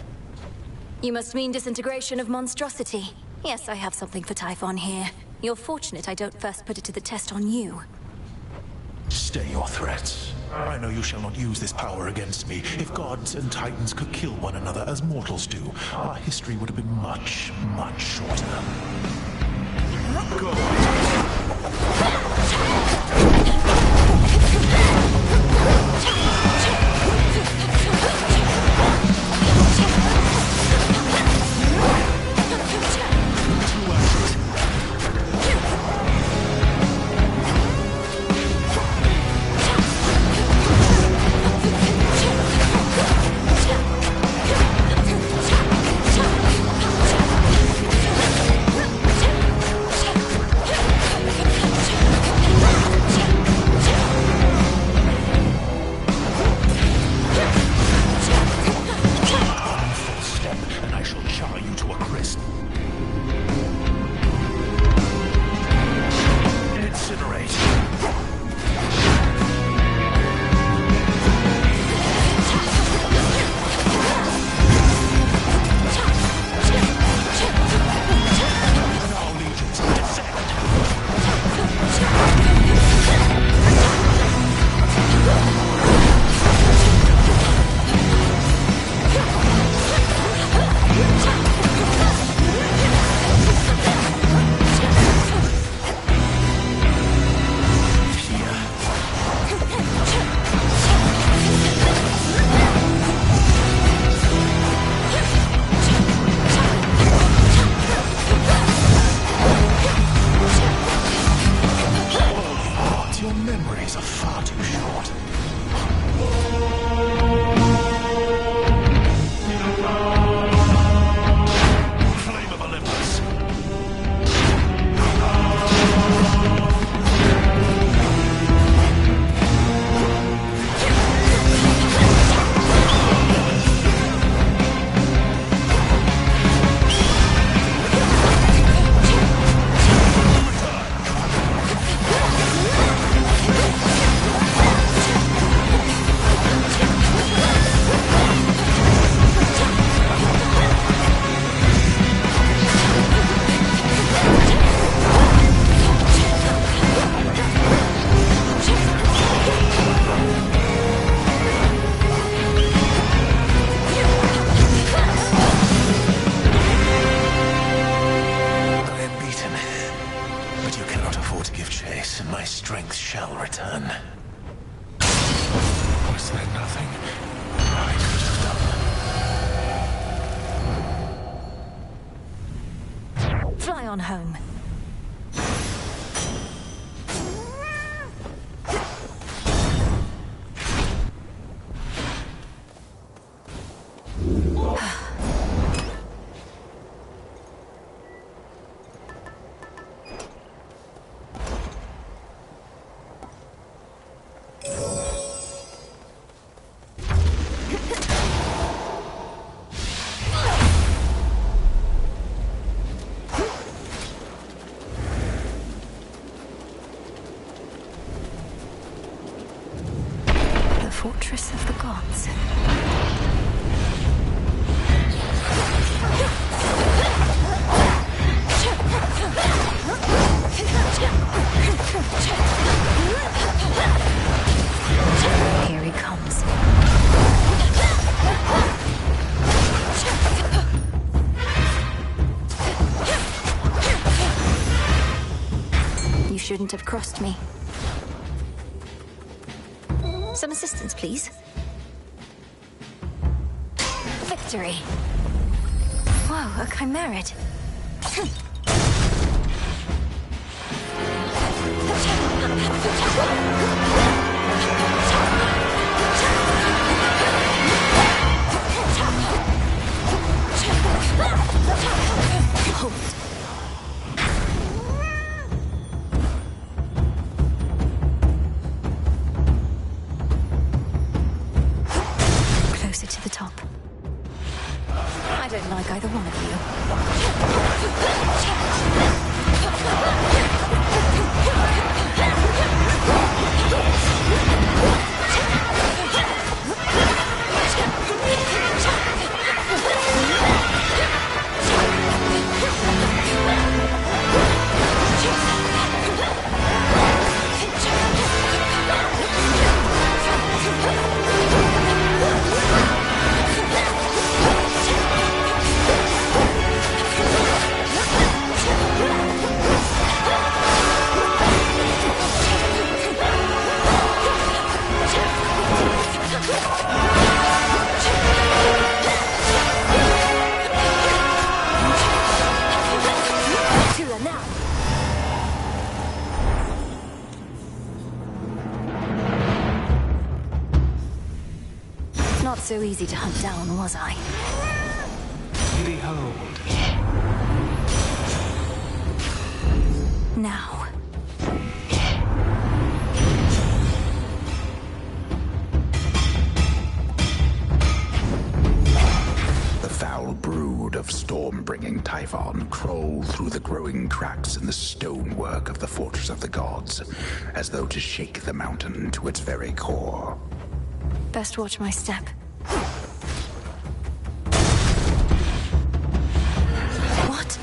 You must mean disintegration of monstrosity. Yes, I have something for Typhon here. You're fortunate I don't first put it to the test on you. Stay your threats. I know you shall not use this power against me. If gods and titans could kill one another as mortals do, our history would have been much, much shorter. Go. my strength shall return. Was there nothing I could have done? Fly on home. Fortress of the Gods. Here he comes. You shouldn't have crossed me. Some assistance, please. Victory. Whoa, a chimerid. Hold. Closer to the top. I don't like either one of you. Not so easy to hunt down, was I? Behold. Now. The foul brood of storm-bringing Typhon crawl through the growing cracks in the stonework of the Fortress of the Gods, as though to shake the mountain to its very core. Best watch my step. What?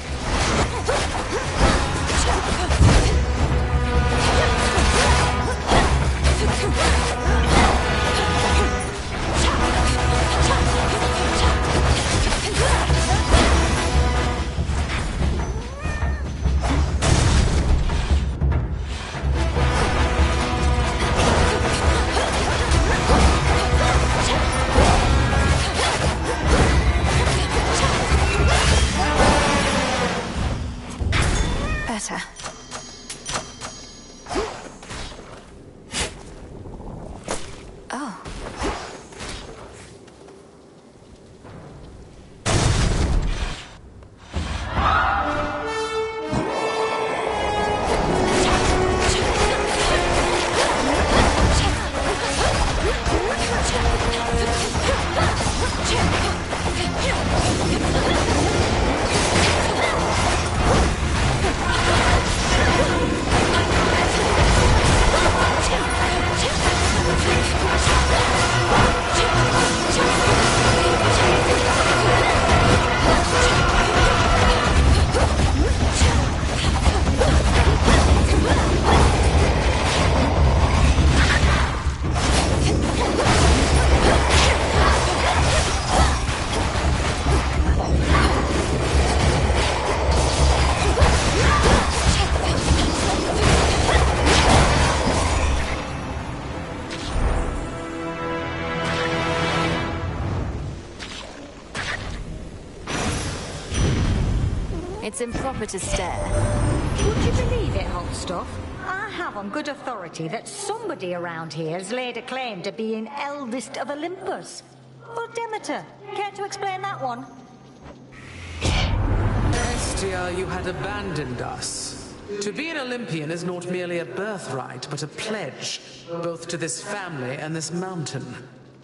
Better. Oh. It's improper to stare. Would you believe it, hot stuff? I have on good authority that somebody around here has laid a claim to being eldest of Olympus. But Demeter, care to explain that one? Estia, you had abandoned us. To be an Olympian is not merely a birthright, but a pledge, both to this family and this mountain.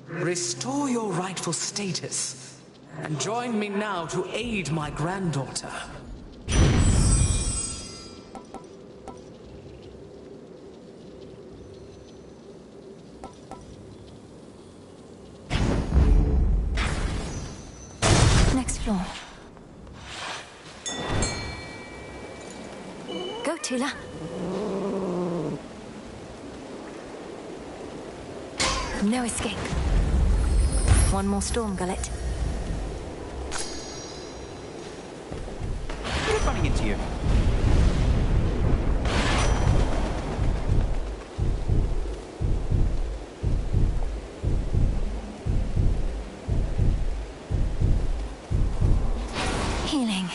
Restore your rightful status, and join me now to aid my granddaughter. Next floor. Go, Tula. No escape. One more storm gullet. Good running into you. Healing.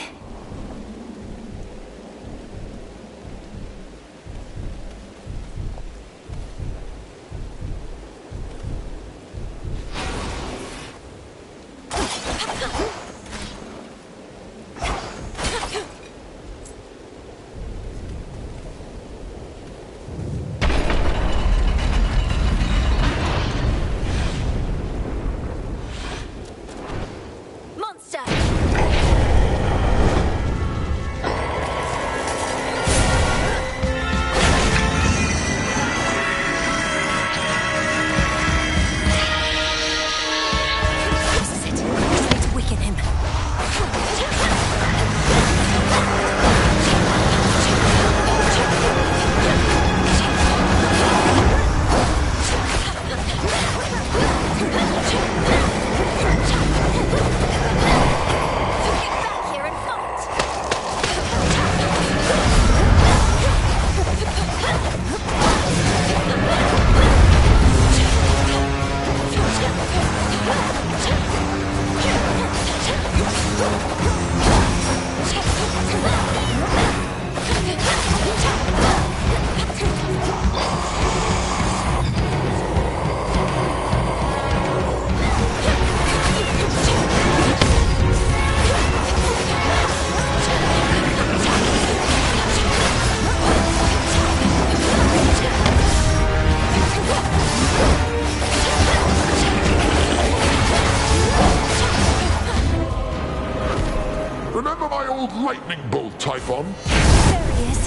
Remember my old lightning bolt, Typhon? There he is.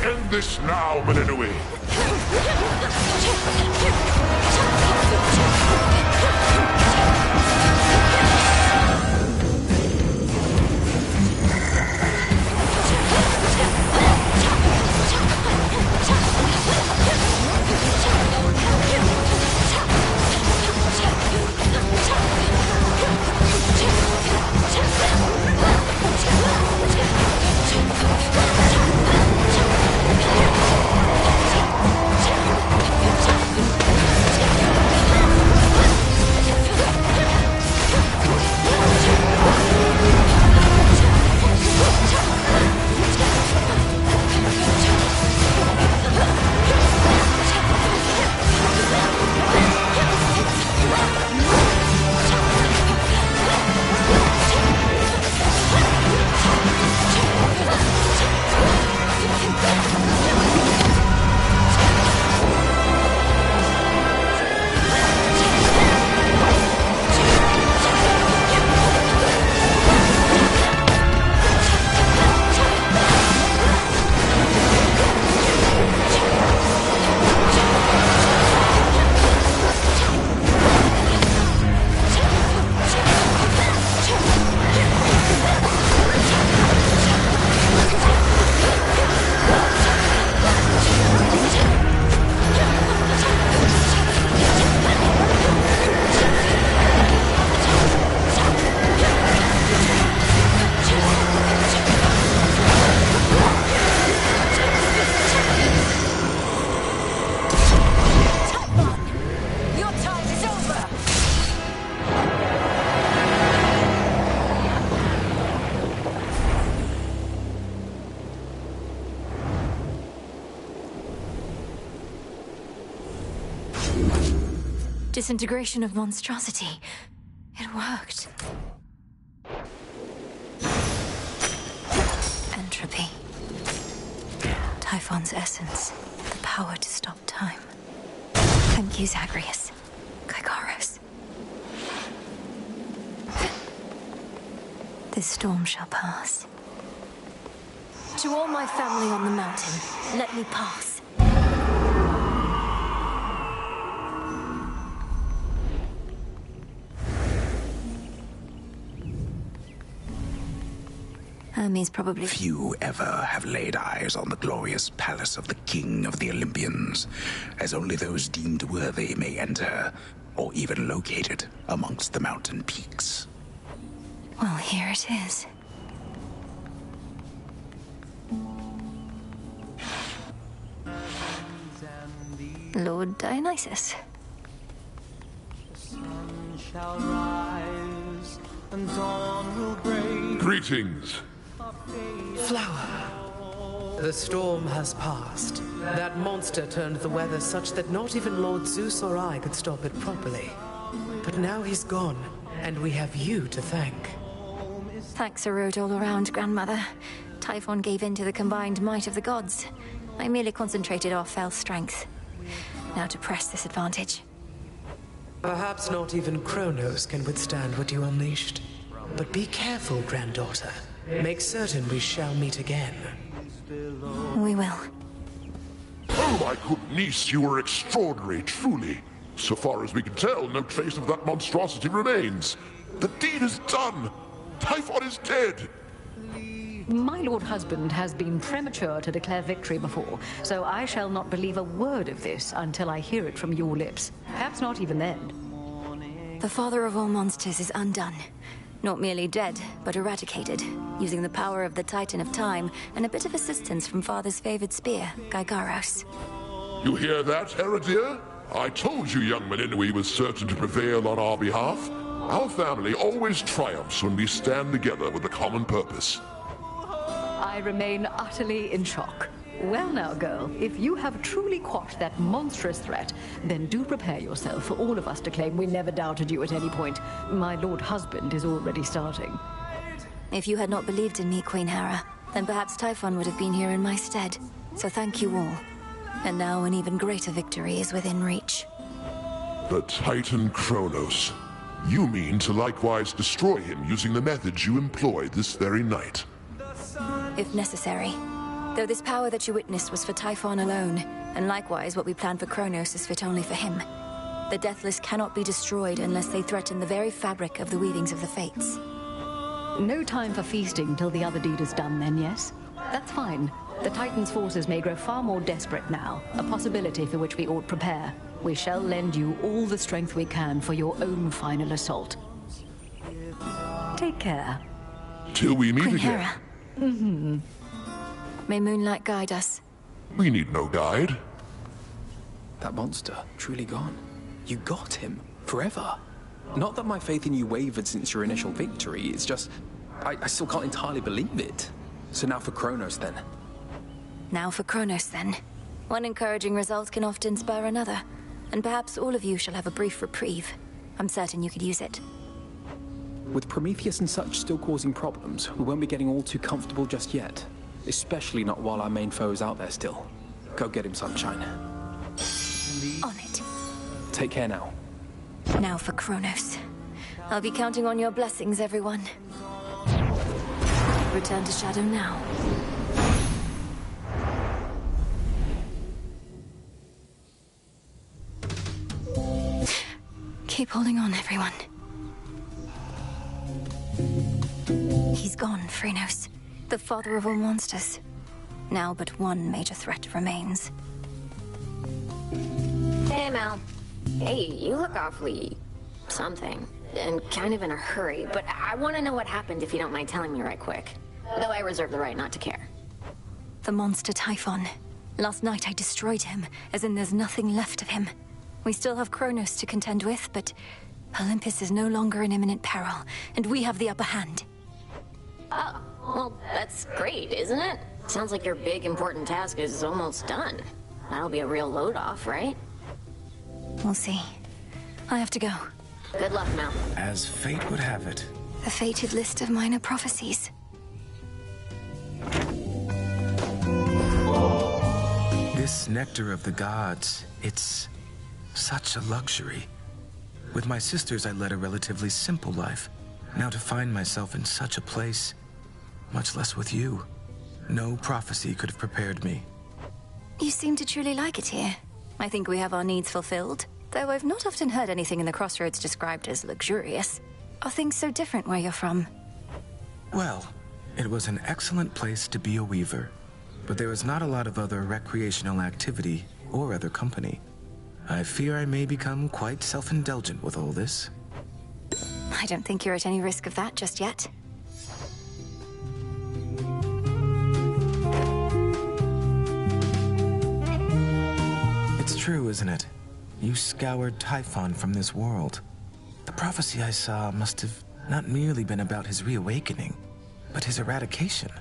End this now, Meninue. Disintegration of monstrosity. It worked. Entropy. Typhon's essence. The power to stop time. Thank you, Zagreus. Gygaros. This storm shall pass. To all my family on the mountain, let me pass. Hermes probably... Few ever have laid eyes on the glorious palace of the King of the Olympians, as only those deemed worthy may enter, or even locate it amongst the mountain peaks. Well, here it is. Lord Dionysus. Shall rise, and dawn will break. Greetings. Flower. The storm has passed. That monster turned the weather such that not even Lord Zeus or I could stop it properly. But now he's gone, and we have you to thank. Thanks are owed all around, Grandmother. Typhon gave in to the combined might of the gods. I merely concentrated our fell strength. Now to press this advantage. Perhaps not even Kronos can withstand what you unleashed. But be careful, granddaughter. Make certain we shall meet again. We will. Oh, my good niece, you were extraordinary, truly. So far as we can tell, no trace of that monstrosity remains. The deed is done. Typhon is dead. My lord husband has been premature to declare victory before, so I shall not believe a word of this until I hear it from your lips. Perhaps not even then. The father of all monsters is undone. Not merely dead, but eradicated, using the power of the Titan of Time and a bit of assistance from father's favored spear, Gygaros. You hear that, Heredia? I told you young Meninui was certain to prevail on our behalf. Our family always triumphs when we stand together with a common purpose. I remain utterly in shock. Well now, girl, if you have truly quashed that monstrous threat, then do prepare yourself for all of us to claim we never doubted you at any point. My lord husband is already starting. If you had not believed in me, Queen Hera, then perhaps Typhon would have been here in my stead. So thank you all. And now an even greater victory is within reach. The Titan Kronos. You mean to likewise destroy him using the methods you employed this very night? If necessary. Though this power that you witnessed was for Typhon alone, and likewise what we planned for Kronos is fit only for him. The Deathless cannot be destroyed unless they threaten the very fabric of the weavings of the Fates. No time for feasting till the other deed is done then, yes? That's fine. The Titan's forces may grow far more desperate now, a possibility for which we ought prepare. We shall lend you all the strength we can for your own final assault. Take care. Till we meet Queen again. Hera. Mm-hmm. May moonlight guide us. We need no guide. That monster, truly gone. You got him. Forever. Not that my faith in you wavered since your initial victory, it's just... I still can't entirely believe it. So now for Kronos, then. Now for Kronos, then. One encouraging result can often spur another, and perhaps all of you shall have a brief reprieve. I'm certain you could use it. With Prometheus and such still causing problems, we won't be getting all too comfortable just yet. Especially not while our main foe is out there still. Go get him, Sunshine. On it. Take care now. Now for Kronos. I'll be counting on your blessings, everyone. Return to Shadow now. Keep holding on, everyone. He's gone, Phrenos. The father of all monsters. Now but one major threat remains. Hey, Mel. Hey, you look awfully... something. And kind of in a hurry, but I want to know what happened if you don't mind telling me right quick. Though I reserve the right not to care. The monster Typhon. Last night I destroyed him, as in there's nothing left of him. We still have Kronos to contend with, but Olympus is no longer in imminent peril, and we have the upper hand. Oh, well, that's great, isn't it? Sounds like your big, important task is almost done. That'll be a real load off, right? We'll see. I have to go. Good luck, Mel. As fate would have it. A fated list of minor prophecies. This nectar of the gods, it's such a luxury. With my sisters, I led a relatively simple life. Now to find myself in such a place, much less with you, no prophecy could have prepared me. You seem to truly like it here. I think we have our needs fulfilled, though I've not often heard anything in the Crossroads described as luxurious. Are things so different where you're from? Well, it was an excellent place to be a weaver, but there was not a lot of other recreational activity or other company. I fear I may become quite self-indulgent with all this. I don't think you're at any risk of that just yet. It's true, isn't it? You scoured Typhon from this world. The prophecy I saw must have not merely been about his reawakening, but his eradication.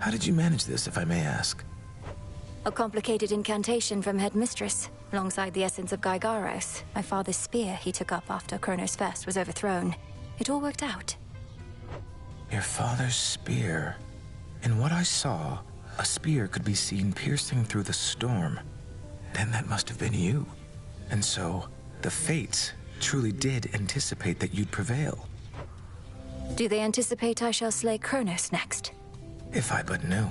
How did you manage this, if I may ask? A complicated incantation from Headmistress, alongside the essence of Gygaros, my father's spear he took up after Kronos Fest was overthrown. It all worked out. Your father's spear. In what I saw, a spear could be seen piercing through the storm. Then that must have been you. And so, the Fates truly did anticipate that you'd prevail. Do they anticipate I shall slay Kronos next? If I but knew.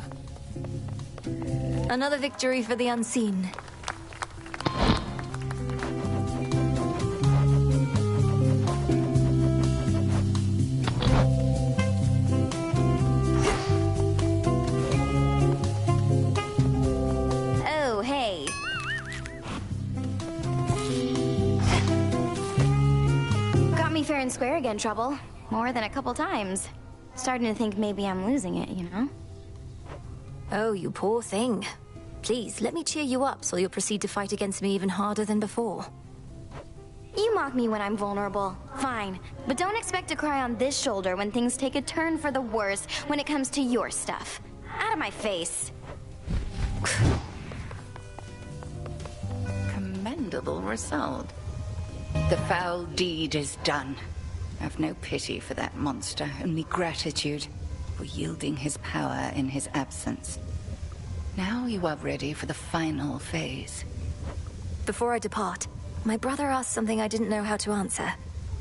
Another victory for the unseen. Oh, hey. Got me fair and square again, Trouble. More than a couple times. Starting to think maybe I'm losing it, you know? Oh, you poor thing. Please, let me cheer you up so you'll proceed to fight against me even harder than before. You mock me when I'm vulnerable. Fine. But don't expect to cry on this shoulder when things take a turn for the worse when it comes to your stuff. Out of my face. Commendable result. The foul deed is done. I've no pity for that monster, only gratitude for yielding his power in his absence. Now you are ready for the final phase. Before I depart, my brother asked something I didn't know how to answer.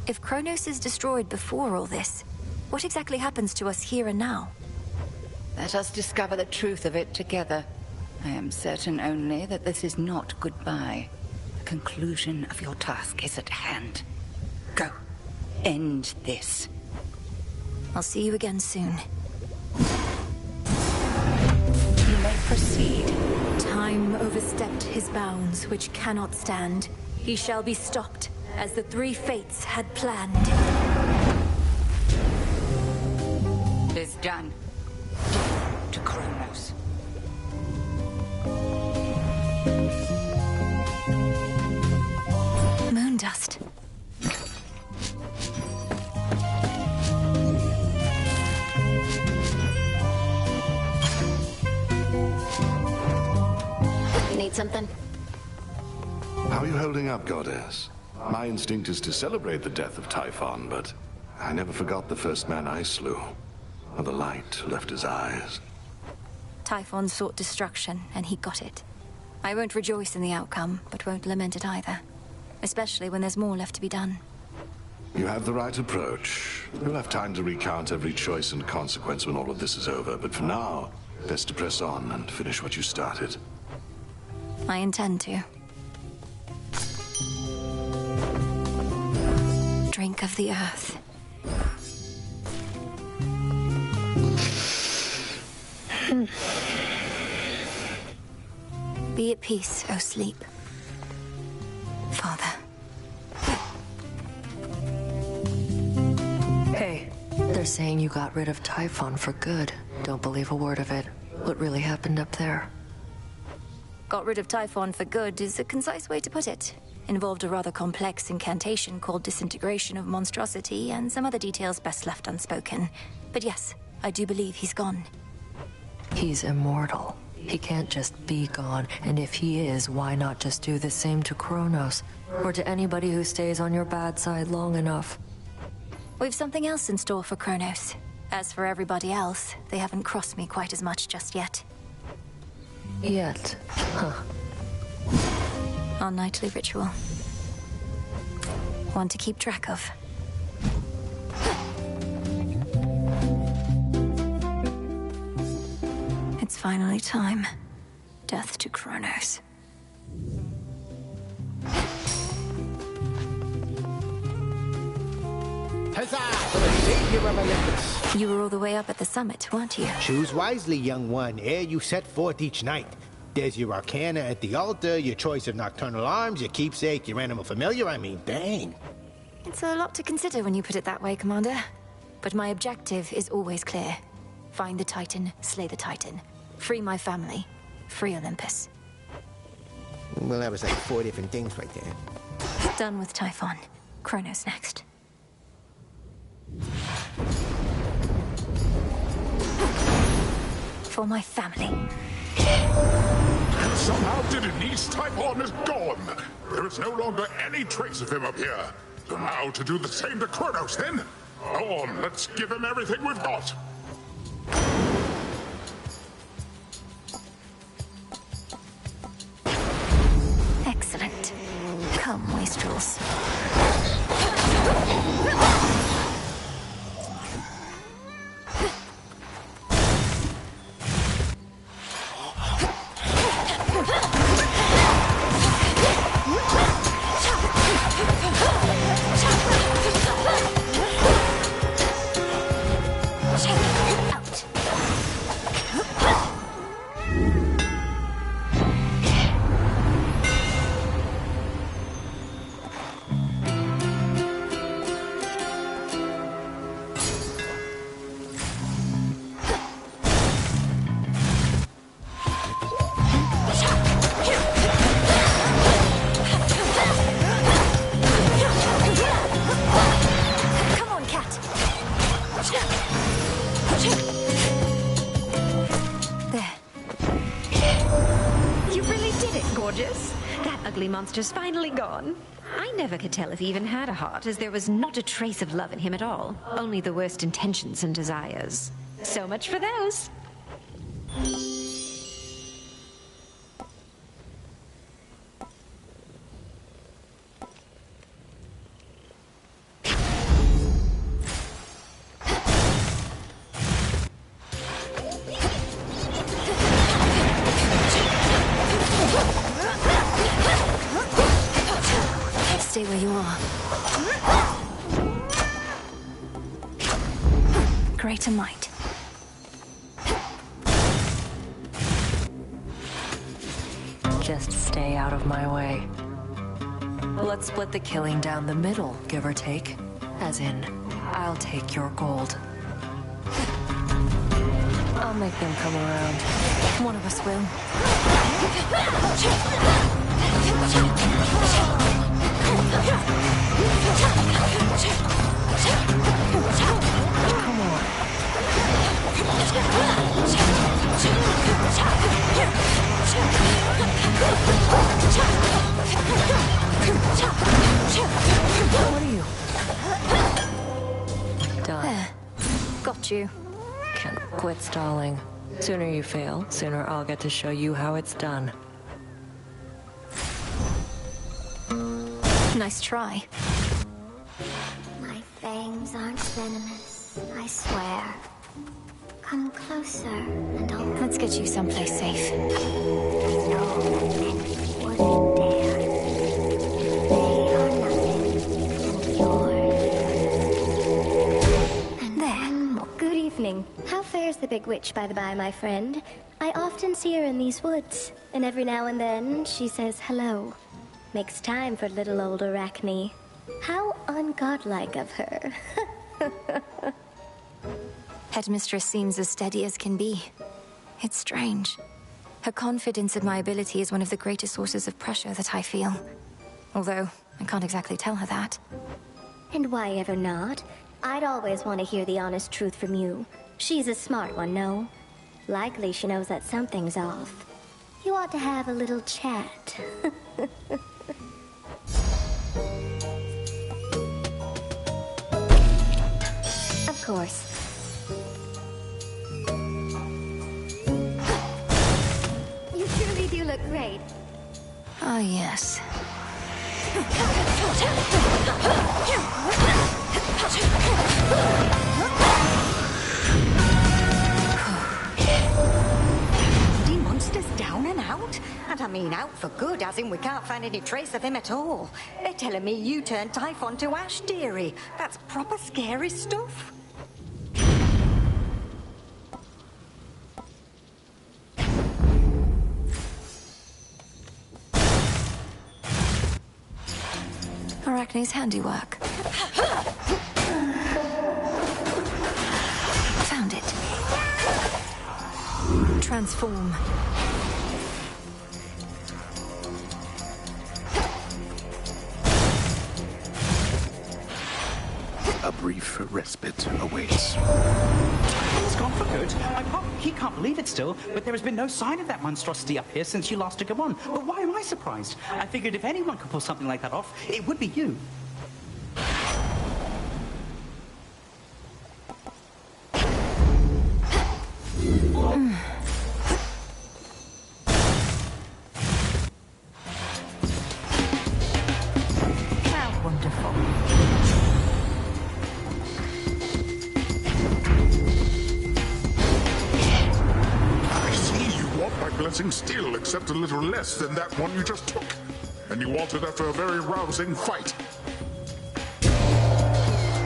If Kronos is destroyed before all this, what exactly happens to us here and now? Let us discover the truth of it together. I am certain only that this is not goodbye. The conclusion of your task is at hand. Go. End this. I'll see you again soon. You may proceed. Time overstepped his bounds, which cannot stand. He shall be stopped, as the three fates had planned. It is done. Death to Kronos. Moondust. Need something? How are you holding up, Goddess? My instinct is to celebrate the death of Typhon, but I never forgot the first man I slew. Or the light left his eyes. Typhon sought destruction, and he got it. I won't rejoice in the outcome, but won't lament it either. Especially when there's more left to be done. You have the right approach. You'll have time to recount every choice and consequence when all of this is over, but for now, best to press on and finish what you started. I intend to. Drink of the earth. Be at peace, O sleep. Father. Hey, they're saying you got rid of Typhon for good. Don't believe a word of it. What really happened up there? Got rid of Typhon for good is a concise way to put it. Involved a rather complex incantation called Disintegration of Monstrosity and some other details best left unspoken. But yes, I do believe he's gone. He's immortal. He can't just be gone, and if he is, why not just do the same to Kronos? Or to anybody who stays on your bad side long enough? We've something else in store for Kronos. As for everybody else, they haven't crossed me quite as much just yet. Yet, huh? Our nightly ritual. One to keep track of. It's finally time. Death to Kronos. Huzzah for the savior of Olympus! You were all the way up at the summit, weren't you? Choose wisely, young one, ere you set forth each night. There's your arcana at the altar, your choice of nocturnal arms, your keepsake, your animal familiar, dang. It's a lot to consider when you put it that way, Commander. But my objective is always clear. Find the Titan, slay the Titan. Free my family. Free Olympus. Well, that was like 4 different things right there. Done with Typhon. Kronos next. For my family. And somehow Didym's Typhon is gone. There is no longer any trace of him up here. So now to do the same to Kronos, then? Go on, let's give him everything we've got. Excellent. Come, wastrels. Monster's finally gone. I never could tell if he even had a heart, as there was not a trace of love in him at all. Only the worst intentions and desires. So much for those. Stay where you are. Greater might. Just stay out of my way. Let's split the killing down the middle, give or take. As in, I'll take your gold. I'll make them come around. One of us will. Come on. What are you? Done. There. Got you. Can't quit stalling. Sooner you fail, sooner I'll get to show you how it's done. Nice try. My fangs aren't venomous, I swear. Come closer, and I'll... Let's get you someplace safe. No, wouldn't dare. They are nothing, and yours. And there. Good evening. How fares the big witch, by the by, my friend? I often see her in these woods, and every now and then she says hello. Makes time for little old Arachne. How ungodlike of her. Headmistress seems as steady as can be. It's strange. Her confidence in my ability is one of the greatest sources of pressure that I feel. Although, I can't exactly tell her that. And why ever not? I'd always want to hear the honest truth from you. She's a smart one, no? Likely she knows that something's off. You ought to have a little chat. Of course. You truly do look great. Ah, yes. The monster's down and out? And I mean out for good, as in we can't find any trace of him at all. They're telling me you turned Typhon to ash, dearie. That's proper scary stuff. Arachne's handiwork. Found it. Transform. A brief respite awaits. It's gone for good. He can't believe it still, but there has been no sign of that monstrosity up here since you last took him on. But why am I surprised? I figured if anyone could pull something like that off, it would be you. How wonderful. My blessing still, except a little less than that one you just took. And you want it after a very rousing fight.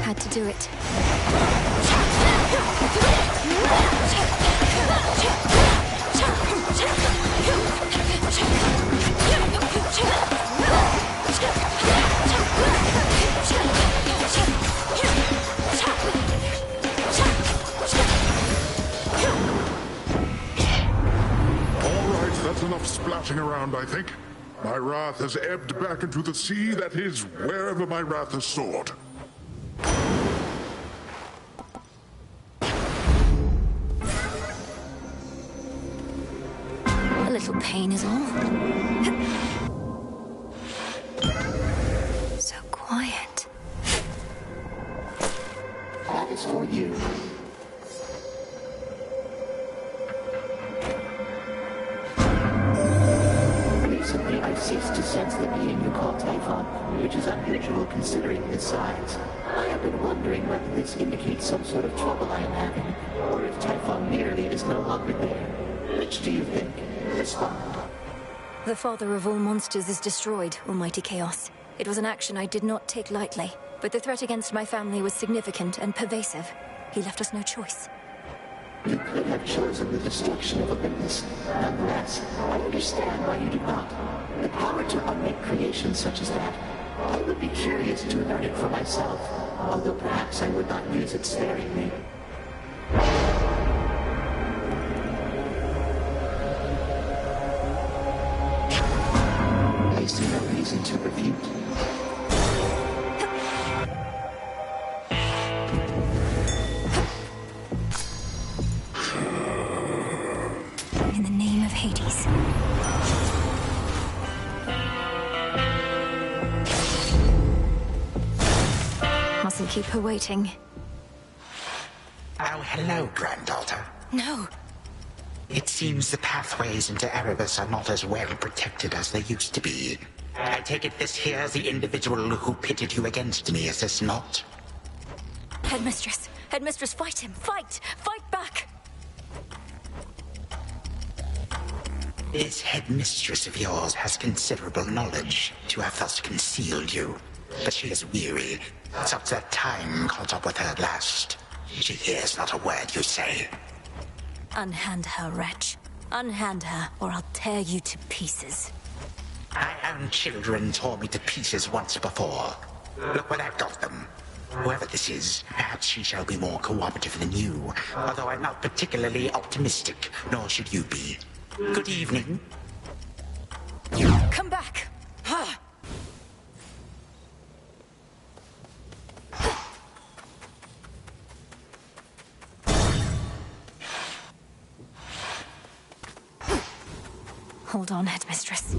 Had to do it. That's enough splashing around, I think. My wrath has ebbed back into the sea that is wherever my wrath has soared. A little pain is all. So quiet. That is for you. Recently, I've ceased to sense the being you call Typhon, which is unusual considering his size. I have been wondering whether this indicates some sort of trouble I am having, or if Typhon merely is no longer there. Which do you think? Respond. The father of all monsters is destroyed, Almighty Chaos. It was an action I did not take lightly, but the threat against my family was significant and pervasive. He left us no choice. You could have chosen the destruction of Olympus. Nonetheless, I understand why you did not. The power to unmake creations such as that, I would be curious to learn it for myself, although perhaps I would not use it sparingly. I see no reason to refute. In the name of Hades. Mustn't keep her waiting. Oh, hello, granddaughter. No. It seems the pathways into Erebus are not as well protected as they used to be. I take it this here's the individual who pitted you against me, is this not? Headmistress! Headmistress, fight him! Fight! Fight back! This headmistress of yours has considerable knowledge to have thus concealed you. But she is weary. Such that time caught up with her at last. She hears not a word you say. Unhand her, wretch. Unhand her, or I'll tear you to pieces. My own children tore me to pieces once before. Look where I've got them. Whoever this is, perhaps she shall be more cooperative than you, although I'm not particularly optimistic, nor should you be. Good evening. Come back! Hold on, Headmistress.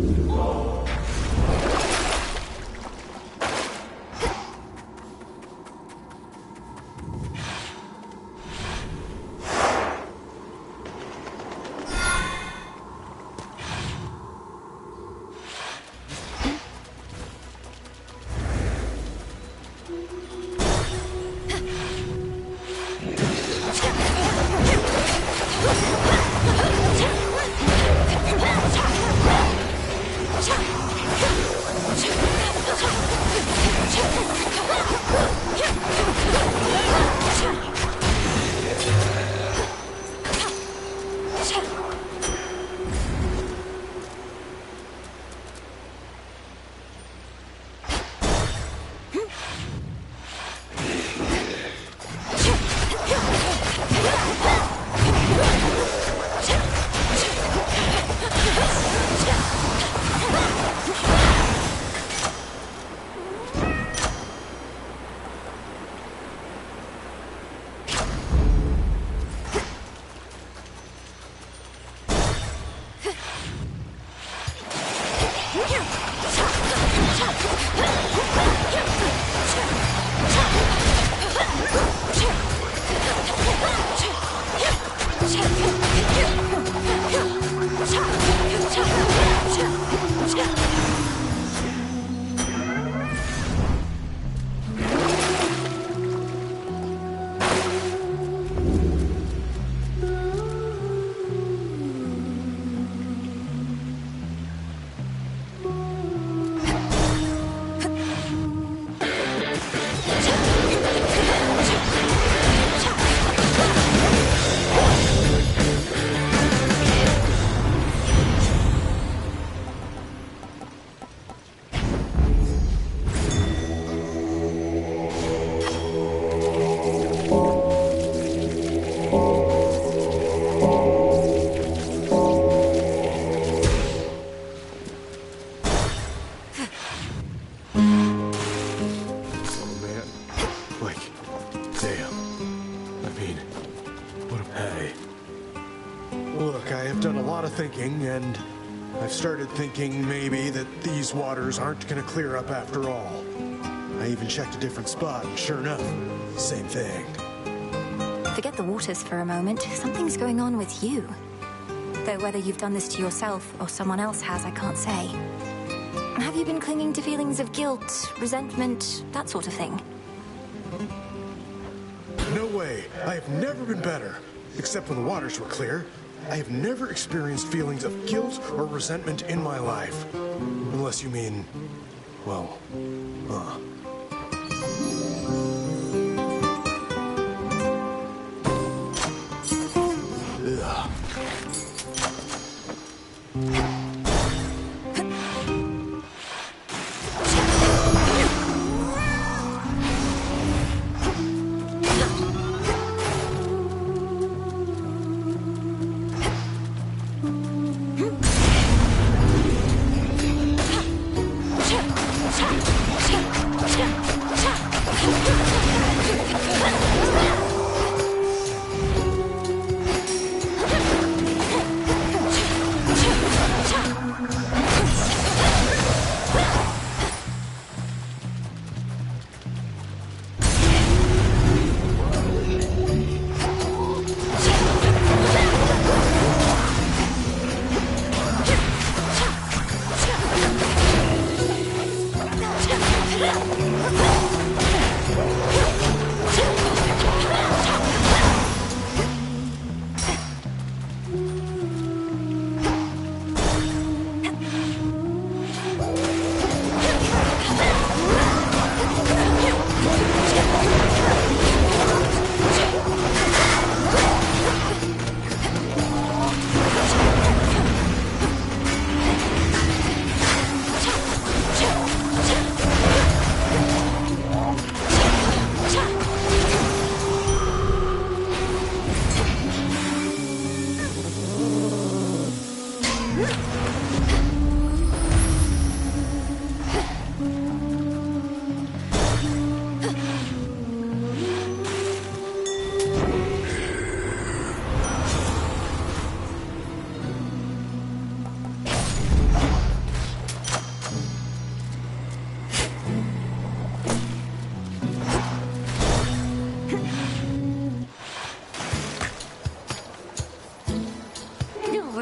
Thinking, and I've started thinking maybe that these waters aren't going to clear up after all. I even checked a different spot, and sure enough, same thing. Forget the waters for a moment. Something's going on with you. Though whether you've done this to yourself or someone else has, I can't say. Have you been clinging to feelings of guilt, resentment, that sort of thing? No way. I have never been better. Except when the waters were clear. I have never experienced feelings of guilt or resentment in my life. Unless you mean, well, Ugh.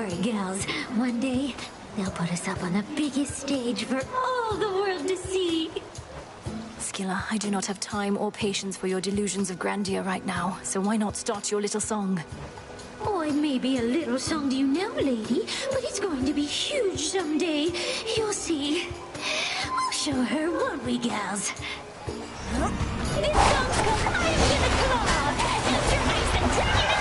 worry, gals. One day, they'll put us up on the biggest stage for all the world to see. Skilla, I do not have time or patience for your delusions of grandeur right now, so why not start your little song? Oh, it may be a little song to you now, lady, but it's going to be huge someday. You'll see. We'll show her, won't we, gals? This song's called I Am Gonna Claw! Close your eyes and turn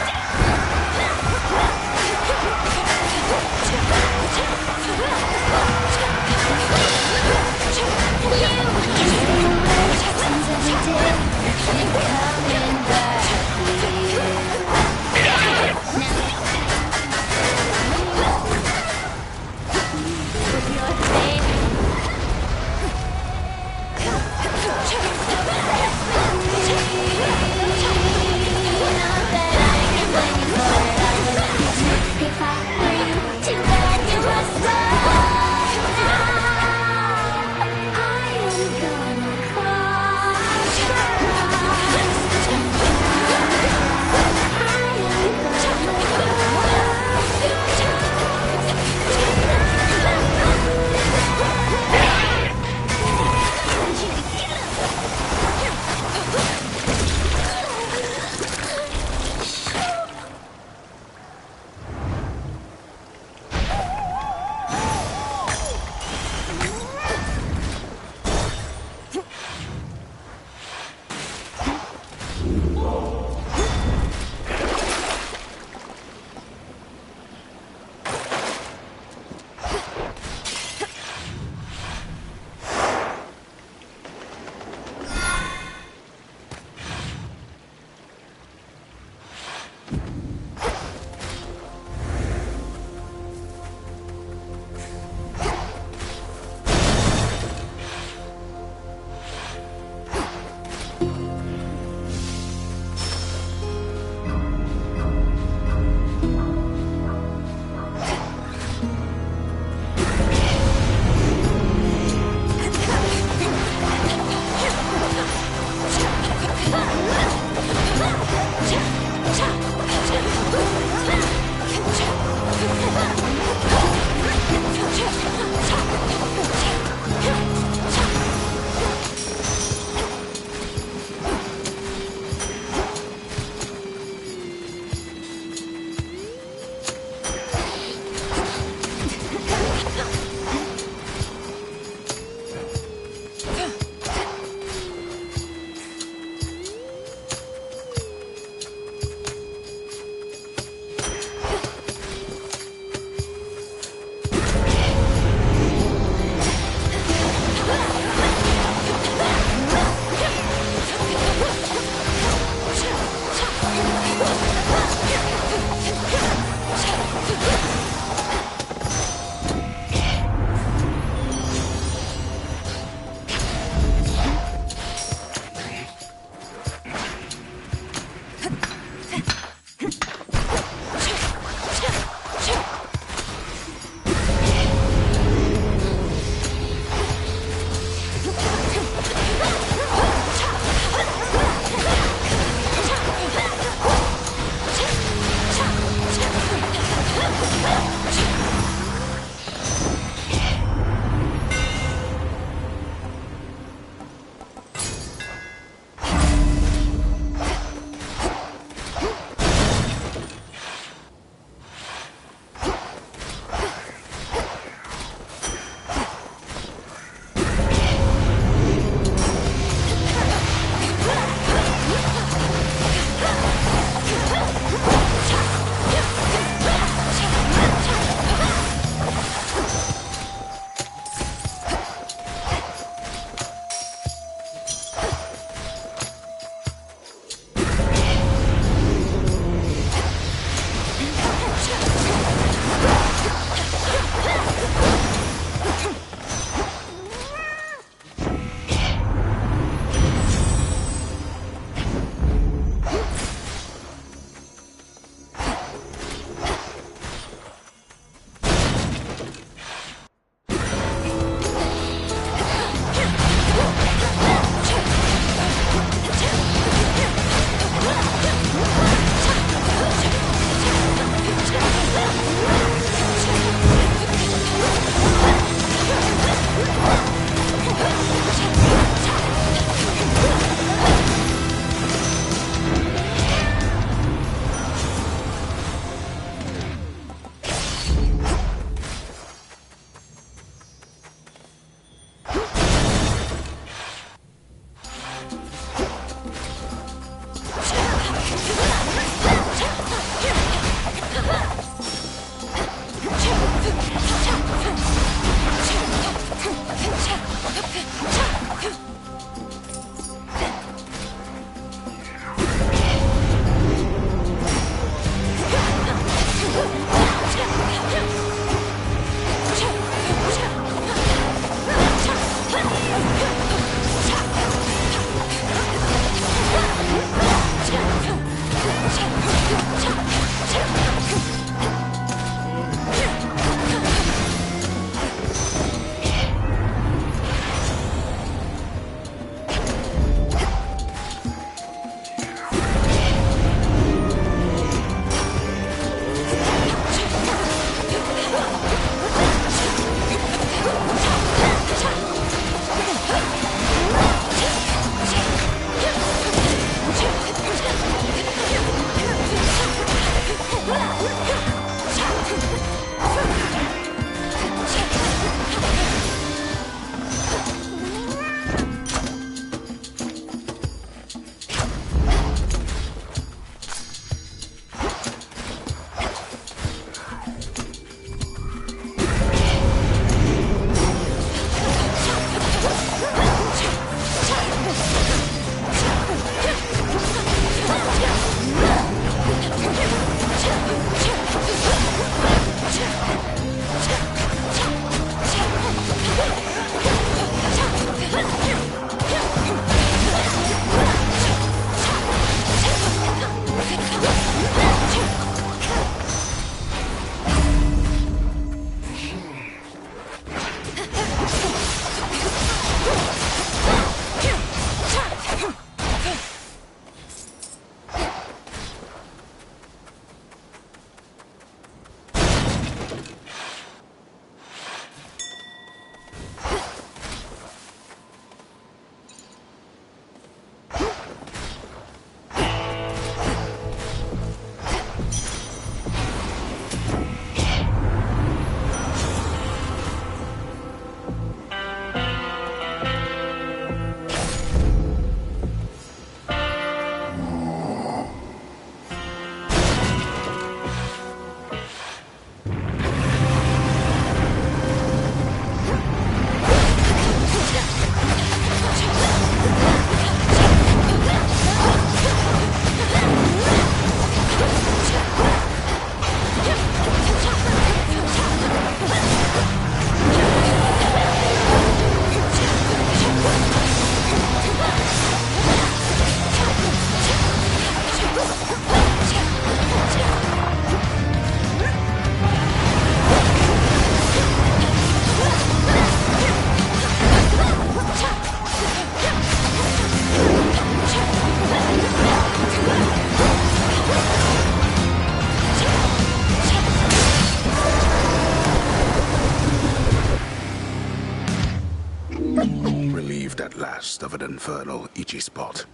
ghost of an infernal itchy spot.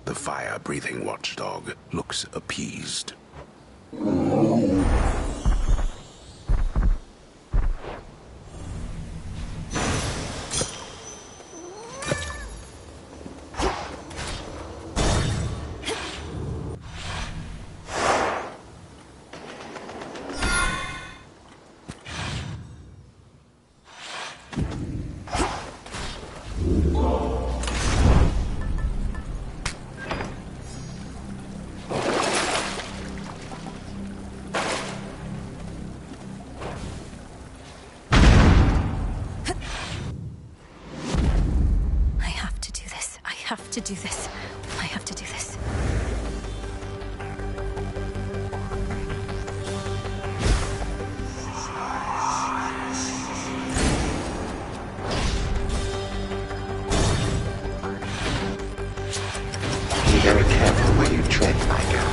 The fire-breathing watchdog looks appeased. I have to do this. I have to do this. Be very careful where you tread, my girl.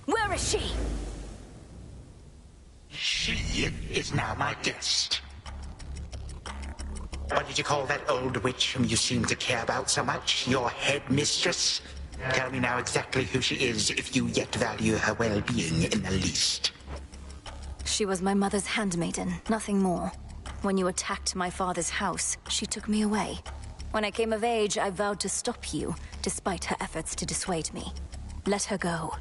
Where is she? She is now my guest. What did you call that old witch whom you seem to care about so much? Your headmistress? Tell me now exactly who she is, if you yet value her well-being in the least. She was my mother's handmaiden, nothing more. When you attacked my father's house, she took me away. When I came of age, I vowed to stop you, despite her efforts to dissuade me. Let her go.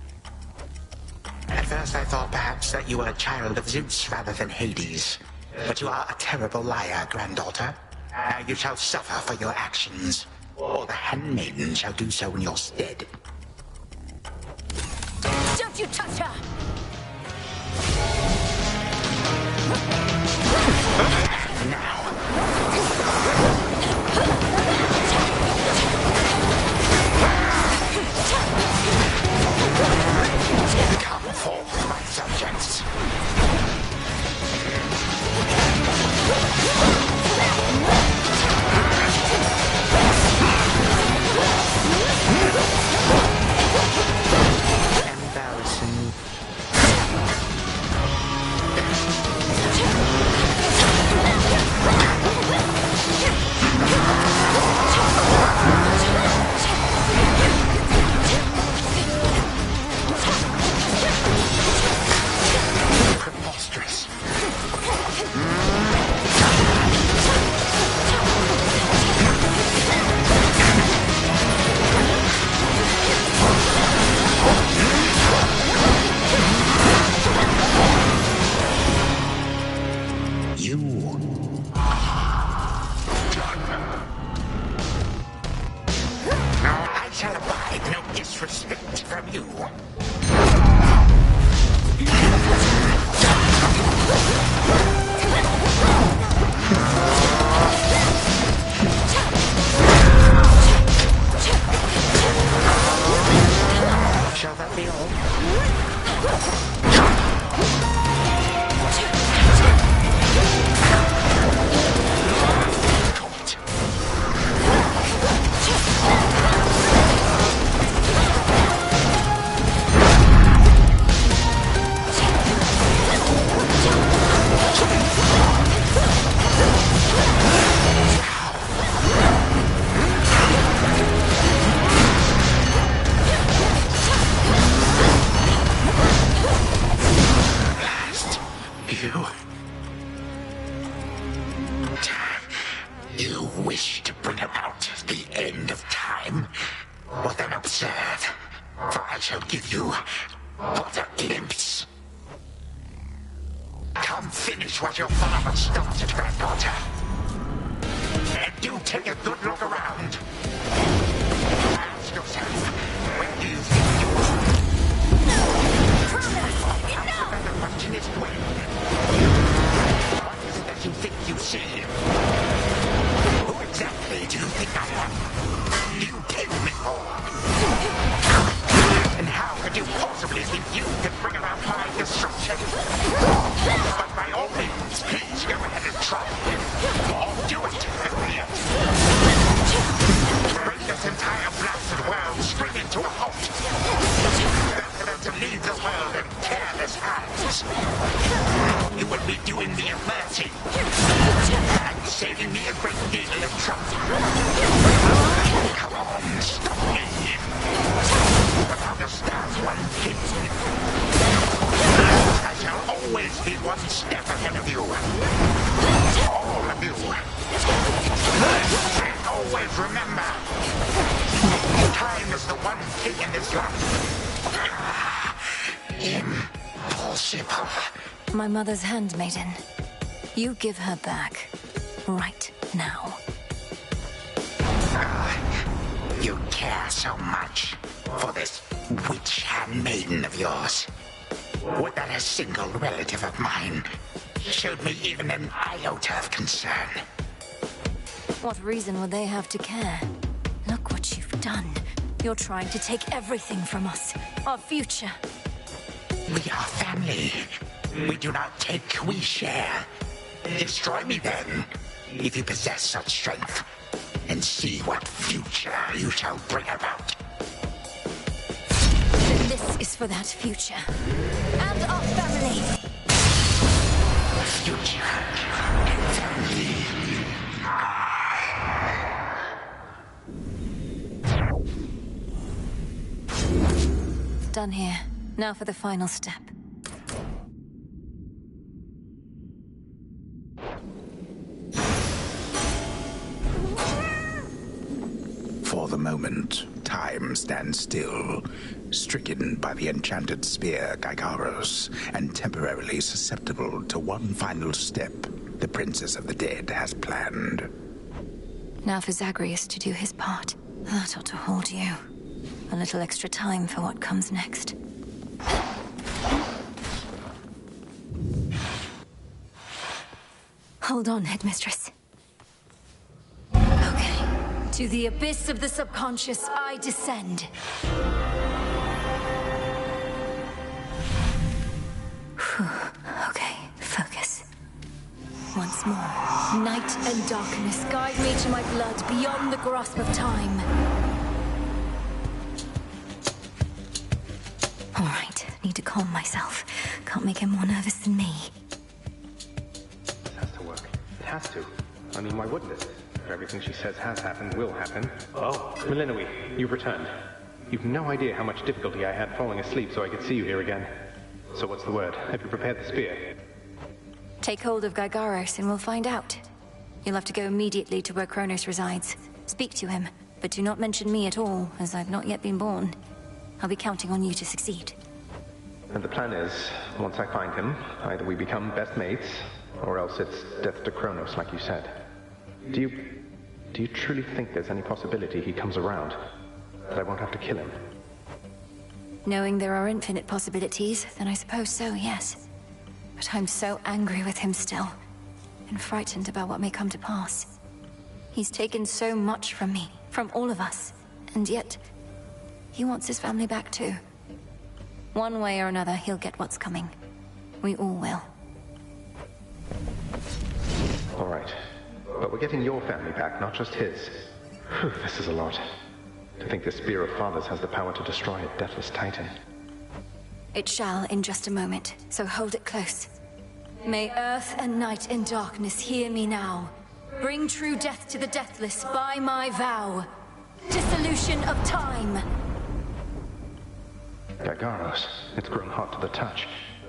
At first I thought perhaps that you were a child of Zeus rather than Hades. But you are a terrible liar, granddaughter. Now you shall suffer for your actions, or the handmaiden shall do so in your stead. Don't you touch her! Now. Come forth, my subjects. Embarrassing. Preposterous. You now I shall abide no disrespect from you. Shall that be all? You wish to bring about the end of time? Well then observe, for I shall give you but a glimpse. Come finish what your father started, granddaughter. And do take a good look around. Ask yourself, where do you think you are? Perhaps the question is when. What is it that you think you see? Who exactly do you think I am? Do you take me for? And how could you possibly think you could bring about my destruction? But by all means, please go ahead and try. Or do it, yet. Bring this entire blasted world straight into a halt. Better than to leave the world in careless hands. You will be doing me a mercy. And saving me a great deal of trouble. Come on, stop me. But understand one thing. I shall always be one step ahead of you. All of you. And always remember, time is the one thing in this life. Impossible. My mother's handmaiden. You give her back. Right now. You care so much for this witch handmaiden of yours. Would that a single relative of mine showed me even an iota of concern? What reason would they have to care? Look what you've done. You're trying to take everything from us. Our future. We are family. We do not take, we share. Destroy me then, if you possess such strength, and see what future you shall bring about. This is for that future. And our family. Future. Family. Done here. Now for the final step. For the moment, time stands still, stricken by the enchanted spear Gygaros, and temporarily susceptible to one final step the Princess of the Dead has planned. Now for Zagreus to do his part. That ought to hold you. A little extra time for what comes next. Hold on, Headmistress. Okay. To the abyss of the subconscious, I descend. Okay, focus. Once more, night and darkness guide me to my blood beyond the grasp of time. All right, need to calm myself. Can't make him more nervous than me. This has to work. It has to. I mean, why wouldn't it? If everything she says has happened will happen. Oh, Melinoe, you've returned. You've no idea how much difficulty I had falling asleep so I could see you here again. So what's the word? Have you prepared the spear? Take hold of Gygaros and we'll find out. You'll have to go immediately to where Kronos resides. Speak to him, but do not mention me at all, as I've not yet been born. I'll be counting on you to succeed. And the plan is, once I find him, either we become best mates, or else it's death to Kronos, like you said. Do you truly think there's any possibility he comes around? That I won't have to kill him? Knowing there are infinite possibilities, then I suppose so, yes. But I'm so angry with him still, and frightened about what may come to pass. He's taken so much from me, from all of us, and yet he wants his family back too. One way or another, he'll get what's coming. We all will. All right. But we're getting your family back, not just his. Whew, this is a lot. To think the Spear of Fathers has the power to destroy a deathless titan. It shall in just a moment, so hold it close. May earth and night and darkness hear me now. Bring true death to the deathless by my vow. Dissolution of time. Gygaros, it's grown hot to the touch,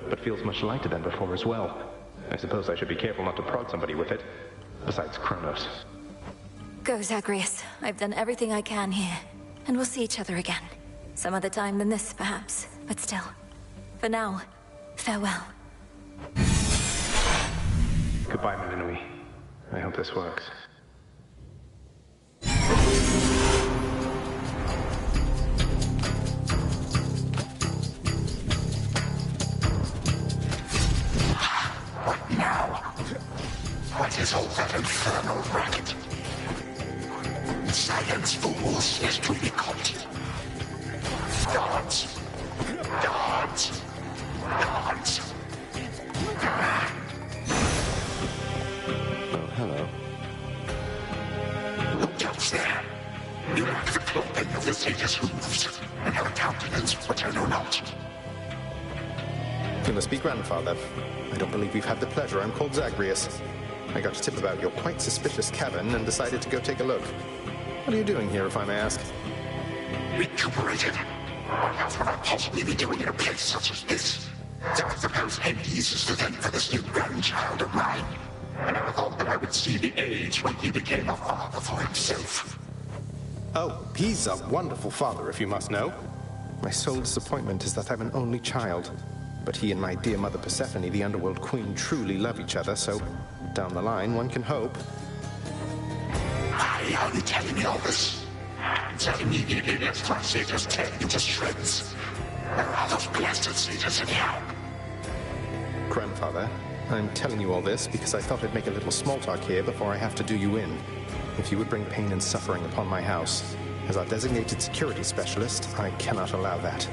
but feels much lighter than before as well. I suppose I should be careful not to prod somebody with it. Besides Kronos. Go, Zagreus. I've done everything I can here. And we'll see each other again. Some other time than this, perhaps. But still. For now, farewell. Goodbye, Melinoe. I hope this works. What now? What is all that infernal racket? Silence, fools, is to be caught. Guards! Guards! Guards! Oh, hello. Look out there! You lack the clothing of the satyrs hooves, and have a countenance which I know not. You must be grandfather. I don't believe we've had the pleasure. I'm called Zagreus. I got a tip about your quite suspicious cabin and decided to go take a look. What are you doing here, if I may ask? Recuperated. What else would I possibly be doing in a place such as this? So I suppose Hades is the thing for this new grandchild of mine. I never thought that I would see the age when he became a father for himself. Oh, he's a wonderful father, if you must know. My sole disappointment is that I'm an only child. But he and my dear mother Persephone, the Underworld Queen, truly love each other, so down the line, one can hope. Why are you telling me all this? And that immediately lets my satyrs tear you to shreds. Where are those blasted satyrs anyhow? Grandfather, I'm telling you all this because I thought I'd make a little small talk here before I have to do you in. If you would bring pain and suffering upon my house, as our designated security specialist, I cannot allow that.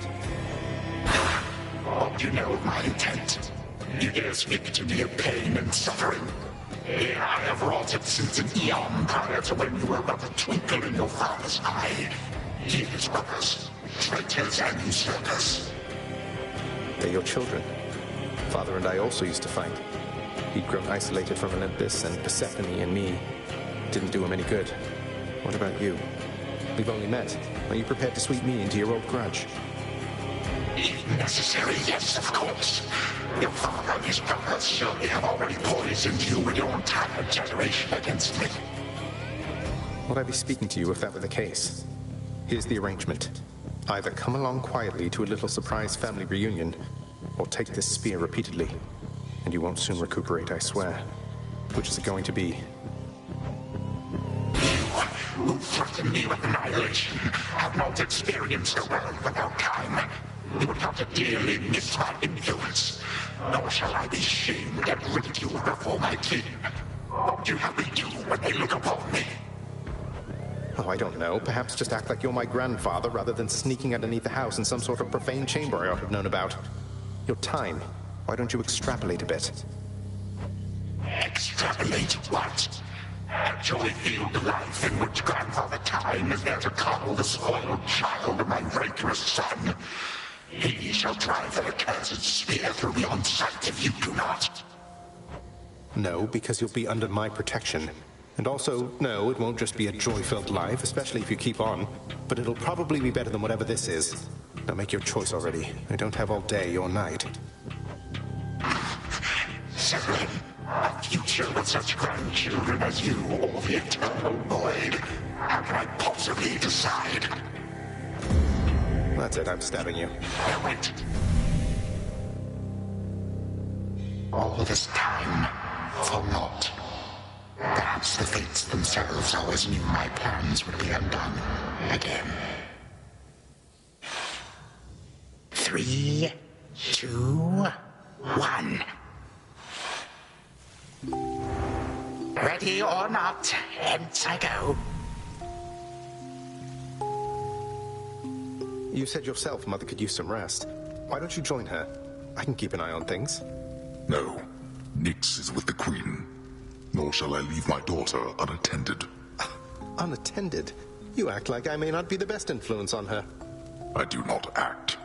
What do you know of my intent? You dare speak to me of pain and suffering? Here I have wrought it since an eon prior to when you were but a twinkle in your father's eye. He is brothers, traitors and usurpers. They're your children. Father and I also used to fight. He'd grown isolated from Olympus, and Persephone and me didn't do him any good. What about you? We've only met. Are you prepared to sweep me into your old grudge? If necessary, yes, of course. Your father and his brothers surely have already poisoned you and your entire generation against me. Would I be speaking to you if that were the case? Here's the arrangement. Either come along quietly to a little surprise family reunion, or take this spear repeatedly, and you won't soon recuperate, I swear. Which is it going to be? You who threaten me with annihilation have not experienced a world without time. You would have to dearly miss my influence. Nor shall I be shamed and ridiculed before my kin. What would you have me do when they look upon me? Oh, I don't know. Perhaps just act like you're my grandfather rather than sneaking underneath the house in some sort of profane chamber I ought to have known about. Your time. Why don't you extrapolate a bit? Extrapolate what? A joy-filled life in which Grandfather Time is there to coddle the spoiled child of my rancorous son. He shall drive that accursed spear through me on sight if you do not. No, because you'll be under my protection. And also, no, it won't just be a joy-filled life, especially if you keep on. But it'll probably be better than whatever this is. Now make your choice already. I don't have all day or night. Severin, a future with such grandchildren as you or the eternal void. How can I possibly decide? That's it, I'm stabbing you. Wait. All this time, for naught. Perhaps the fates themselves always knew my plans would be undone again. 3, 2, 1. Ready or not, hence I go. You said yourself Mother could use some rest. Why don't you join her? I can keep an eye on things. No. Nyx is with the Queen. Nor shall I leave my daughter unattended. Unattended? You act like I may not be the best influence on her. I do not act.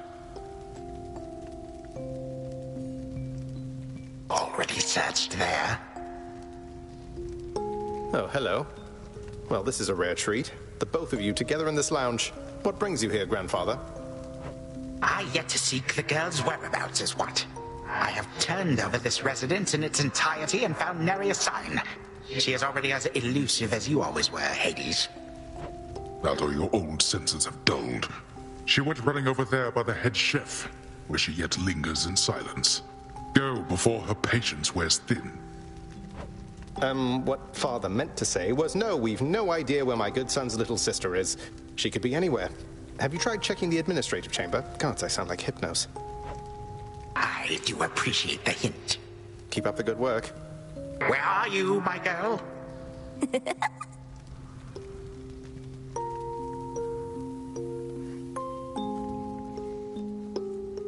Already searched there. Oh, hello. Well, this is a rare treat. The both of you together in this lounge. What brings you here, Grandfather? I yet to seek the girl's whereabouts is what. I have turned over this residence in its entirety and found nary a sign. She is already as elusive as you always were, Hades. That or your old senses have dulled. She went running over there by the head chef, where she yet lingers in silence. Go before her patience wears thin. What Father meant to say was, no, we've no idea where my good son's little sister is. She could be anywhere. Have you tried checking the administrative chamber? Gods, I sound like Hypnos. I do appreciate the hint. Keep up the good work. Where are you, my girl?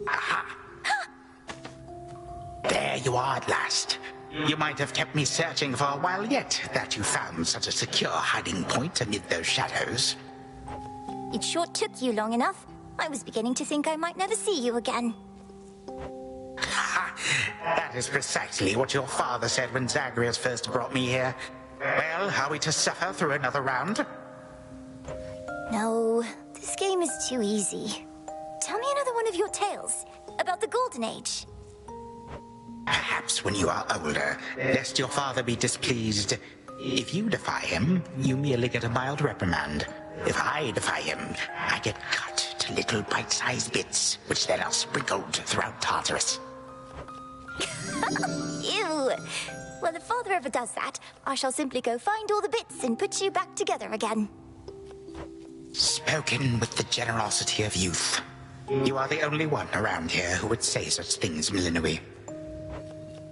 Aha! There you are at last. You might have kept me searching for a while yet, that you found such a secure hiding point amid those shadows. It sure took you long enough. I was beginning to think I might never see you again. That is precisely what your father said when Zagreus first brought me here. Well, are we to suffer through another round? No, this game is too easy. Tell me another one of your tales about the Golden Age. Perhaps when you are older, lest your father be displeased. If you defy him, you merely get a mild reprimand. If I defy him, I get cut to little bite-sized bits, which then are sprinkled throughout Tartarus. Ew! Well, if Father ever does that, I shall simply go find all the bits and put you back together again. Spoken with the generosity of youth. You are the only one around here who would say such things, Millenoi.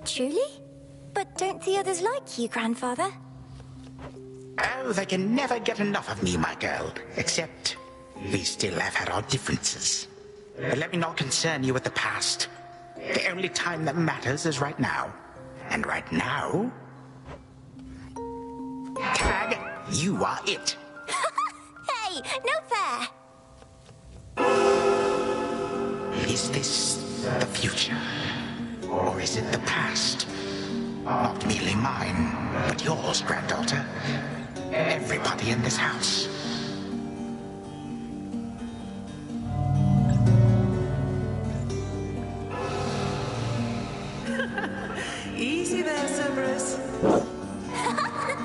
Truly? But don't the others like you, Grandfather? Oh, they can never get enough of me, my girl. Except, we still have had our differences. But let me not concern you with the past. The only time that matters is right now. And right now... Tag, you are it. Hey, no fair! Is this the future? Or is it the past? Not merely mine, but yours, granddaughter. Everybody in this house. Easy there, Cerberus.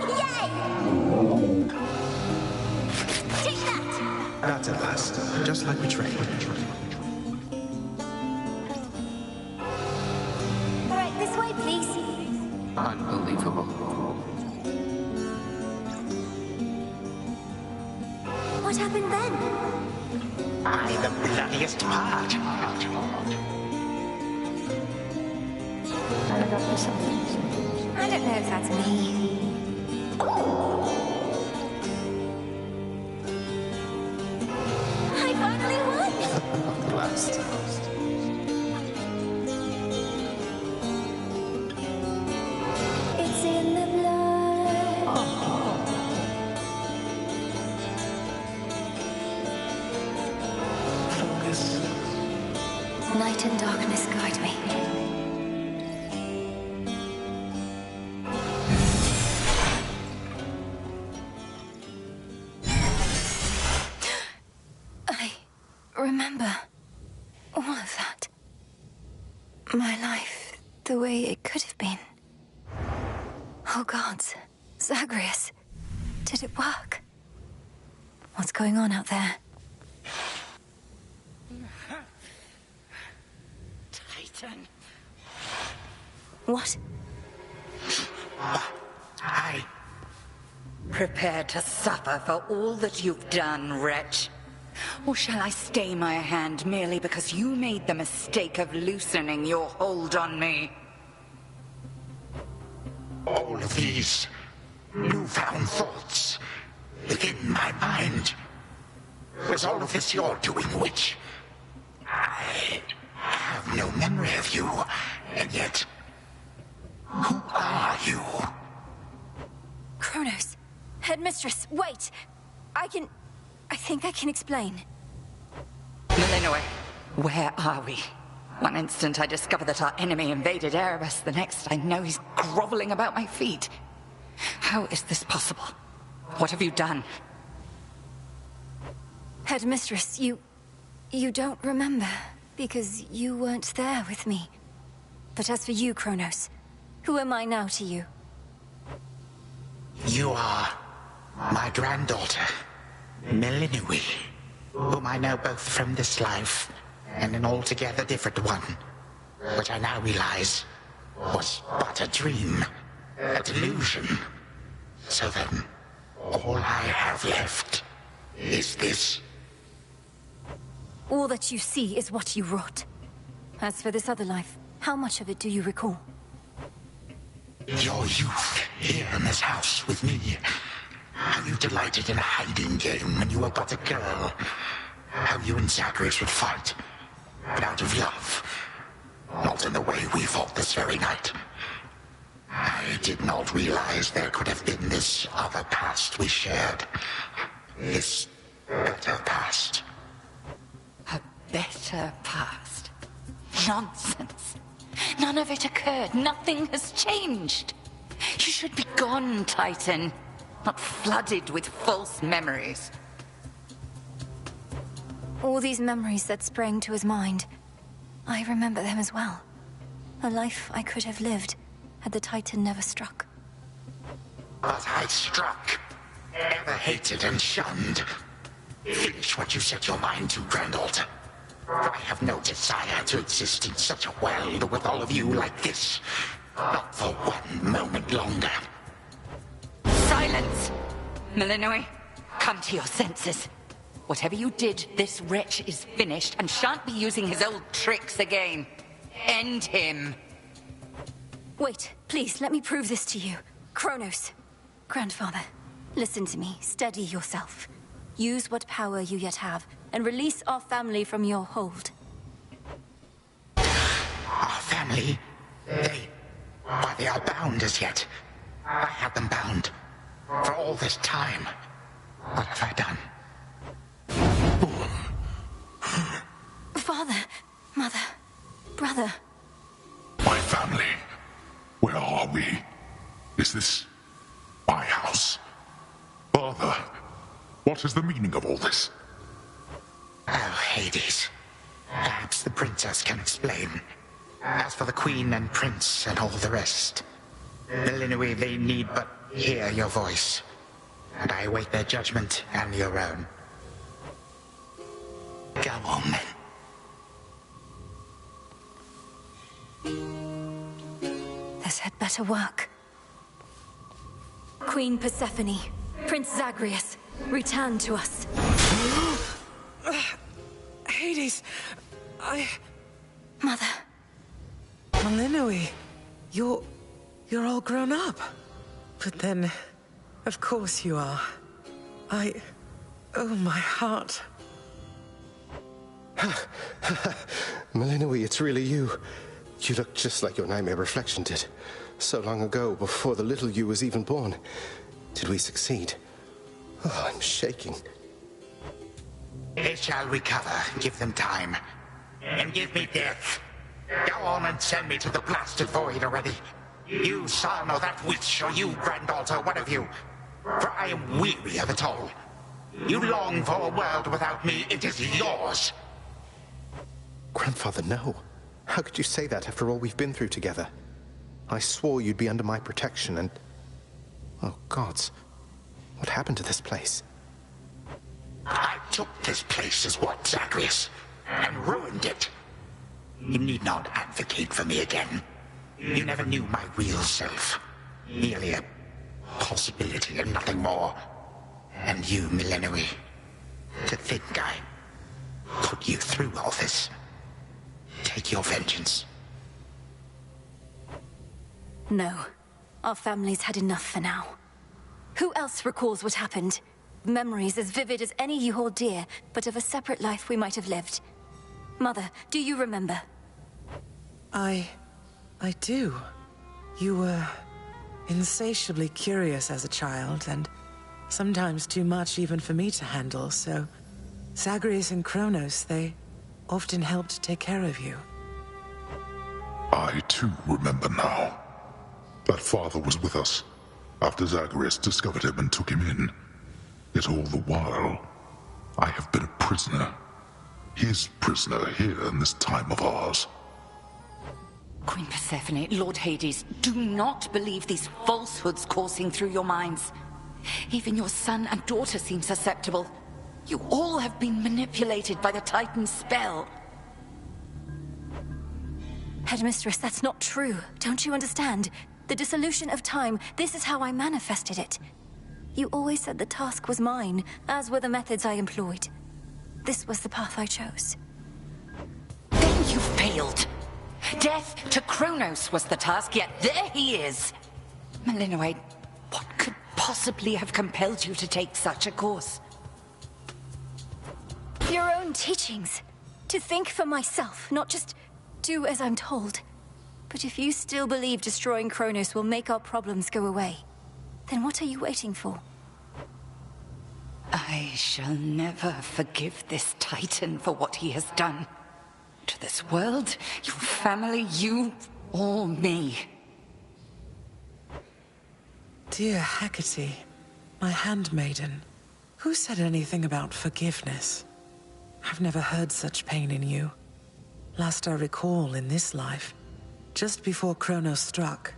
Yay! Take that! That's at last, just like we trained. Right, this way, please. Unbelievable. What happened then? By the bloodiest part. I don't know if that's me. I finally won! Blast. It's in the blood. Focus. Night and darkness guide me. I remember all of that. My life, the way it could have been. Oh gods, Zagreus, did it work? What's going on out there? Titan. What? I... Prepare to suffer for all that you've done, wretch. Or shall I stay my hand merely because you made the mistake of loosening your hold on me? All of these newfound thoughts within my mind. Was all of this your doing, witch? I have no memory of you, and yet... Who are you? Kronos. Headmistress, wait! I think I can explain. Milinoe, where are we? One instant I discover that our enemy invaded Erebus, the next I know he's groveling about my feet. How is this possible? What have you done? Headmistress, you don't remember, because you weren't there with me. But as for you, Kronos, who am I now to you? You are my granddaughter, Milinoe, whom I know both from this life and an altogether different one, which I now realize was but a dream, a delusion. So then, all I have left is this. All that you see is what you wrought. As for this other life, how much of it do you recall? Your youth here in this house with me. How you delighted in a hiding game when you were but a girl. How you and Zagreus would fight, but out of love. Not in the way we fought this very night. I did not realize there could have been this other past we shared. This better past. A better past? Nonsense. None of it occurred. Nothing has changed. You should be gone, Titan. Not flooded with false memories. All these memories that sprang to his mind, I remember them as well. A life I could have lived had the Titan never struck. But I struck. Ever hated and shunned. Finish what you set your mind to, granddaughter. For I have no desire to exist in such a world with all of you like this. Not for one moment longer. Silence! Milinoe, come to your senses. Whatever you did, this wretch is finished and shan't be using his old tricks again. End him. Wait, please, let me prove this to you. Kronos. Grandfather, listen to me. Steady yourself. Use what power you yet have, and release our family from your hold. Our family? They are bound as yet. I had them bound. For all this time. What have I done? Father, mother, brother. My family. Where are we? Is this my house? Father, what is the meaning of all this? Oh, Hades. Perhaps the princess can explain. As for the queen and prince and all the rest, Milinoe, they need but hear your voice. And I await their judgment and your own. Go on, then. This had better work. Queen Persephone, Prince Zagreus, return to us. Hades! Mother. Melinoi, you're all grown up. But then, of course you are. Oh, my heart. Melinoi, it's really you. You look just like your nightmare reflection did. So long ago, before the little you was even born. Did we succeed? Oh, I'm shaking. They shall recover. Give them time. And give me death. Go on and send me to the blasted void already. You son or that witch, or you granddaughter, one of you. For I am weary of it all. You long for a world without me, it is yours. Grandfather, no. How could you say that after all we've been through together? I swore you'd be under my protection and... Oh, gods. What happened to this place? I took this place as what, Zagreus? And ruined it. You need not advocate for me again. You never knew my real self. Merely a possibility and nothing more. And you, Melinoi, to think I put you through all this. Take your vengeance. No. Our family's had enough for now. Who else recalls what happened? Memories as vivid as any you hold dear, but of a separate life we might have lived. Mother, do you remember? I do. You were insatiably curious as a child, and sometimes too much even for me to handle, so Zagreus and Kronos, they often helped take care of you. I too remember now. That father was with us after Zagreus discovered him and took him in. Yet all the while, I have been a prisoner. His prisoner here in this time of ours. Queen Persephone, Lord Hades, do not believe these falsehoods coursing through your minds. Even your son and daughter seem susceptible. You all have been manipulated by the Titan's spell. Headmistress, that's not true. Don't you understand? The dissolution of time, this is how I manifested it. You always said the task was mine, as were the methods I employed. This was the path I chose. Then you failed. Death to Kronos was the task, yet there he is. Melinoi, what could possibly have compelled you to take such a course? Your own teachings. To think for myself, not just do as I'm told. But if you still believe destroying Kronos will make our problems go away, then what are you waiting for? I shall never forgive this Titan for what he has done. To this world, your family, you, or me. Dear Hecate, my handmaiden, who said anything about forgiveness? I've never heard such pain in you. Last I recall in this life, just before Kronos struck,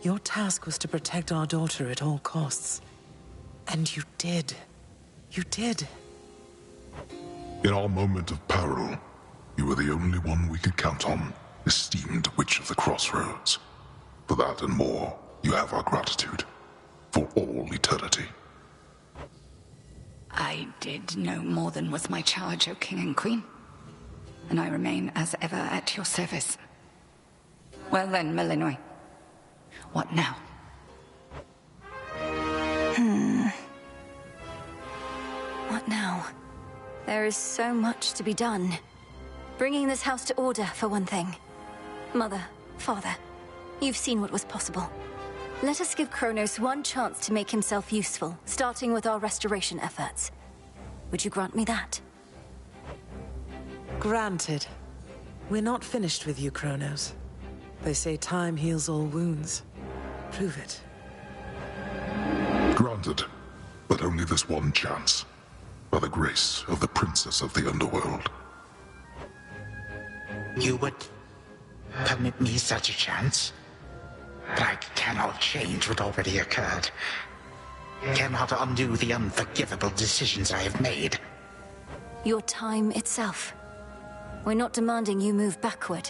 your task was to protect our daughter at all costs. And you did. You did. In our moment of peril, you were the only one we could count on, esteemed Witch of the Crossroads. For that and more, you have our gratitude. For all eternity. I did no more than was my charge, O King and Queen. And I remain as ever at your service. Well then, Melinoi. What now? What now? There is so much to be done. Bringing this house to order, for one thing. Mother, father, you've seen what was possible. Let us give Kronos one chance to make himself useful, starting with our restoration efforts. Would you grant me that? Granted. We're not finished with you, Kronos. They say time heals all wounds. Prove it. Granted, but only this one chance. By the grace of the Princess of the Underworld. You would permit me such a chance? But I cannot change what already occurred. Cannot undo the unforgivable decisions I have made. Your time itself. We're not demanding you move backward.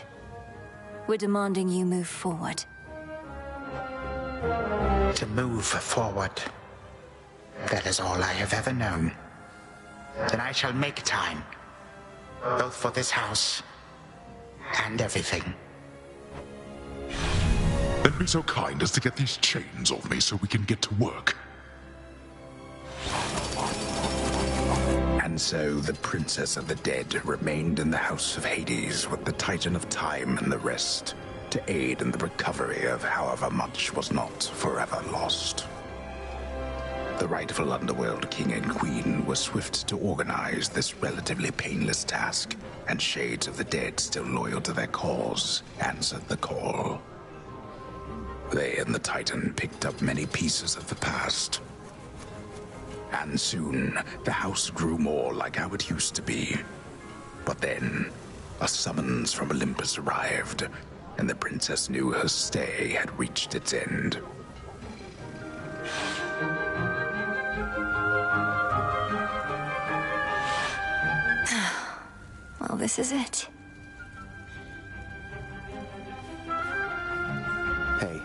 We're demanding you move forward. To move forward. That is all I have ever known. Then I shall make time. both for this house and everything. Then be so kind as to get these chains off me so we can get to work. And so the Princess of the Dead remained in the House of Hades with the Titan of Time and the rest, to aid in the recovery of however much was not forever lost. The rightful Underworld King and Queen were swift to organize this relatively painless task, and Shades of the Dead, still loyal to their cause, answered the call. They and the Titan picked up many pieces of the past. And soon, the house grew more like how it used to be. But then, a summons from Olympus arrived, and the princess knew her stay had reached its end. Well, this is it. Hey.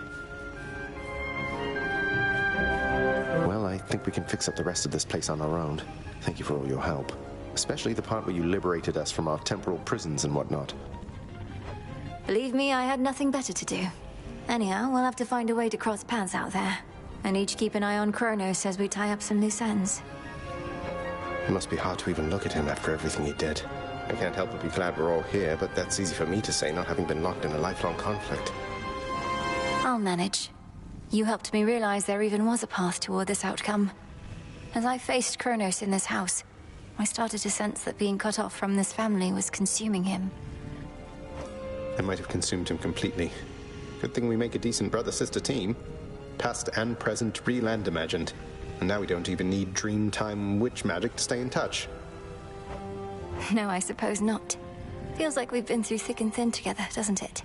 Well, I think we can fix up the rest of this place on our own. Thank you for all your help. Especially the part where you liberated us from our temporal prisons and whatnot. Believe me, I had nothing better to do. Anyhow, we'll have to find a way to cross paths out there. And each keep an eye on Kronos as we tie up some loose ends. It must be hard to even look at him after everything he did. I can't help but be glad we're all here, but that's easy for me to say, not having been locked in a lifelong conflict. I'll manage. You helped me realize there even was a path toward this outcome. As I faced Kronos in this house, I started to sense that being cut off from this family was consuming him. I might have consumed him completely. Good thing we make a decent brother-sister team. Past and present, real and imagined. And now we don't even need Dreamtime witch magic to stay in touch. No, I suppose not. Feels like we've been through thick and thin together, doesn't it?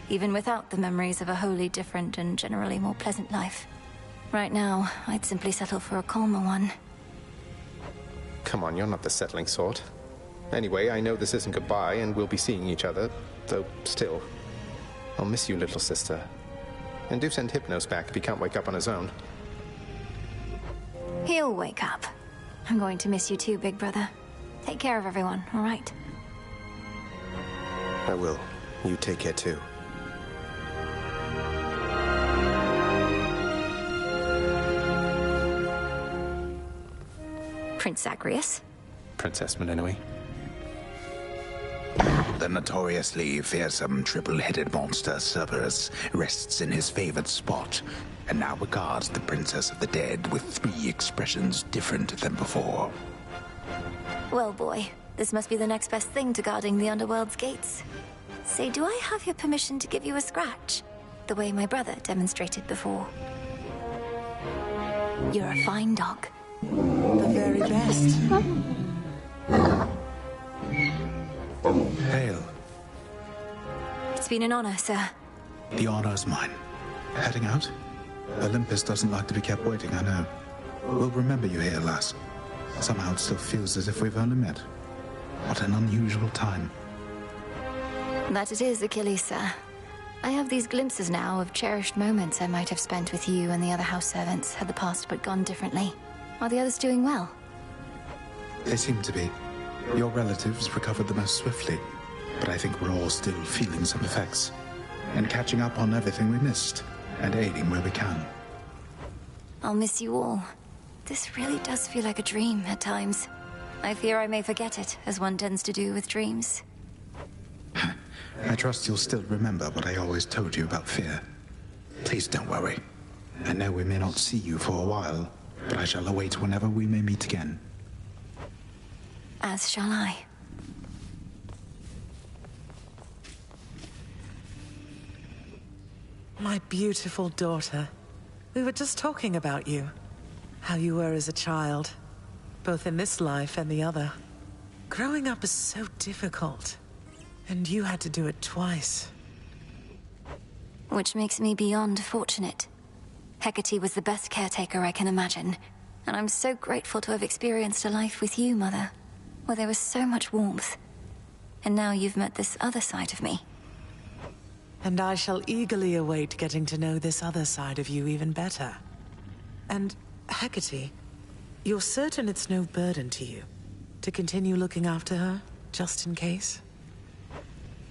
Even without the memories of a wholly different and generally more pleasant life. Right now, I'd simply settle for a calmer one. Come on, you're not the settling sort. Anyway, I know this isn't goodbye, and we'll be seeing each other, though still. I'll miss you, little sister. And do send Hypnos back if he can't wake up on his own. He'll wake up. I'm going to miss you too, big brother. Take care of everyone, all right? I will. You take care too. Prince Zagreus? Princess Melinoi. The notoriously fearsome triple-headed monster Cerberus rests in his favored spot, and now regards the Princess of the Dead with 3 expressions different than before. Well, boy, this must be the next best thing to guarding the Underworld's gates. Say, do I have your permission to give you a scratch? The way my brother demonstrated before. You're a fine dog. The very best. Hail. It's been an honor, sir. The honor's mine. Heading out? Olympus doesn't like to be kept waiting, I know. We'll remember you here, lass. Somehow it still feels as if we've only met. What an unusual time. That it is, Achilles, sir. I have these glimpses now of cherished moments I might have spent with you and the other house servants had the past but gone differently. Are the others doing well? They seem to be. Your relatives recovered the most swiftly, but I think we're all still feeling some effects. And catching up on everything we missed, and aiding where we can. I'll miss you all. This really does feel like a dream at times. I fear I may forget it, as one tends to do with dreams. I trust you'll still remember what I always told you about fear. Please don't worry. I know we may not see you for a while, but I shall await whenever we may meet again. As shall I. My beautiful daughter. We were just talking about you. How you were as a child. Both in this life and the other. Growing up is so difficult. And you had to do it twice. Which makes me beyond fortunate. Hecate was the best caretaker I can imagine. And I'm so grateful to have experienced a life with you, Mother. Where there was so much warmth. And now you've met this other side of me. And I shall eagerly await getting to know this other side of you even better. And, Hecate, you're certain it's no burden to you to continue looking after her? just in case?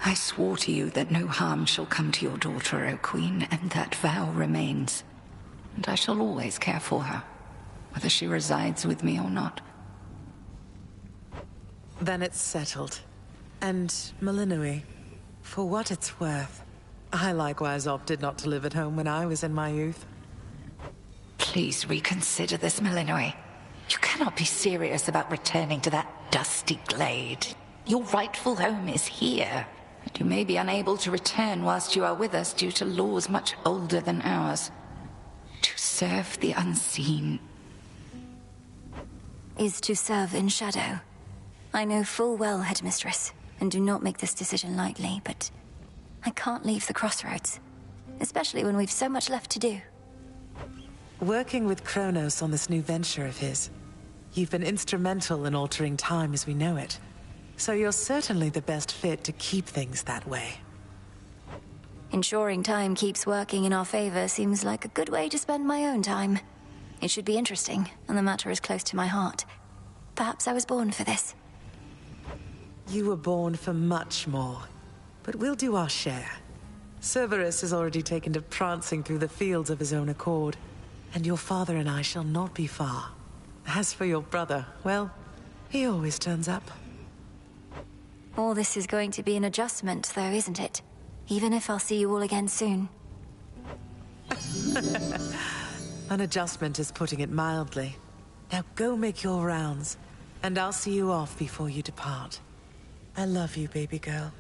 I swore to you that no harm shall come to your daughter, O Queen, and that vow remains. And I shall always care for her, whether she resides with me or not. Then it's settled. And Malinui, for what it's worth, I likewise opted not to live at home when I was in my youth. Please reconsider this, Malinui. You cannot be serious about returning to that dusty glade. Your rightful home is here, and you may be unable to return whilst you are with us due to laws much older than ours. To serve the unseen is to serve in shadow. I know full well, Headmistress, and do not make this decision lightly, but I can't leave the crossroads, especially when we've so much left to do. Working with Kronos on this new venture of his, you've been instrumental in altering time as we know it, so you're certainly the best fit to keep things that way. Ensuring time keeps working in our favor seems like a good way to spend my own time. It should be interesting, and the matter is close to my heart. Perhaps I was born for this. You were born for much more, but we'll do our share. Cerberus has already taken to prancing through the fields of his own accord, and your father and I shall not be far. As for your brother, well, he always turns up. All this is going to be an adjustment, though, isn't it? Even if I'll see you all again soon. An adjustment is putting it mildly. Now go make your rounds, and I'll see you off before you depart. I love you, baby girl.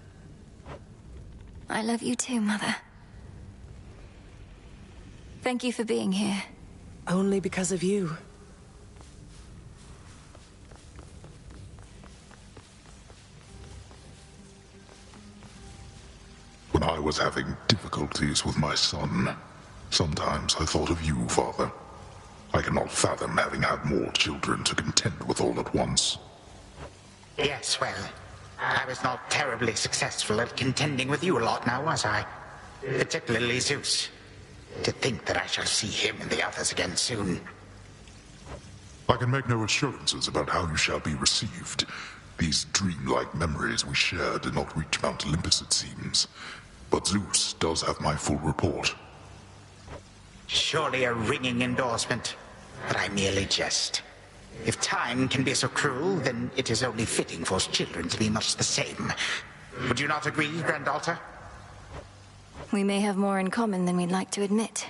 I love you too, Mother. Thank you for being here. Only because of you. When I was having difficulties with my son, sometimes I thought of you, Father. I cannot fathom having had more children to contend with all at once. Yes, well, I was not terribly successful at contending with you a lot now, was I? Particularly Zeus. To think that I shall see him and the others again soon. I can make no assurances about how you shall be received. These dreamlike memories we share did not reach Mount Olympus, it seems. But Zeus does have my full report. Surely a ringing endorsement, but I merely jest. If time can be so cruel, then it is only fitting for children to be much the same. Would you not agree, Granddaughter? We may have more in common than we'd like to admit.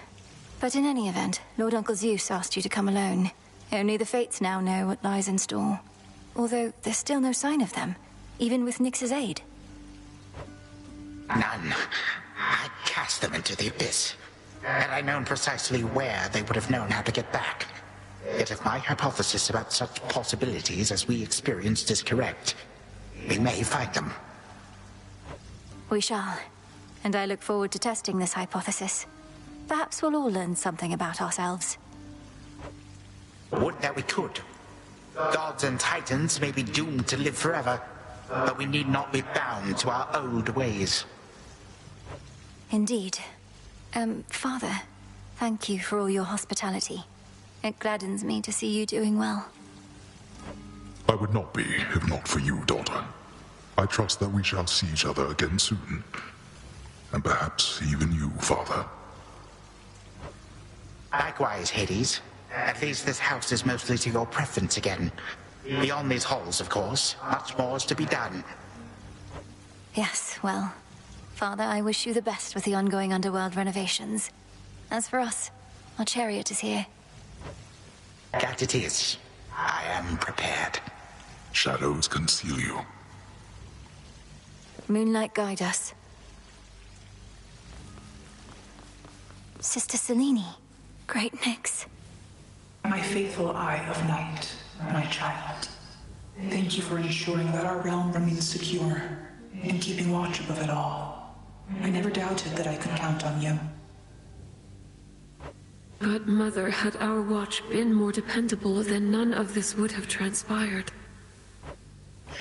But in any event, Lord Uncle Zeus asked you to come alone. Only the Fates now know what lies in store. Although there's still no sign of them, even with Nyx's aid. None. I cast them into the abyss. Had I known precisely where, they would have known how to get back. Yet if my hypothesis about such possibilities as we experienced is correct, we may find them. We shall. And I look forward to testing this hypothesis. Perhaps we'll all learn something about ourselves. Would that we could. Gods and titans may be doomed to live forever, but we need not be bound to our old ways. Indeed. Father, thank you for all your hospitality. It gladdens me to see you doing well. I would not be, if not for you, daughter. I trust that we shall see each other again soon. And perhaps even you, Father. Likewise, Hades. At least this house is mostly to your preference again. Beyond these halls, of course, much more is to be done. Yes, well, Father, I wish you the best with the ongoing underworld renovations. As for us, our chariot is here. That it is. I am prepared. Shadows conceal you. Moonlight guide us. Sister Selene, great Nyx. My faithful Eye of Night, my child. Thank you for ensuring that our realm remains secure and keeping watch above it all. I never doubted that I could count on you. But, Mother, had our watch been more dependable, then none of this would have transpired.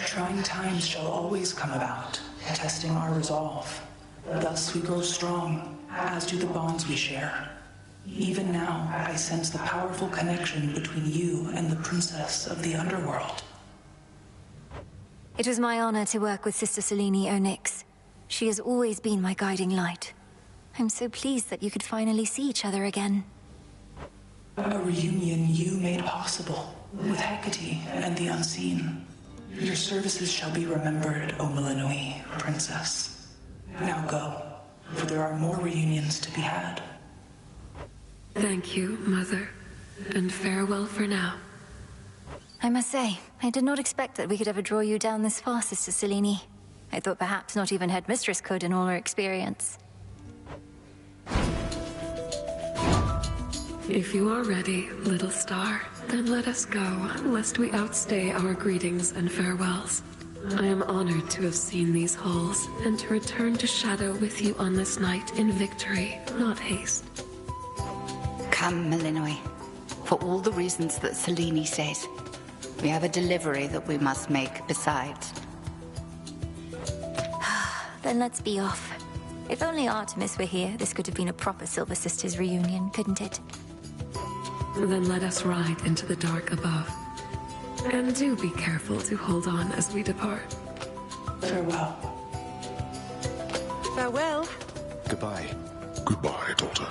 Trying times shall always come about, testing our resolve. Thus we grow strong, as do the bonds we share. Even now, I sense the powerful connection between you and the princess of the underworld. It was my honor to work with Sister Selene Onyx. She has always been my guiding light. I'm so pleased that you could finally see each other again. A reunion you made possible with Hecate and the Unseen. Your services shall be remembered, O Milinoi, Princess. Now go, for there are more reunions to be had. Thank you, Mother, and farewell for now. I must say, I did not expect that we could ever draw you down this far, Sister Selene. I thought perhaps not even Headmistress could in all her experience. If you are ready, little star, then let us go, lest we outstay our greetings and farewells. I am honored to have seen these halls, and to return to Shadow with you on this night in victory, not haste. Come, Milinoi. For all the reasons that Selene says. We have a delivery that we must make besides. Then let's be off. If only Artemis were here, this could have been a proper Silver Sisters reunion, couldn't it? Then let us ride into the dark above. And do be careful to hold on as we depart. Farewell. Farewell. Goodbye. Goodbye, daughter.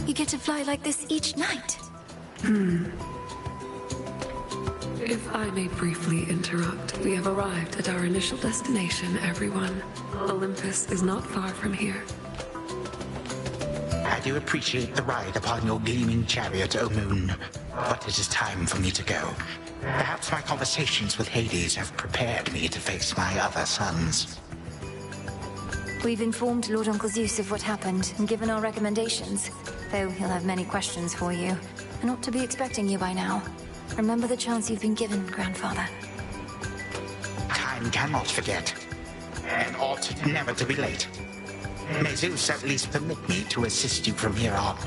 You get to fly like this each night. If I may briefly interrupt, we have arrived at our initial destination, everyone. Olympus is not far from here. I do appreciate the ride upon your gleaming chariot, O Moon, but it is time for me to go. Perhaps my conversations with Hades have prepared me to face my other sons. We've informed Lord Uncle Zeus of what happened and given our recommendations, though he'll have many questions for you, and ought to be expecting you by now. Remember the chance you've been given, Grandfather. Time cannot forget, and ought never to be late. May Zeus at least permit me to assist you from here on.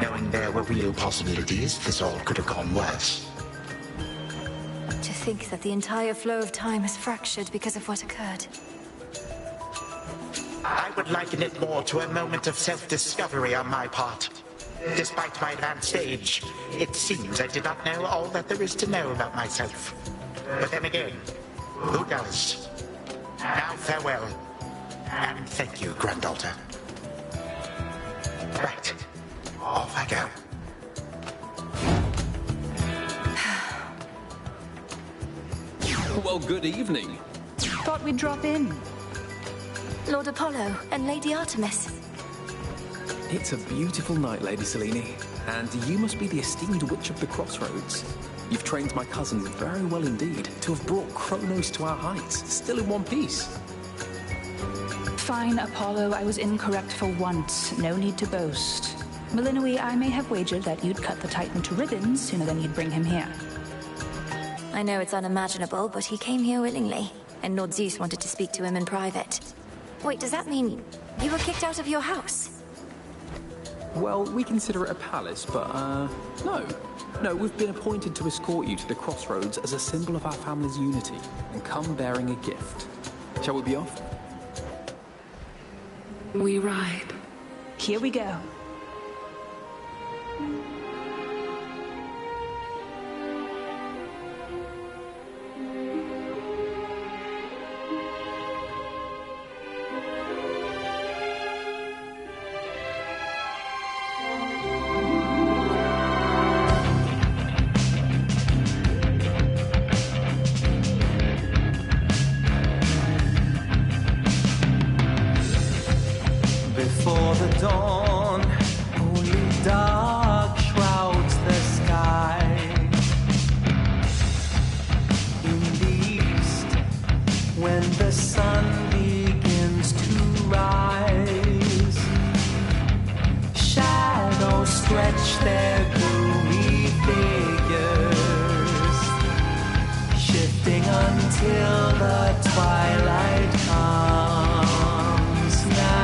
Knowing there were real possibilities, this all could have gone worse. To think that the entire flow of time has fractured because of what occurred. I would liken it more to a moment of self-discovery on my part. Despite my advanced age, it seems I did not know all that there is to know about myself. But then again, who does? Now farewell, and thank you, granddaughter. Right, off I go. Well, good evening. Thought we'd drop in. Lord Apollo and Lady Artemis. It's a beautiful night, Lady Selene, and you must be the esteemed Witch of the Crossroads. You've trained my cousin very well indeed to have brought Kronos to our heights, still in one piece. Fine, Apollo, I was incorrect for once. No need to boast. Milinoi, I may have wagered that you'd cut the Titan to ribbons sooner than you'd bring him here. I know it's unimaginable, but he came here willingly, and Lord Zeus wanted to speak to him in private. Wait, does that mean you were kicked out of your house? Well, we consider it a palace, but, no. No, we've been appointed to escort you to the Crossroads as a symbol of our family's unity, and come bearing a gift. Shall we be off? We ride. Here we go. Before the dawn, only dark shrouds the sky. In the east, when the sun begins to rise, shadows stretch their gloomy figures, shifting until the twilight comes now.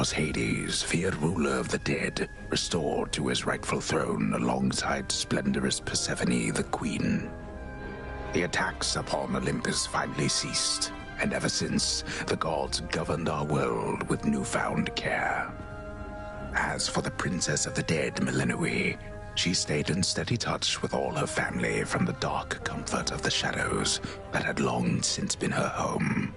was Hades, feared ruler of the dead, restored to his rightful throne alongside splendorous Persephone, the queen. The attacks upon Olympus finally ceased, and ever since, the gods governed our world with newfound care. As for the princess of the dead, Millenoi, she stayed in steady touch with all her family from the dark comfort of the shadows that had long since been her home.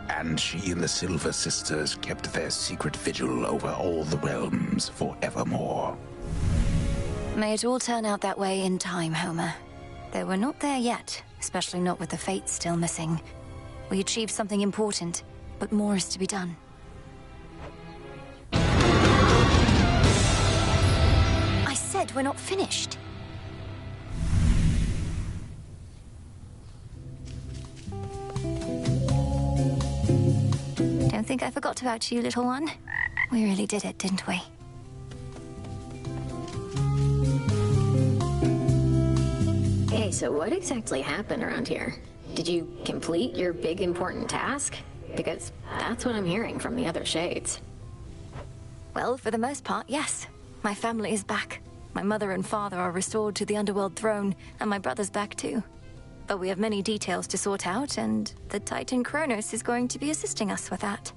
And she and the Silver Sisters kept their secret vigil over all the realms forevermore. May it all turn out that way in time, Homer. Though we're not there yet, especially not with the Fates still missing. We achieved something important, but more is to be done. I said we're not finished. Don't think I forgot about you, little one. We really did it, didn't we? Hey, so what exactly happened around here? Did you complete your big important task? Because that's what I'm hearing from the other shades. Well, for the most part, yes. My family is back. My mother and father are restored to the underworld throne, and my brother's back too. But we have many details to sort out, and the Titan Kronos is going to be assisting us with that.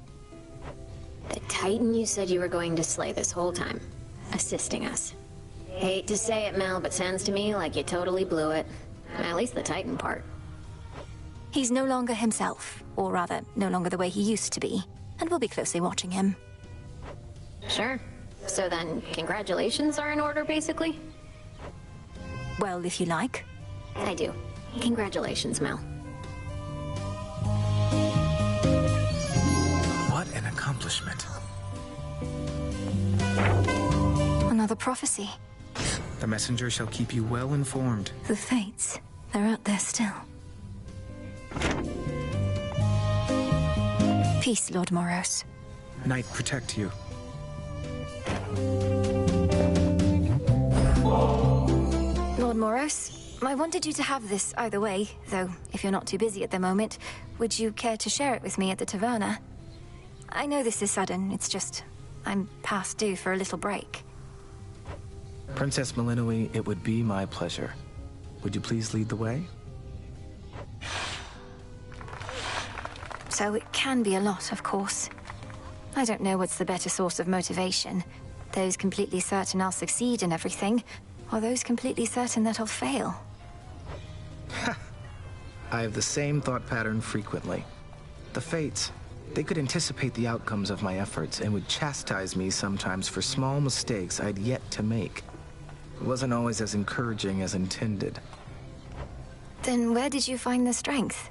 The Titan you said you were going to slay this whole time, assisting us. Hate to say it, Mel, but sounds to me like you totally blew it. At least the Titan part. He's no longer himself, or rather, no longer the way he used to be, and we'll be closely watching him. Sure. So then, congratulations are in order, basically? Well, if you like. I do. Congratulations, Mel. What an accomplishment. Another prophecy. The messenger shall keep you well informed. The Fates. They're out there still. Peace, Lord Moros. Night protect you. Lord Moros, I wanted you to have this either way, though if you're not too busy at the moment, would you care to share it with me at the taverna? I know this is sudden, it's just I'm past due for a little break. Princess Millenoi, it would be my pleasure. Would you please lead the way? So it can be a lot, of course. I don't know what's the better source of motivation. Those completely certain I'll succeed in everything, or those completely certain that I'll fail. I have the same thought pattern frequently. The Fates, they could anticipate the outcomes of my efforts and would chastise me sometimes for small mistakes I'd yet to make. It wasn't always as encouraging as intended. Then where did you find the strength?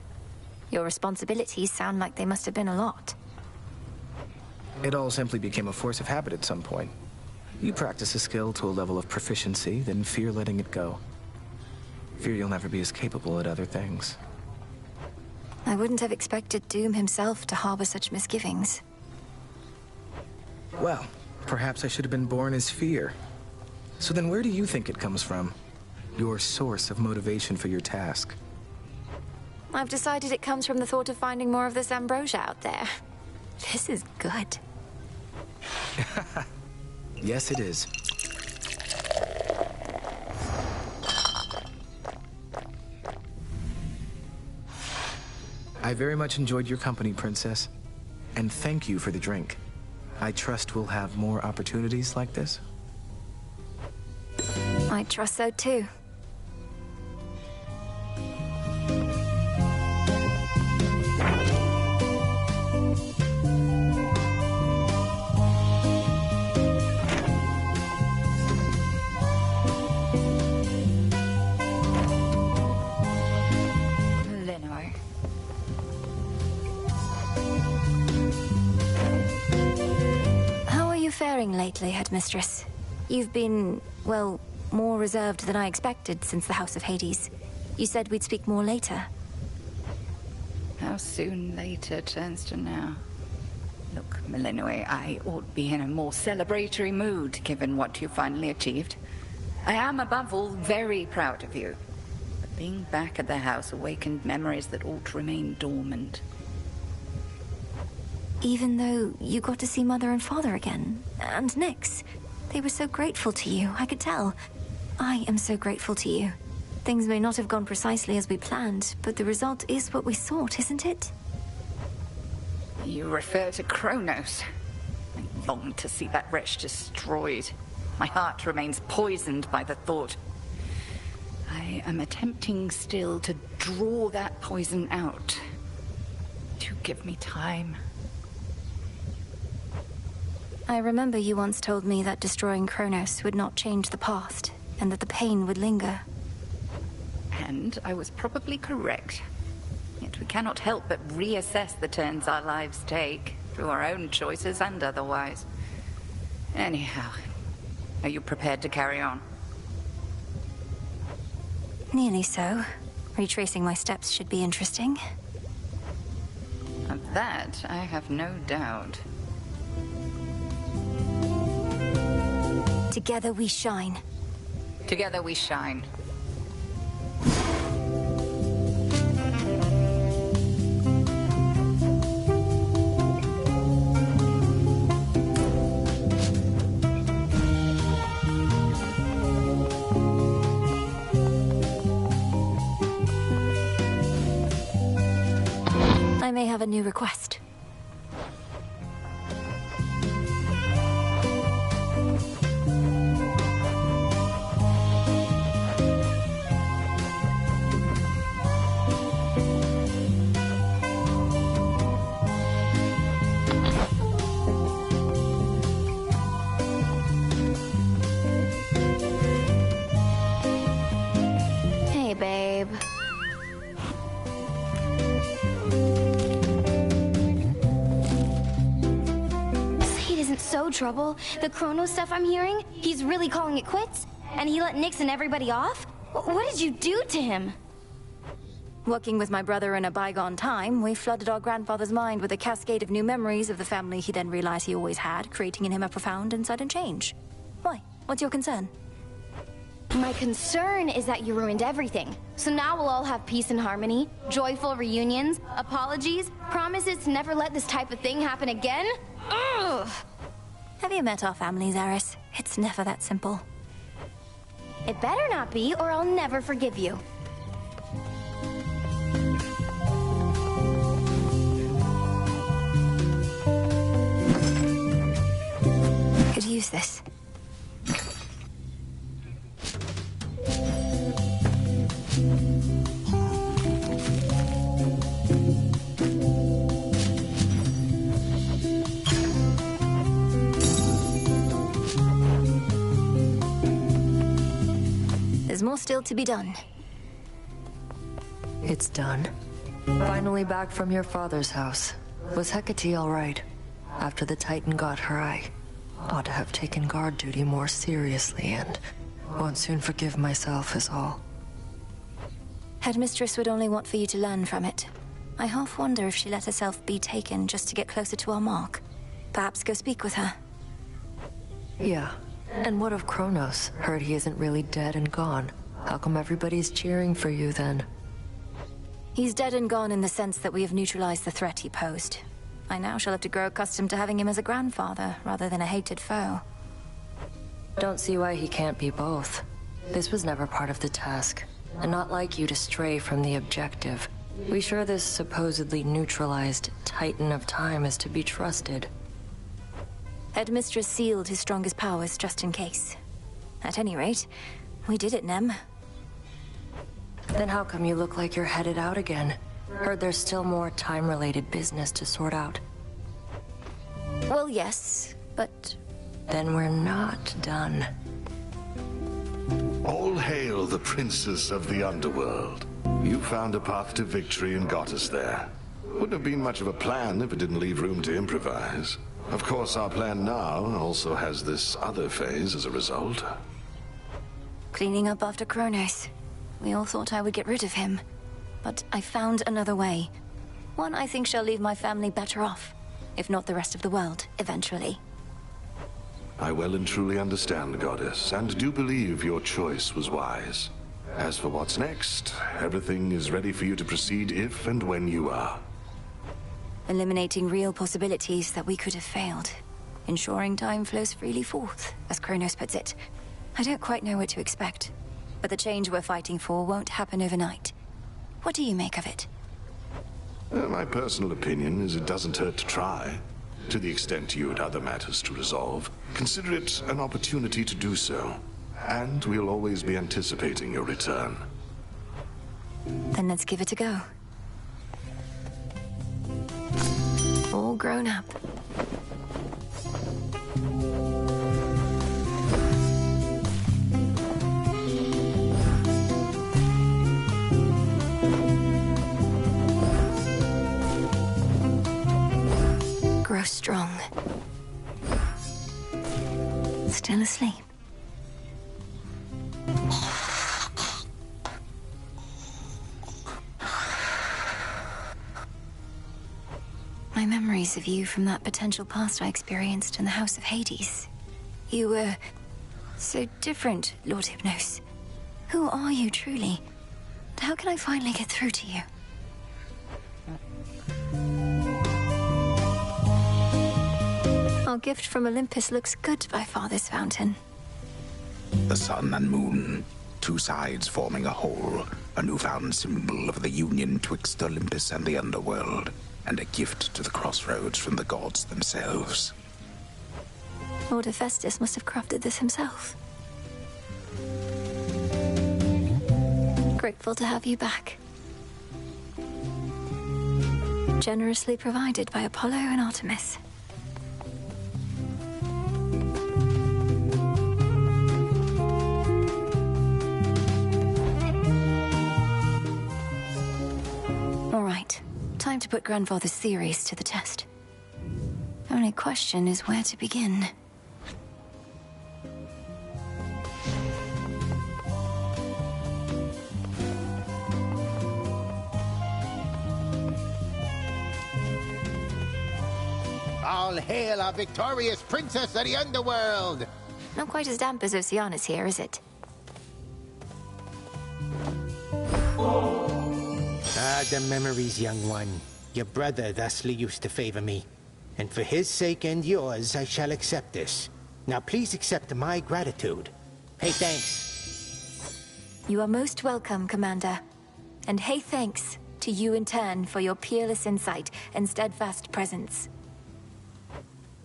Your responsibilities sound like they must have been a lot. It all simply became a force of habit at some point. You practice a skill to a level of proficiency, then fear letting it go. Fear you'll never be as capable at other things. I wouldn't have expected Doom himself to harbor such misgivings. Well, perhaps I should have been born as fear. So then where do you think it comes from? Your source of motivation for your task? I've decided it comes from the thought of finding more of this ambrosia out there. This is good. Yes, it is. I very much enjoyed your company, Princess. And thank you for the drink. I trust we'll have more opportunities like this. I trust so too. Lately, Headmistress. You've been, well, more reserved than I expected since the House of Hades. You said we'd speak more later. How soon later turns to now. Look, Millenoi, I ought to be in a more celebratory mood, given what you finally achieved. I am, above all, very proud of you. But being back at the house awakened memories that ought to remain dormant. Even though you got to see Mother and Father again, and Nyx, they were so grateful to you, I could tell. I am so grateful to you. Things may not have gone precisely as we planned, but the result is what we sought, isn't it? You refer to Kronos. I long to see that wretch destroyed. My heart remains poisoned by the thought. I am attempting still to draw that poison out. Do give me time. I remember you once told me that destroying Kronos would not change the past, and that the pain would linger. And I was probably correct. Yet we cannot help but reassess the turns our lives take, through our own choices and otherwise. Anyhow, are you prepared to carry on? Nearly so. Retracing my steps should be interesting. Of that, I have no doubt. Together we shine. Together we shine. I may have a new request. Hey, babe. So trouble. The Chrono stuff I'm hearing, he's really calling it quits? And he let Nyx and everybody off? What did you do to him? Working with my brother in a bygone time, we flooded our grandfather's mind with a cascade of new memories of the family he then realized he always had, creating in him a profound and sudden change. Why? What's your concern? My concern is that you ruined everything. So now we'll all have peace and harmony, joyful reunions, apologies, promises to never let this type of thing happen again? Ugh! Have you met our families, Eris? It's never that simple. It better not be, or I'll never forgive you. Could use this. There's more still to be done. It's done. Finally back from your father's house. Was Hecate all right? After the Titan got her, I ought to have taken guard duty more seriously and won't soon forgive myself is all. Headmistress would only want for you to learn from it. I half wonder if she let herself be taken just to get closer to our mark. Perhaps go speak with her. Yeah. And what of Kronos? Heard he isn't really dead and gone. How come everybody's cheering for you then? He's dead and gone in the sense that we have neutralized the threat he posed. I now shall have to grow accustomed to having him as a grandfather, rather than a hated foe. Don't see why he can't be both. This was never part of the task, and not like you to stray from the objective. We sure this supposedly neutralized Titan of Time is to be trusted? Headmistress sealed his strongest powers just in case. At any rate, we did it, Nem. Then how come you look like you're headed out again? Heard there's still more time-related business to sort out. Well, yes, but... Then we're not done. All hail the princess of the underworld. You found a path to victory and got us there. Wouldn't have been much of a plan if it didn't leave room to improvise. Of course, our plan now also has this other phase as a result. Cleaning up after Kronos. We all thought I would get rid of him. But I found another way. One I think shall leave my family better off. If not the rest of the world, eventually. I well and truly understand, Goddess, and do believe your choice was wise. As for what's next, everything is ready for you to proceed if and when you are. eliminating real possibilities that we could have failed, ensuring time flows freely forth, as Kronos puts it. I don't quite know what to expect, but the change we're fighting for won't happen overnight. What do you make of it? My personal opinion is it doesn't hurt to try. To the extent you had other matters to resolve, consider it an opportunity to do so. And we'll always be anticipating your return. Then let's give it a go. All grown up. Grow strong. Still asleep. My memories of you from that potential past I experienced in the House of Hades. You were so different, Lord Hypnos. Who are you truly? And how can I finally get through to you? Our gift from Olympus looks good by Father's Fountain. The sun and moon, two sides forming a whole, a newfound symbol of the union twixt Olympus and the underworld, and a gift to the crossroads from the gods themselves. Lord Hephaestus must have crafted this himself. Grateful to have you back. Generously provided by Apollo and Artemis. All right, time to put Grandfather's theories to the test. Only question is where to begin. All hail our victorious princess of the underworld! Not quite as damp as Oceanus here, is it? Ah, the memories, young one. Your brother thusly used to favor me. And for his sake and yours, I shall accept this. Now please accept my gratitude. Hey, thanks. You are most welcome, Commander. And hey, thanks to you in turn for your peerless insight and steadfast presence.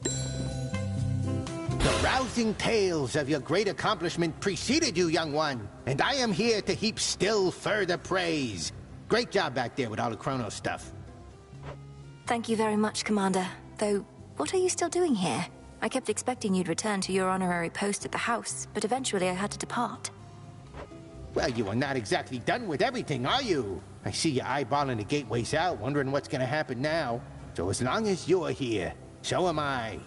The rousing tales of your great accomplishment preceded you, young one. And I am here to heap still further praise. Great job back there with all the Kronos stuff. Thank you very much, Commander. Though, what are you still doing here? I kept expecting you'd return to your honorary post at the house, but eventually I had to depart. Well, you are not exactly done with everything, are you? I see you eyeballing the gateways out, wondering what's gonna happen now. So as long as you're here, so am I.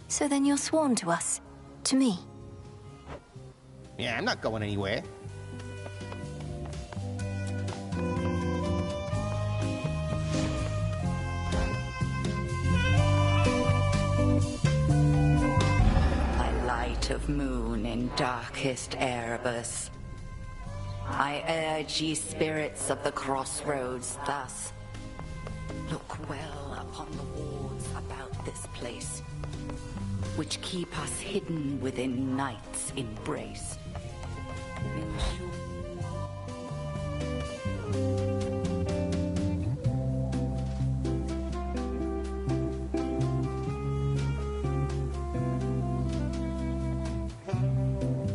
So then you're sworn to us. To me. Yeah, I'm not going anywhere. Of moon in darkest Erebus. I urge ye spirits of the crossroads thus. Look well upon the wards about this place, which keep us hidden within night's embrace. Ensure